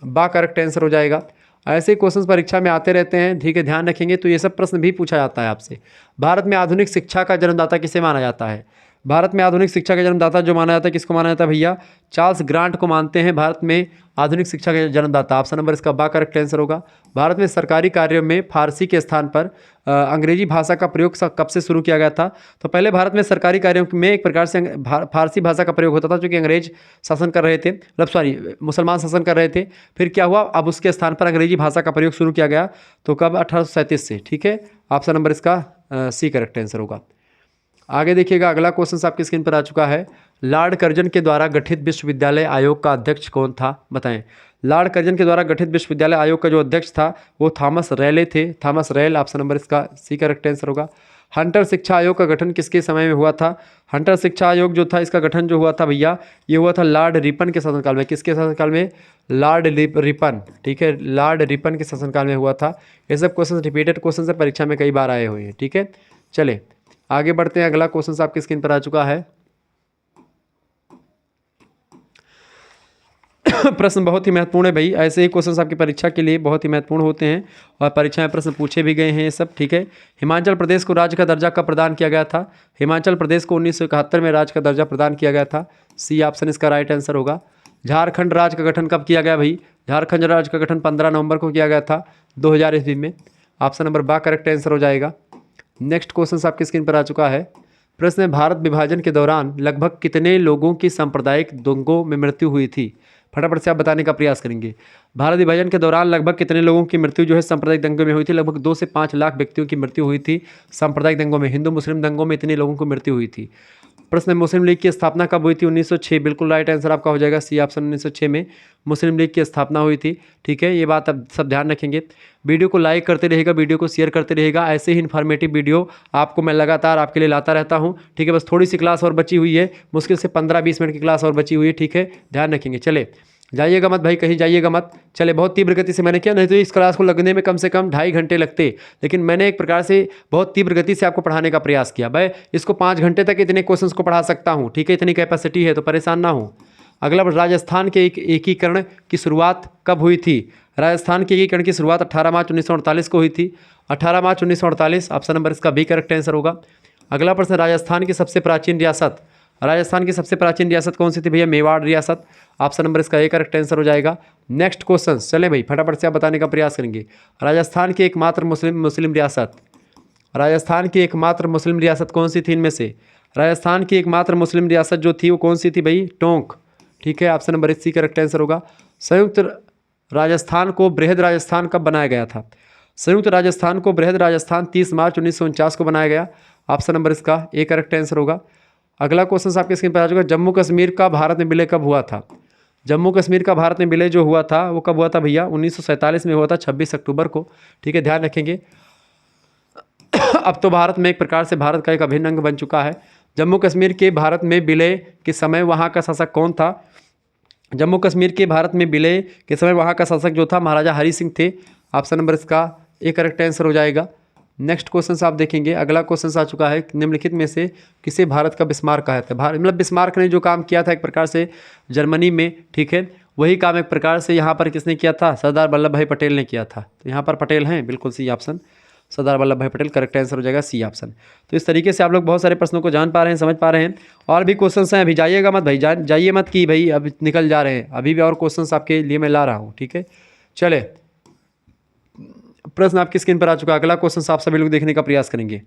बा करेक्ट आंसर हो जाएगा। ऐसे क्वेश्चंस परीक्षा में आते रहते हैं, ठीक है, ध्यान रखेंगे। तो ये सब प्रश्न भी पूछा जाता है आपसे। भारत में आधुनिक शिक्षा का जन्मदाता किसे माना जाता है। भारत में आधुनिक शिक्षा का जन्मदाता जो माना जाता है, किसको माना जाता है भैया, चार्ल्स ग्रांट को मानते हैं भारत में आधुनिक शिक्षा का जन्मदाता। ऑप्शन नंबर इसका बा करेक्ट आंसर होगा। भारत में सरकारी कार्यों में फारसी के स्थान पर अंग्रेजी भाषा का प्रयोग कब से शुरू किया गया था। तो पहले भारत में सरकारी कार्यों में एक प्रकार से फारसी भाषा का प्रयोग होता था, जो कि अंग्रेज शासन कर रहे थे, मतलब सॉरी मुसलमान शासन कर रहे थे। फिर क्या हुआ, अब उसके स्थान पर अंग्रेजी भाषा का प्रयोग शुरू किया गया। तो कब, 1837 से, ठीक है। ऑप्शन नंबर इसका सी करेक्ट आंसर होगा। आगे देखिएगा, अगला क्वेश्चन आपकी स्क्रीन पर आ चुका है, लॉर्ड कर्जन के द्वारा गठित विश्वविद्यालय आयोग का अध्यक्ष कौन था, बताएं। लॉर्ड कर्जन के द्वारा गठित विश्वविद्यालय आयोग का जो अध्यक्ष था वो थॉमस रेले थे, थॉमस रेल। ऑप्शन नंबर इसका सी करेक्ट आंसर होगा। हंटर शिक्षा आयोग का गठन किसके समय में हुआ था। हंटर शिक्षा आयोग जो था, इसका गठन जो हुआ था भैया, ये हुआ था लॉर्ड रिपन के शासनकाल में। किसके शासनकाल में, लॉर्ड रिपन, ठीक है, लॉर्ड रिपन के शासनकाल में हुआ था। ये सब क्वेश्चन रिपीटेड क्वेश्चन से परीक्षा में कई बार आए हुए हैं, ठीक है। चले आगे बढ़ते हैं। अगला क्वेश्चन आपकी स्क्रीन पर आ चुका है। प्रश्न बहुत ही महत्वपूर्ण है भाई, ऐसे ही क्वेश्चन आपकी परीक्षा के लिए बहुत ही महत्वपूर्ण होते हैं और परीक्षा में प्रश्न पूछे भी गए हैं ये सब, ठीक है। हिमाचल प्रदेश को राज्य का दर्जा कब प्रदान किया गया था। हिमाचल प्रदेश को 1971 में राज्य का दर्जा प्रदान किया गया था। सी ऑप्शन इसका राइट आंसर होगा। झारखंड राज्य का गठन कब किया गया भाई। झारखंड राज्य का गठन 15 नवंबर को किया गया था 2000 ईस्वी में। ऑप्शन नंबर बा करेक्ट आंसर हो जाएगा। नेक्स्ट क्वेश्चन आपकी स्क्रीन पर आ चुका है। प्रश्न है, भारत विभाजन के दौरान लगभग कितने लोगों की सांप्रदायिक दंगों में मृत्यु हुई थी। फटाफट से आप बताने का प्रयास करेंगे। भारत विभाजन के दौरान लगभग कितने लोगों की मृत्यु जो है सांप्रदायिक दंगों में हुई थी। लगभग 2 से 5 लाख व्यक्तियों की मृत्यु हुई थी सांप्रदायिक दंगों में। हिंदू मुस्लिम दंगों में इतने लोगों को मृत्यु हुई थी। प्रश्न, मुस्लिम लीग की स्थापना कब हुई थी। 1906, बिल्कुल राइट आंसर आपका हो जाएगा, सी ऑप्शन। 1906 में मुस्लिम लीग की स्थापना हुई थी, ठीक है। ये बात अब सब ध्यान रखेंगे। वीडियो को लाइक करते रहेगा, वीडियो को शेयर करते रहेगा। ऐसे ही इन्फॉर्मेटिव वीडियो आपको मैं लगातार आपके लिए लाता रहता हूँ, ठीक है। बस थोड़ी सी क्लास और बची हुई है, मुश्किल से 15-20 मिनट की क्लास और बची हुई है, ठीक है, ध्यान रखेंगे। चले जाइएगा मत भाई, कहीं जाइएगा मत। चले, बहुत तीव्र गति से मैंने किया, नहीं तो इस क्लास को लगने में कम से कम 2.5 घंटे लगते, लेकिन मैंने एक प्रकार से बहुत तीव्र गति से आपको पढ़ाने का प्रयास किया। भाई इसको 5 घंटे तक इतने क्वेश्चंस को पढ़ा सकता हूँ, ठीक है, इतनी कैपेसिटी है, तो परेशान ना हो। अगला, राजस्थान के एकीकरण की शुरुआत कब हुई थी। राजस्थान के एकीकरण की शुरुआत 18 मार्च 1948 को हुई थी। 18 मार्च 1948, ऑप्शन नंबर इसका बी करेक्ट आंसर होगा। अगला प्रश्न, राजस्थान की सबसे प्राचीन रियासत। राजस्थान की सबसे प्राचीन रियासत कौन सी थी भैया, मेवाड़ रियासत। ऑप्शन नंबर इसका ए करेक्ट आंसर हो जाएगा। नेक्स्ट क्वेश्चन, चलें भाई फटाफट से आप बताने का प्रयास करेंगे। राजस्थान की एकमात्र मुस्लिम रियासत, राजस्थान की एकमात्र मुस्लिम रियासत कौन सी थी इनमें से। राजस्थान की एकमात्र मुस्लिम रियासत जो थी वो कौन सी थी भाई, टोंक, ठीक है। Option number C correct answer होगा। संयुक्त राजस्थान को बृहद राजस्थान कब बनाया गया था। संयुक्त राजस्थान को बृहद राजस्थान 30 मार्च 1949 को बनाया गया। ऑप्शन नंबर इसका ए करेक्ट आंसर होगा। अगला क्वेश्चन आपके स्क्रीन पर आ जाएगा, जम्मू कश्मीर का भारत में विलय कब हुआ था। जम्मू कश्मीर का भारत में विलय जो हुआ था वो कब हुआ था भैया? 1947 में हुआ था, 26 अक्टूबर को। ठीक है, ध्यान रखेंगे। अब तो भारत में एक प्रकार से भारत का एक अभिन्न अंग बन चुका है। जम्मू कश्मीर के भारत में विलय के समय वहाँ का शासक कौन था? जम्मू कश्मीर के भारत में विलय के समय वहाँ का शासक जो था महाराजा हरि सिंह थे। ऑप्शन नंबर इसका ए करेक्ट आंसर हो जाएगा। नेक्स्ट क्वेश्चन आप देखेंगे, अगला क्वेश्चन आ चुका है, निम्नलिखित में से किसे भारत का बिस्मार्क कहा जाता है? भारत मतलब बिस्मार्क ने जो काम किया था एक प्रकार से जर्मनी में, ठीक है, वही काम एक प्रकार से यहाँ पर किसने किया था? सरदार वल्लभ भाई पटेल ने किया था। तो यहाँ पर पटेल हैं, बिल्कुल सी ऑप्शन, सरदार वल्लभ भाई पटेल करेक्ट आंसर हो जाएगा, सी ऑप्शन। तो इस तरीके से आप लोग बहुत सारे प्रश्नों को जान पा रहे हैं, समझ पा रहे हैं। और भी क्वेश्चंस हैं, अभी जाइएगा मत भाई, जाइए मत कि भाई अब निकल जा रहे हैं, अभी भी और क्वेश्चंस आपके लिए मैं ला रहा हूँ। ठीक है, चले, प्रश्न आपकी स्क्रीन पर आ चुका है। अगला क्वेश्चन आप सभी लोग देखने का प्रयास करेंगे।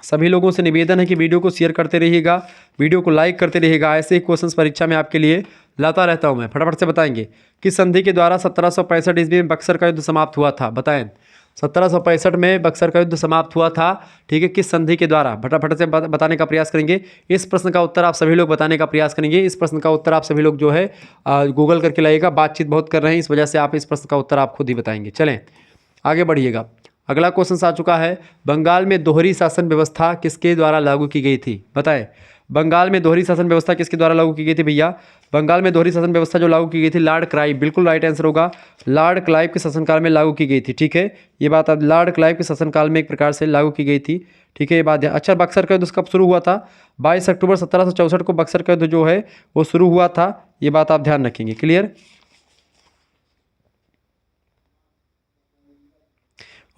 सभी लोगों से निवेदन है कि वीडियो को शेयर करते रहिएगा, वीडियो को लाइक करते रहिएगा। ऐसे ही क्वेश्चंस परीक्षा में आपके लिए लाता रहता हूं मैं। फटाफट से बताएंगे, किस संधि के द्वारा 1765 ईस्वी में बक्सर का युद्ध समाप्त हुआ था? बताएं, 1765 में बक्सर का युद्ध समाप्त हुआ था, ठीक है, किस संधि के द्वारा? फटाफट से बताने का प्रयास करेंगे। इस प्रश्न का उत्तर आप सभी लोग बताने का प्रयास करेंगे। इस प्रश्न का उत्तर आप सभी लोग जो है गूगल करके लाइएगा। बातचीत बहुत कर रहे हैं, इस वजह से आप इस प्रश्न का उत्तर आप खुद ही बताएंगे। चलें आगे बढ़िएगा। अगला क्वेश्चन आ चुका है, बंगाल में दोहरी शासन व्यवस्था किसके द्वारा लागू की गई थी? बताएं, बंगाल में दोहरी शासन व्यवस्था किसके द्वारा लागू की गई थी भैया? बंगाल में दोहरी शासन व्यवस्था जो लागू की गई थी, लॉर्ड क्लाइव, बिल्कुल राइट आंसर होगा, लॉर्ड क्लाइव के शासनकाल में लागू की गई थी। ठीक है, ये बात अब लॉर्ड क्लाइव के शासनकाल में एक प्रकार से लागू की गई थी। ठीक है, ये बात है। अच्छा, बक्सर का युद्ध कब शुरू हुआ था? 22 अक्टूबर 1764 को बक्सर का युद्ध जो है वो शुरू हुआ था। ये बात आप ध्यान रखेंगे। क्लियर?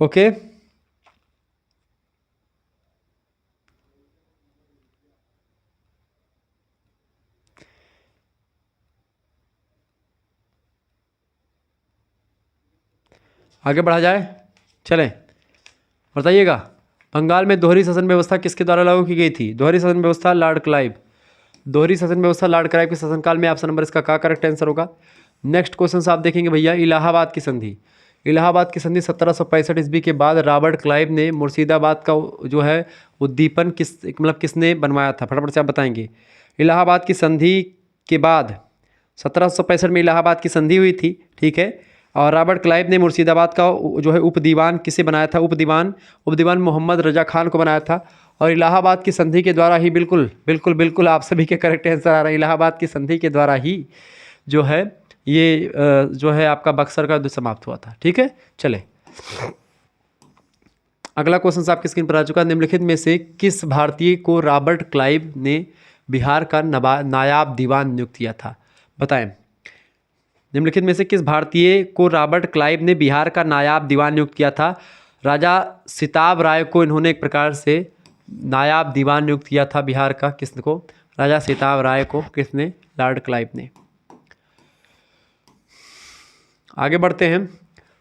ओके, आगे बढ़ा जाए, चलें बताइएगा। बंगाल में दोहरी शासन व्यवस्था किसके द्वारा लागू की गई थी? दोहरी शासन व्यवस्था लॉर्ड क्लाइव, दोहरी शासन व्यवस्था लॉर्ड क्लाइव के शासनकाल में। ऑप्शन नंबर इसका का करेक्ट आंसर होगा। नेक्स्ट क्वेश्चन आप देखेंगे भैया, इलाहाबाद की संधि, इलाहाबाद की संधि 1765 ईस्वी के बाद रॉबर्ट क्लाइव ने मुर्शिदाबाद का जो है उद्दीपन मतलब किसने बनवाया था? फटाफट से आप बताएंगे। इलाहाबाद की संधि के बाद 1765 में इलाहाबाद की संधि हुई थी, ठीक है, और रॉबर्ट क्लाइव ने मुर्शिदाबाद का जो है उपदीवान किसे बनाया था? उपदीवान मोहम्मद रजा खान को बनाया था। और इलाहाबाद की संधि के द्वारा ही, बिल्कुल बिल्कुल बिल्कुल आप सभी के करेक्ट आंसर आ रहा है, इलाहाबाद की संधि के द्वारा ही जो है ये जो है आपका बक्सर का युद्ध समाप्त हुआ था। ठीक है, चले अगला क्वेश्चन आपकी स्क्रीन पर आ चुका है। निम्नलिखित में से किस भारतीय को रॉबर्ट क्लाइव ने बिहार का नायाब दीवान नियुक्त किया था? बताएं, निम्नलिखित में से किस भारतीय को रॉबर्ट क्लाइव ने बिहार का नायाब दीवान नियुक्त किया था? राजा सिताब राय को इन्होंने एक प्रकार से नायाब दीवान नियुक्त किया था बिहार का। किसको? राजा सिताब राय को। किसने? लॉर्ड क्लाइव ने। आगे बढ़ते हैं।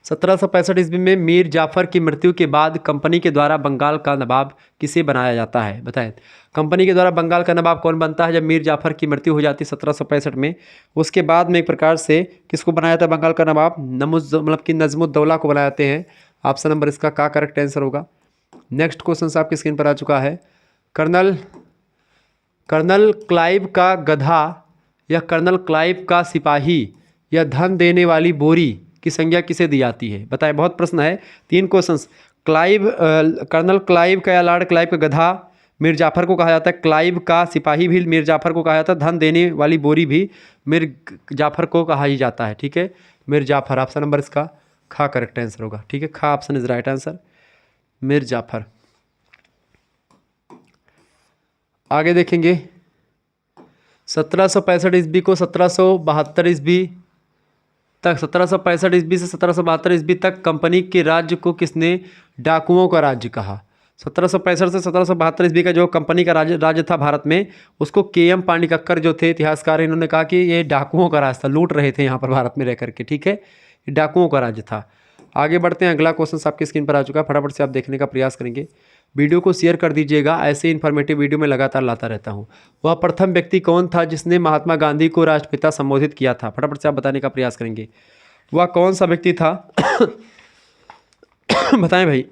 1765 ईस्वी में मीर जाफर की मृत्यु के बाद कंपनी के द्वारा बंगाल का नवाब किसे बनाया जाता है? बताएं, कंपनी के द्वारा बंगाल का नवाब कौन बनता है जब मीर जाफर की मृत्यु हो जाती है 1765 में? उसके बाद में एक प्रकार से किसको बनाया था बंगाल का नवाब? मतलब कि नजमुद्दौला को बनाए जाते हैं। ऑप्शन नंबर इसका का करेक्ट आंसर होगा। नेक्स्ट क्वेश्चन आपकी स्क्रीन पर आ चुका है। कर्नल क्लाइव का गधा या कर्नल क्लाइव का सिपाही या धन देने वाली बोरी की संज्ञा किसे दी जाती है? बताएं, बहुत प्रश्न है, 3 क्वेश्चंस। कर्नल क्लाइव का या लॉर्ड क्लाइव का गधा मीर जाफर को कहा जाता है, क्लाइव का सिपाही भी मीर जाफर को कहा जाता है, धन देने वाली बोरी भी मीर जाफर को कहा ही जाता है। ठीक है, मीर जाफर। ऑप्शन नंबर इसका खा करेक्ट आंसर होगा। ठीक है, खा option is right answer, Mir Jafar. आगे देखेंगे, 1765 ईस्वी को 1772 ईस्वी तक, 1765 ईस्वी से 1772 ईस्वी तक कंपनी के राज्य को किसने डाकुओं का राज्य कहा? 1765 से 1772 ईस्वी का जो कंपनी का राज्य था भारत में, उसको के.एम. पाणिकक्कर जो थे इतिहासकार, इन्होंने कहा कि ये डाकुओं का राज था, लूट रहे थे यहाँ पर भारत में रह करके। ठीक है, ये डाकुओं का राज्य था। आगे बढ़ते हैं। अगला क्वेश्चन आपकी स्क्रीन पर आ चुका है, फटाफट से आप देखने का प्रयास करेंगे। वीडियो को शेयर कर दीजिएगा, ऐसे इन्फॉर्मेटिव वीडियो में लगातार लाता रहता हूँ। वह प्रथम व्यक्ति कौन था जिसने महात्मा गांधी को राष्ट्रपिता संबोधित किया था? फटाफट से आप बताने का प्रयास करेंगे। वह कौन सा व्यक्ति था? बताएं भाई,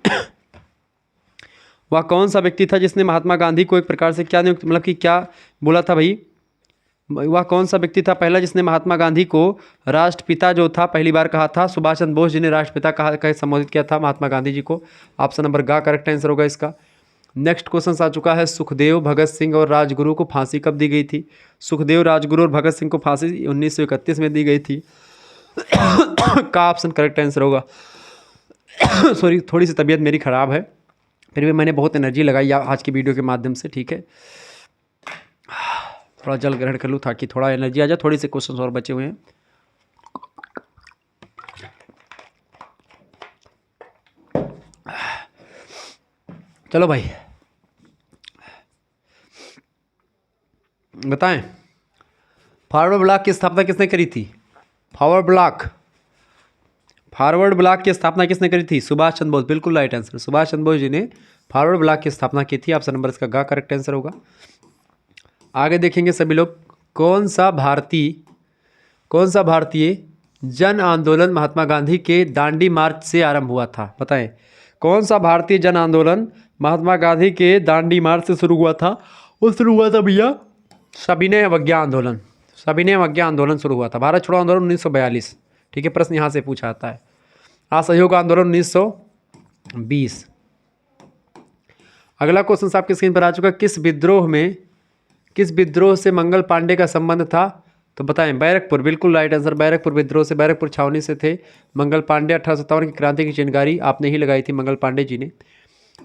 वह कौन सा व्यक्ति था जिसने महात्मा गांधी को एक प्रकार से क्या नियुक्त, मतलब कि क्या बोला था भाई? वह कौन सा व्यक्ति था पहला जिसने महात्मा गांधी को राष्ट्रपिता जो था पहली बार कहा था? सुभाष चंद्र बोस जी ने राष्ट्रपिता कह संबोधित किया था महात्मा गांधी जी को। ऑप्शन नंबर गा करेक्ट आंसर होगा इसका। नेक्स्ट क्वेश्चन आ चुका है, सुखदेव, भगत सिंह और राजगुरु को फांसी कब दी गई थी? सुखदेव, राजगुरु और भगत सिंह को फांसी 1931 में दी गई थी का ऑप्शन करेक्ट आंसर होगा। सॉरी, थोड़ी सी तबीयत मेरी ख़राब है, फिर भी मैंने बहुत एनर्जी लगाई आज की वीडियो के माध्यम से, ठीक है। थोड़ा जल ग्रहण कर लूँ ताकि थोड़ा एनर्जी आ जाए। थोड़ी से क्वेश्चन और बचे हुए हैं। चलो भाई बताएं, फॉरवर्ड ब्लॉक की स्थापना किसने करी थी? फॉरवर्ड ब्लॉक की स्थापना किसने करी थी? सुभाष चंद्र बोस, बिल्कुल राइट आंसर। सुभाष चंद्र बोस जी ने फॉरवर्ड ब्लॉक की स्थापना की थी। ऑप्शन नंबर इसका गा करेक्ट आंसर होगा। आगे देखेंगे सभी लोग, कौन सा भारतीय जन आंदोलन महात्मा गांधी के दांडी मार्च से आरंभ हुआ था? बताएं, कौन सा भारतीय जन आंदोलन महात्मा गांधी के दांडी मार्च से शुरू हुआ था? वो शुरू हुआ था भैया सविनय अवज्ञा आंदोलन। सविनय अवज्ञा आंदोलन शुरू हुआ था। भारत छोड़ो आंदोलन 1942, ठीक है, प्रश्न यहाँ से पूछा आता है। असहयोग आंदोलन 1920। अगला क्वेश्चन आपकी स्क्रीन पर आ चुका है, किस विद्रोह से मंगल पांडे का संबंध था? तो बताएं, बैरकपुर, बिल्कुल राइट आंसर। बैरकपुर विद्रोह से, बैरकपुर छावनी से थे मंगल पांडे। 1857 की क्रांति की चिनगारी आपने ही लगाई थी मंगल पांडे जी ने।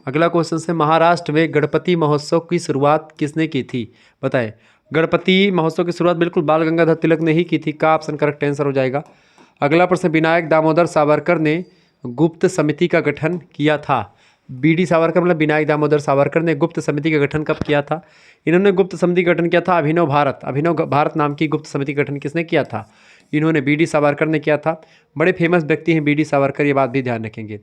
अगला क्वेश्चन है, महाराष्ट्र में गणपति महोत्सव की शुरुआत किसने की थी? बताएं, गणपति महोत्सव की शुरुआत बिल्कुल बाल गंगाधर तिलक ने ही की थी का ऑप्शन करेक्ट आंसर हो जाएगा। अगला प्रश्न, विनायक दामोदर सावरकर ने गुप्त समिति का गठन किया था? बीडी सावरकर मतलब विनायक दामोदर सावरकर ने गुप्त समिति का गठन कब किया था? इन्होंने गुप्त समिति का गठन किया था अभिनव भारत नाम की गुप्त समिति का गठन किसने किया था? इन्होंने, बीडी सावरकर ने किया था। बड़े फेमस व्यक्ति हैं बीडी सावरकर, ये बात भी ध्यान रखेंगे।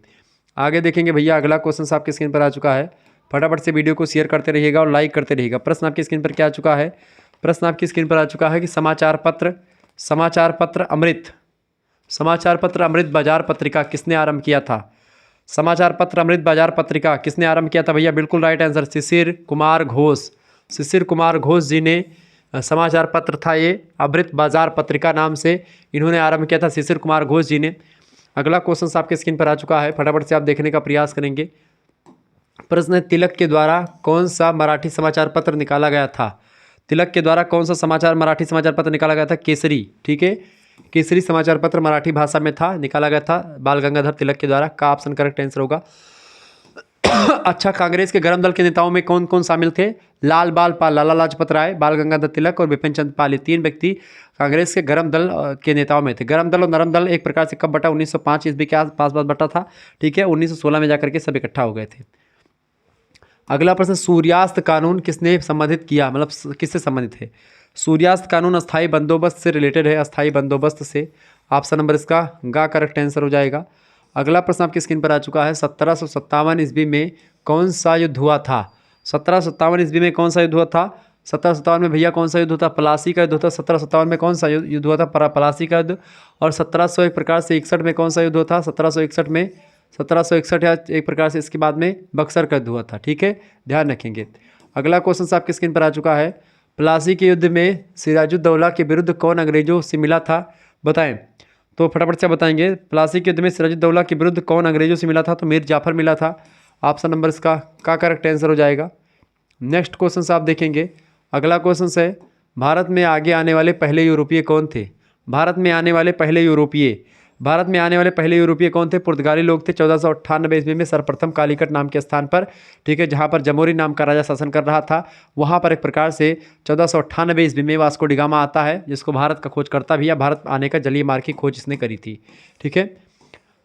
आगे देखेंगे भैया, अगला क्वेश्चन आपकी स्क्रीन पर आ चुका है। फटाफट से वीडियो को शेयर करते रहिएगा और लाइक करते रहिएगा। प्रश्न आपकी स्क्रीन पर क्या आ चुका है? प्रश्न आपकी स्क्रीन पर आ चुका है कि समाचार पत्र अमृत बाजार पत्रिका किसने आरंभ किया था? समाचार पत्र अमृत बाजार पत्रिका किसने आरंभ किया था भैया? बिल्कुल राइट आंसर, शिशिर कुमार घोष जी ने समाचार पत्र था ये अमृत बाजार पत्रिका नाम से इन्होंने आरंभ किया था, शिशिर कुमार घोष जी ने। अगला क्वेश्चन आपके स्क्रीन पर आ चुका है, फटाफट से आप देखने का प्रयास करेंगे। प्रश्न है, तिलक के द्वारा कौन सा मराठी समाचार पत्र निकाला गया था? तिलक के द्वारा कौन सा मराठी समाचार पत्र निकाला गया था? केसरी, ठीक है, केसरी समाचार पत्र मराठी भाषा में था, निकाला गया था बाल गंगाधर तिलक के द्वारा का ऑप्शन करेक्ट आंसर होगा। अच्छा, कांग्रेस के गरम दल के नेताओं में कौन कौन शामिल थे? लाला लाजपत राय, बाल गंगाधर तिलक और बिपिन चंद्र पाल, 3 व्यक्ति कांग्रेस के गरम दल के नेताओं में थे। गरम दल और नरम दल एक प्रकार से कब बटा? 1905 ईस्वी के आसपास बटा था, ठीक है। 1916 में जाकर के सब इकट्ठा हो गए थे। अगला प्रश्न, सूर्यास्त कानून किसने संबंधित किया, मतलब किससे संबंधित है? सूर्यास्त कानून अस्थाई बंदोबस्त से रिलेटेड है, अस्थाई बंदोबस्त से। ऑप्शन नंबर इसका गा करेक्ट आंसर हो जाएगा। अगला प्रश्न आपकी स्क्रीन पर आ चुका है, 1757 ईस्वी में कौन सा युद्ध हुआ था? 1757 ईस्वी में कौन सा युद्ध हुआ था? 1757 में भैया कौन सा युद्ध होता? प्लासी का युद्ध होता। 1757 में कौन सा युद्ध हुआ था? प्लासी का युद्ध। और 1700 एक प्रकार से 61 में कौन सा युद्ध हुआ था? 1761 या एक प्रकार से इसके बाद में बक्सर का युद्ध हुआ था, ठीक है, ध्यान रखेंगे। अगला क्वेश्चन आपकी स्क्रीन पर आ चुका है, प्लासी के युद्ध में सिराजुद्दौला के विरुद्ध कौन अंग्रेजों से मिला था? बताएं, तो फटाफट से बताएंगे। प्लासी के युद्ध में सिराजुद्दौला के विरुद्ध कौन अंग्रेजों से मिला था? तो मीर जाफर मिला था। ऑप्शन नंबर इसका का करेक्ट आंसर हो जाएगा। नेक्स्ट क्वेश्चन आप देखेंगे, अगला क्वेश्चन है, भारत में आने वाले पहले यूरोपीय कौन थे? भारत में आने वाले पहले यूरोपीय कौन थे? पुर्तगाली लोग थे। 1498 ईस्वी में सर्वप्रथम कालीकट नाम के स्थान पर, ठीक है, जहाँ पर जमोरी नाम का राजा शासन कर रहा था, वहाँ पर एक प्रकार से 1498 ईस्वी में वास्को डी गामा आता है, जिसको भारत का खोजकर्ता भी या भारत आने का जलीय मार्ग की खोज इसने करी थी, ठीक है।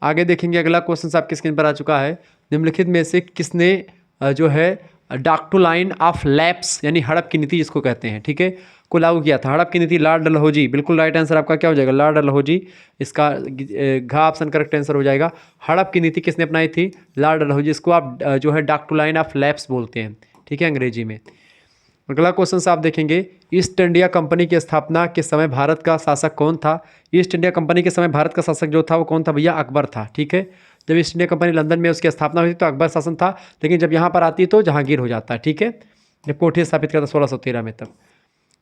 आगे देखेंगे, अगला क्वेश्चन आपकी स्क्रीन पर आ चुका है, निम्नलिखित में से किसने जो है डॉक्ट्रिन ऑफ लैप्स यानी हड़प की नीति जिसको कहते हैं, ठीक है, को लागू किया था? हड़प की नीति लॉर्ड डलहौजी, बिल्कुल राइट आंसर आपका क्या हो जाएगा? लॉर्ड डलहौजी, इसका घा ऑप्शन करेक्ट आंसर हो जाएगा। हड़प की नीति किसने अपनाई थी? लॉर्ड डलहौजी। इसको आप जो है डॉक्ट्रिन ऑफ लैप्स बोलते हैं, ठीक है, अंग्रेजी में। अगला क्वेश्चन आप देखेंगे, ईस्ट इंडिया कंपनी की स्थापना के समय भारत का शासक कौन था? ईस्ट इंडिया कंपनी के समय भारत का शासक जो था वो कौन था भैया? अकबर था, ठीक है। जब ईस्ट इंडिया कंपनी लंदन में उसकी स्थापना हुई तो अकबर शासन था, लेकिन जब यहाँ पर आती तो जहांगीर हो जाता है, ठीक है, जब कोठी स्थापित करता 1613 में तब।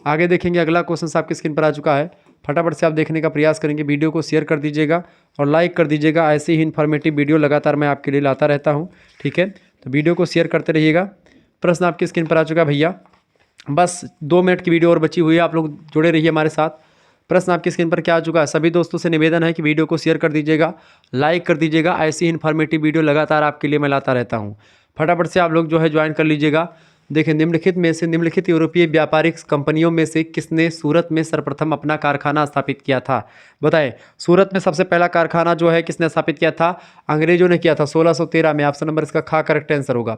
आगे देखेंगे अगला क्वेश्चन आपकी स्क्रीन पर आ चुका है, फटाफट से आप देखने का प्रयास करेंगे। वीडियो को शेयर कर दीजिएगा और लाइक कर दीजिएगा। ऐसे ही इन्फॉर्मेटिव वीडियो लगातार मैं आपके लिए लाता रहता हूँ, ठीक है। तो वीडियो को शेयर करते रहिएगा। प्रश्न आपकी स्क्रीन पर आ चुका है भैया, बस 2 मिनट की वीडियो और बची हुई है, आप लोग जुड़े रहिए हमारे साथ। प्रश्न आपकी स्क्रीन पर क्या आ चुका है, सभी दोस्तों से निवेदन है कि वीडियो को शेयर कर दीजिएगा, लाइक कर दीजिएगा। ऐसी ही इन्फॉर्मेटिव वीडियो लगातार आपके लिए मैं लाता रहता हूँ। फटाफट से आप लोग जो है ज्वाइन कर लीजिएगा। देखिए, निम्नलिखित यूरोपीय व्यापारिक कंपनियों में से किसने सूरत में सर्वप्रथम अपना कारखाना स्थापित किया था? बताएं, सूरत में सबसे पहला कारखाना जो है किसने स्थापित किया था? अंग्रेजों ने किया था 1613 में। ऑप्शन नंबर इसका खा करेक्ट आंसर होगा।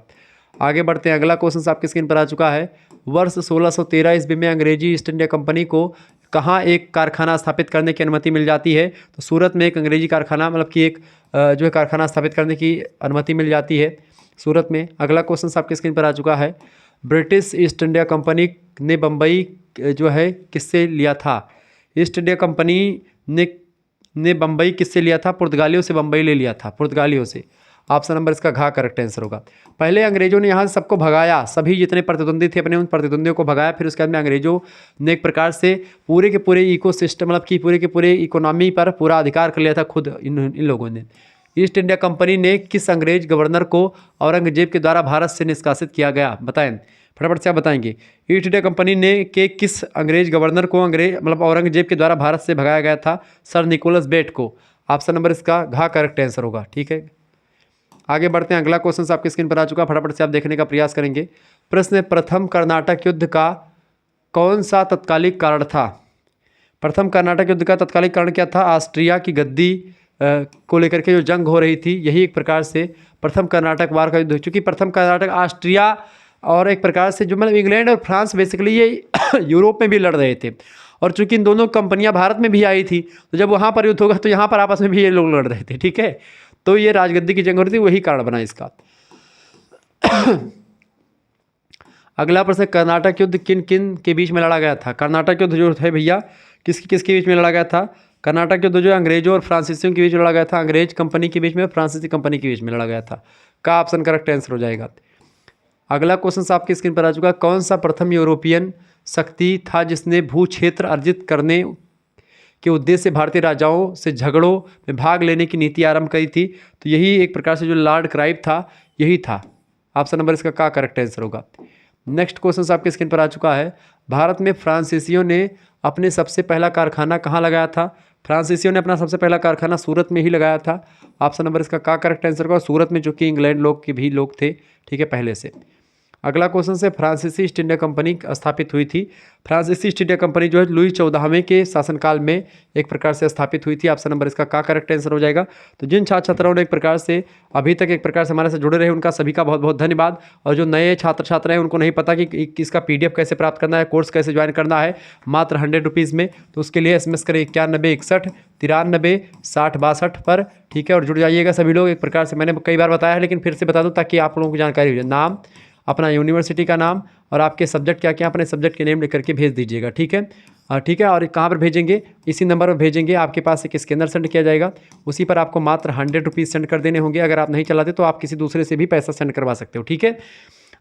आगे बढ़ते हैं, अगला क्वेश्चन आपकी स्क्रीन पर आ चुका है। वर्ष 1613 ईस्वी में अंग्रेजी ईस्ट इंडिया कंपनी को कहाँ एक कारखाना स्थापित करने की अनुमति मिल जाती है? तो सूरत में एक अंग्रेजी कारखाना मतलब कि एक जो है कारखाना स्थापित करने की अनुमति मिल जाती है सूरत में। अगला क्वेश्चन आपकी स्क्रीन पर आ चुका है। ब्रिटिश ईस्ट इंडिया कंपनी ने बम्बई जो है किससे लिया था? ईस्ट इंडिया कंपनी ने बम्बई किससे लिया था? पुर्तगालियों से बम्बई ले लिया था, पुर्तगालियों से। ऑप्शन नंबर इसका घा करेक्ट आंसर होगा। पहले अंग्रेजों ने यहाँ से सबको भगाया, सभी जितने प्रतिद्वंदी थे अपने उन प्रतिद्वंदियों को भगाया। फिर उसके बाद में अंग्रेजों ने एक प्रकार से पूरे के पूरे इकोसिस्टम मतलब कि पूरे के पूरे इकोनॉमी पर पूरा अधिकार कर लिया था खुद इन लोगों ने। ईस्ट इंडिया कंपनी ने किस अंग्रेज गवर्नर को औरंगजेब के द्वारा भारत से निष्कासित किया गया? बताएं, फटाफट से आप बताएंगे। ईस्ट इंडिया कंपनी ने के किस अंग्रेज गवर्नर को औरंगजेब के द्वारा भारत से भगाया गया था? सर निकोलस बेट को। ऑप्शन नंबर इसका घा करेक्ट आंसर होगा, ठीक है। आगे बढ़ते हैं, अगला क्वेश्चन आपकी स्क्रीन पर आ चुका, फटाफट से आप देखने का प्रयास करेंगे। प्रश्न, प्रथम कर्नाटक युद्ध का कौन सा तत्कालिक कारण था? प्रथम कर्नाटक युद्ध का तत्कालिक कारण क्या था? ऑस्ट्रिया की गद्दी को लेकर के जो जंग हो रही थी, यही एक प्रकार से प्रथम कर्नाटक वार का युद्ध। चूँकि प्रथम कर्नाटक ऑस्ट्रिया और एक प्रकार से जो मतलब इंग्लैंड और फ्रांस बेसिकली ये यूरोप में भी लड़ रहे थे, और चूंकि इन दोनों कंपनियां भारत में भी आई थी, तो जब वहाँ पर युद्ध होगा तो यहाँ पर आपस में भी ये लोग लड़ रहे थे, ठीक है। तो ये राजगद्दी की जंग हो रही थी, वही कारण बना इसका। अगला प्रश्न, कर्नाटक युद्ध किन किन के बीच में लड़ा गया था? कर्नाटक युद्ध जो है भैया किसके बीच में लड़ा गया था? कर्नाटक युद्ध जो अंग्रेजों और फ्रांसीसियों के बीच में लड़ा गया था। अंग्रेज कंपनी के बीच में, फ्रांसीसी कंपनी के बीच में लड़ा गया था। का ऑप्शन करेक्ट आंसर हो जाएगा। अगला क्वेश्चन आपकी स्क्रीन पर आ चुका है। कौन सा प्रथम यूरोपियन शक्ति था जिसने भू क्षेत्र अर्जित करने के उद्देश्य से भारतीय राजाओं से झगड़ों में भाग लेने की नीति आरंभ करी थी? तो यही एक प्रकार से जो लॉर्ड क्राइव था, यही था। ऑप्शन नंबर इसका का करेक्ट आंसर होगा। नेक्स्ट क्वेश्चन आपकी स्क्रीन पर आ चुका है। भारत में फ्रांसीसियों ने अपने सबसे पहला कारखाना कहाँ लगाया था? फ्रांसीसियों ने अपना सबसे पहला कारखाना सूरत में ही लगाया था। ऑप्शन नंबर इसका का करेक्ट आंसर होगा। सूरत में, जो कि इंग्लैंड लोग के भी लोग थे, ठीक है, पहले से। अगला क्वेश्चन से, फ्रांसीसी ईस्ट इंडिया कंपनी स्थापित हुई थी। फ्रांसीसी ईस्ट इंडिया कंपनी जो है लुई 14वें के शासनकाल में एक प्रकार से स्थापित हुई थी। ऑप्शन नंबर इसका का करेक्ट आंसर हो जाएगा। तो जिन छात्र छात्राओं ने एक प्रकार से अभी तक एक प्रकार से हमारे साथ जुड़े रहे, उनका सभी का बहुत बहुत धन्यवाद। और जो नए छात्र छात्रा हैं, उनको नहीं पता कि इसका PDF कैसे प्राप्त करना है, कोर्स कैसे ज्वाइन करना है, मात्र 100 रुपीज़ में, तो उसके लिए SMS करें 91 61 93 60 62 पर, ठीक है। और जुड़ जाइएगा सभी लोग। एक प्रकार से मैंने कई बार बताया है, लेकिन फिर से बता दूं ताकि आप लोगों को जानकारी हो जाए। नाम, अपना यूनिवर्सिटी का नाम और आपके सब्जेक्ट क्या क्या, अपने सब्जेक्ट के नेम लिख करके भेज दीजिएगा, ठीक है। ठीक है, और कहाँ पर भेजेंगे? इसी नंबर पर भेजेंगे। आपके पास एक स्कैनर सेंड किया जाएगा, उसी पर आपको मात्र 100 रुपीज़ सेंड कर देने होंगे। अगर आप नहीं चलाते तो आप किसी दूसरे से भी पैसा सेंड करवा सकते हो, ठीक है।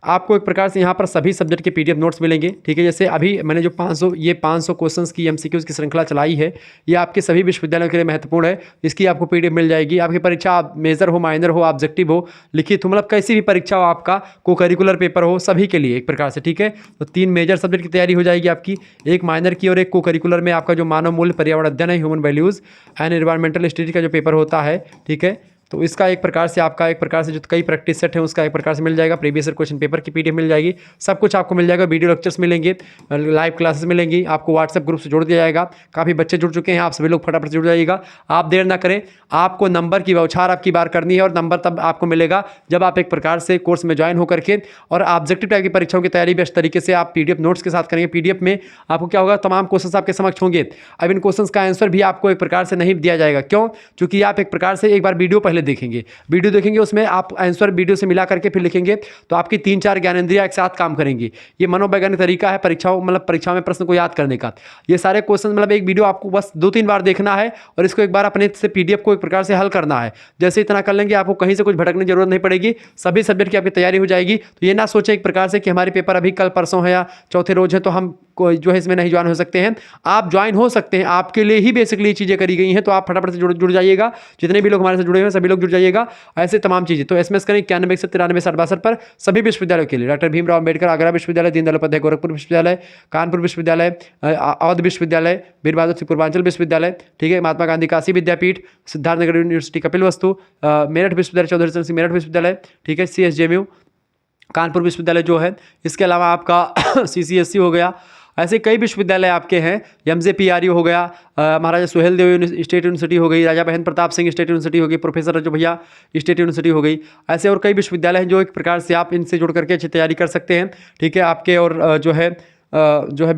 आपको एक प्रकार से यहाँ पर सभी सब्जेक्ट के PDF नोट्स मिलेंगे, ठीक है। जैसे अभी मैंने जो 500 क्वेश्चंस की MCQs की श्रृंखला चलाई है, ये आपके सभी विश्वविद्यालयों के लिए महत्वपूर्ण है। इसकी आपको PDF मिल जाएगी। आपकी परीक्षा मेजर हो, माइनर हो, ऑब्जेक्टिव हो, लिखित हो, मतलब कैसी भी परीक्षा हो, आपका को करिकुलर पेपर हो, सभी के लिए एक प्रकार से, ठीक है। तो 3 मेजर सब्जेक्ट की तैयारी हो जाएगी आपकी, एक माइनर की और एक को करिकुलर में आपका जो मानव मूल्य, पर्यावरण अध्ययन है, human values and environmental study का जो पेपर होता है, ठीक है। तो इसका एक प्रकार से आपका एक प्रकार से जो कई प्रैक्टिस सेट है उसका एक प्रकार से मिल जाएगा। प्रीवियस ईयर क्वेश्चन पेपर की PDF मिल जाएगी, सब कुछ आपको मिल जाएगा। वीडियो लेक्चर्स मिलेंगे, लाइव क्लासेस मिलेंगी, आपको व्हाट्सएप ग्रुप से जोड़ दिया जाएगा। काफ़ी बच्चे जुड़ चुके हैं, आप सभी लोग फटाफट जुड़ जाइएगा। आप देर ना करें, आपको नंबर की बौछार आपकी बार करनी है, और नंबर तब आपको मिलेगा जब आप एक प्रकार से कोर्स में ज्वाइन होकर के और ऑब्जेक्टिव टाइप की परीक्षाओं की तैयारी बेस्ट तरीके से आप PDF नोट्स के साथ करेंगे। PDF में आपको क्या होगा, तमाम क्वेश्चन आपके समक्ष होंगे। अब इन क्वेश्चन का आंसर भी आपको एक प्रकार से नहीं दिया जाएगा, क्यों? क्योंकि आप एक प्रकार से एक बार वीडियो पहले देखेंगे, वीडियो देखेंगे, उसमें आप आंसर वीडियो से मिला करके फिर लिखेंगे, तो आपकी 3-4 ज्ञानेंद्रियां एक साथ काम करेंगी। ये मनोवैज्ञानिक तरीका है परीक्षाओं में प्रश्न को याद करने का। ये सारे क्वेश्चन मतलब एक वीडियो आपको बस 2-3 बार देखना है और इसको एक बार अपने से PDF को एक प्रकार से हल करना है। जैसे इतना कर लेंगे, आपको कहीं से कुछ भटकने की जरूरत नहीं पड़ेगी, सभी सब्जेक्ट की आपकी तैयारी हो जाएगी। तो ये ना सोचे एक प्रकार से कि हमारे पेपर अभी कल परसों है या चौथे रोज है तो हम कोई जो है इसमें नहीं ज्वाइन हो सकते हैं। आप ज्वाइन हो सकते हैं, आपके लिए ही बेसिकली चीज़ें करी गई हैं, तो आप फटाफट से जुड़ जाइएगा। जितने भी लोग हमारे से जुड़े हुए हैं सभी लोग जुड़ जाइएगा। ऐसे तमाम चीज़ें तो SMS करें 91 पर सभी विश्वविद्यालयों के लिए। डॉक्टर भीमराव अम्बेडकर आगरा विश्वविद्यालय, दीनदयाल उपाध्याय गोरखपुर विश्वविद्यालय, कानपुर विश्वविद्यालय, अवध विश्वविद्यालय, वीर बहादुर पूर्वांचल विश्वविद्यालय, ठीक है, महात्मा गांधी काशी विद्यापीठ, सिद्धार्थनगर यूनिवर्सिटी कपिलवस्तु, मेरठ विश्वविद्यालय चौधरी चरण सिंह मेरठ विश्वविद्यालय, ठीक है, CSJMU कानपुर विश्वविद्यालय जो है। इसके अलावा आपका CCSC हो गया। ऐसे कई विश्वविद्यालय आपके हैं। MJPRU हो गया, महाराजा सुहेल देव स्टेट यूनिवर्सिटी हो गई, राजा महेंद्र प्रताप सिंह स्टेट यूनिवर्सिटी हो गई, प्रोफेसर रजू भैया स्टेट यूनिवर्सिटी हो गई। ऐसे और कई विश्वविद्यालय हैं जो एक प्रकार से आप इनसे जुड़ करके अच्छी तैयारी कर सकते हैं, ठीक है। आपके और जो है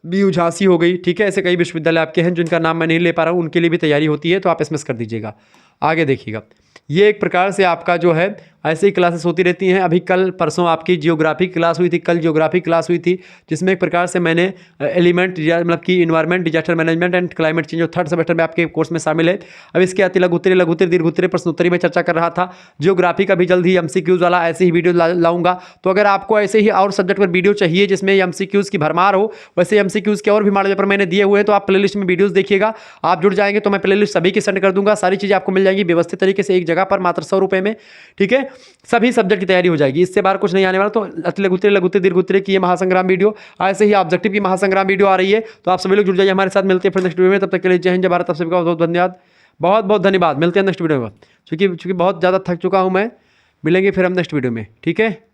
BU झांसी हो गई, ठीक है। ऐसे कई विश्वविद्यालय आपके हैं जिनका नाम मैं नहीं ले पा रहा हूँ, उनके लिए भी तैयारी होती है, तो आप SMS कर दीजिएगा। आगे देखिएगा, ये एक प्रकार से आपका जो है ऐसे ही क्लासेस होती रहती हैं। अभी कल परसों आपकी जियोग्राफी क्लास हुई थी, कल जियोग्राफी क्लास हुई थी, जिसमें एक प्रकार से मैंने एलिमेंट मतलब कि environment, disaster management and climate change जो 3rd सेमेस्टर में आपके कोर्स में शामिल है। अब इसके अति लघुत्तरीय, लघुत्तरीय, दीर्घोत्तरीय, प्रश्नोत्तरी में चर्चा कर रहा था। जियोग्राफी का भी जल्द ही MCQs वाला ऐसे ही वीडियो लाऊंगा। तो अगर आपको ऐसे ही और सब्जेक्ट पर वीडियो चाहिए जिसमें MCQs की भरमार हो, वैसे MCQs के और भी मॉडल पर मैंने दिए हुए हैं, तो आप प्लेलिस्ट में वीडियोस देखिएगा। आप जुड़ जाएंगे तो मैं प्लेलिस्ट सभी की सेंड कर दूंगा। सारी चीज़ें आपको मिल जाएंगी व्यवस्थित तरीके से एक जगह पर मात्र 100 रुपये में, ठीक है। सभी सब्जेक्ट की तैयारी हो जाएगी, इससे बाहर कुछ नहीं आने वाला। तो अति लघुत्तरीय, लघुत्तरीय, दीर्घोत्तरीय की ये महासंग्राम वीडियो, ऐसे ही ऑब्जेक्टिव की महासंग्राम वीडियो आ रही है। तो आप सभी लोग जुड़ जाइए हमारे साथ। मिलते हैं फिर नेक्स्ट वीडियो में, तब तक के लिए जय हिंद, जय भारत। आप सभी का बहुत धन्यवाद, बहुत बहुत धन्यवाद। मिलते हैं नेक्स्ट वीडियो में, क्योंकि बहुत ज़्यादा थक चुका हूँ मैं। मिलेंगे फिर हम नेक्स्ट वीडियो में, ठीक है।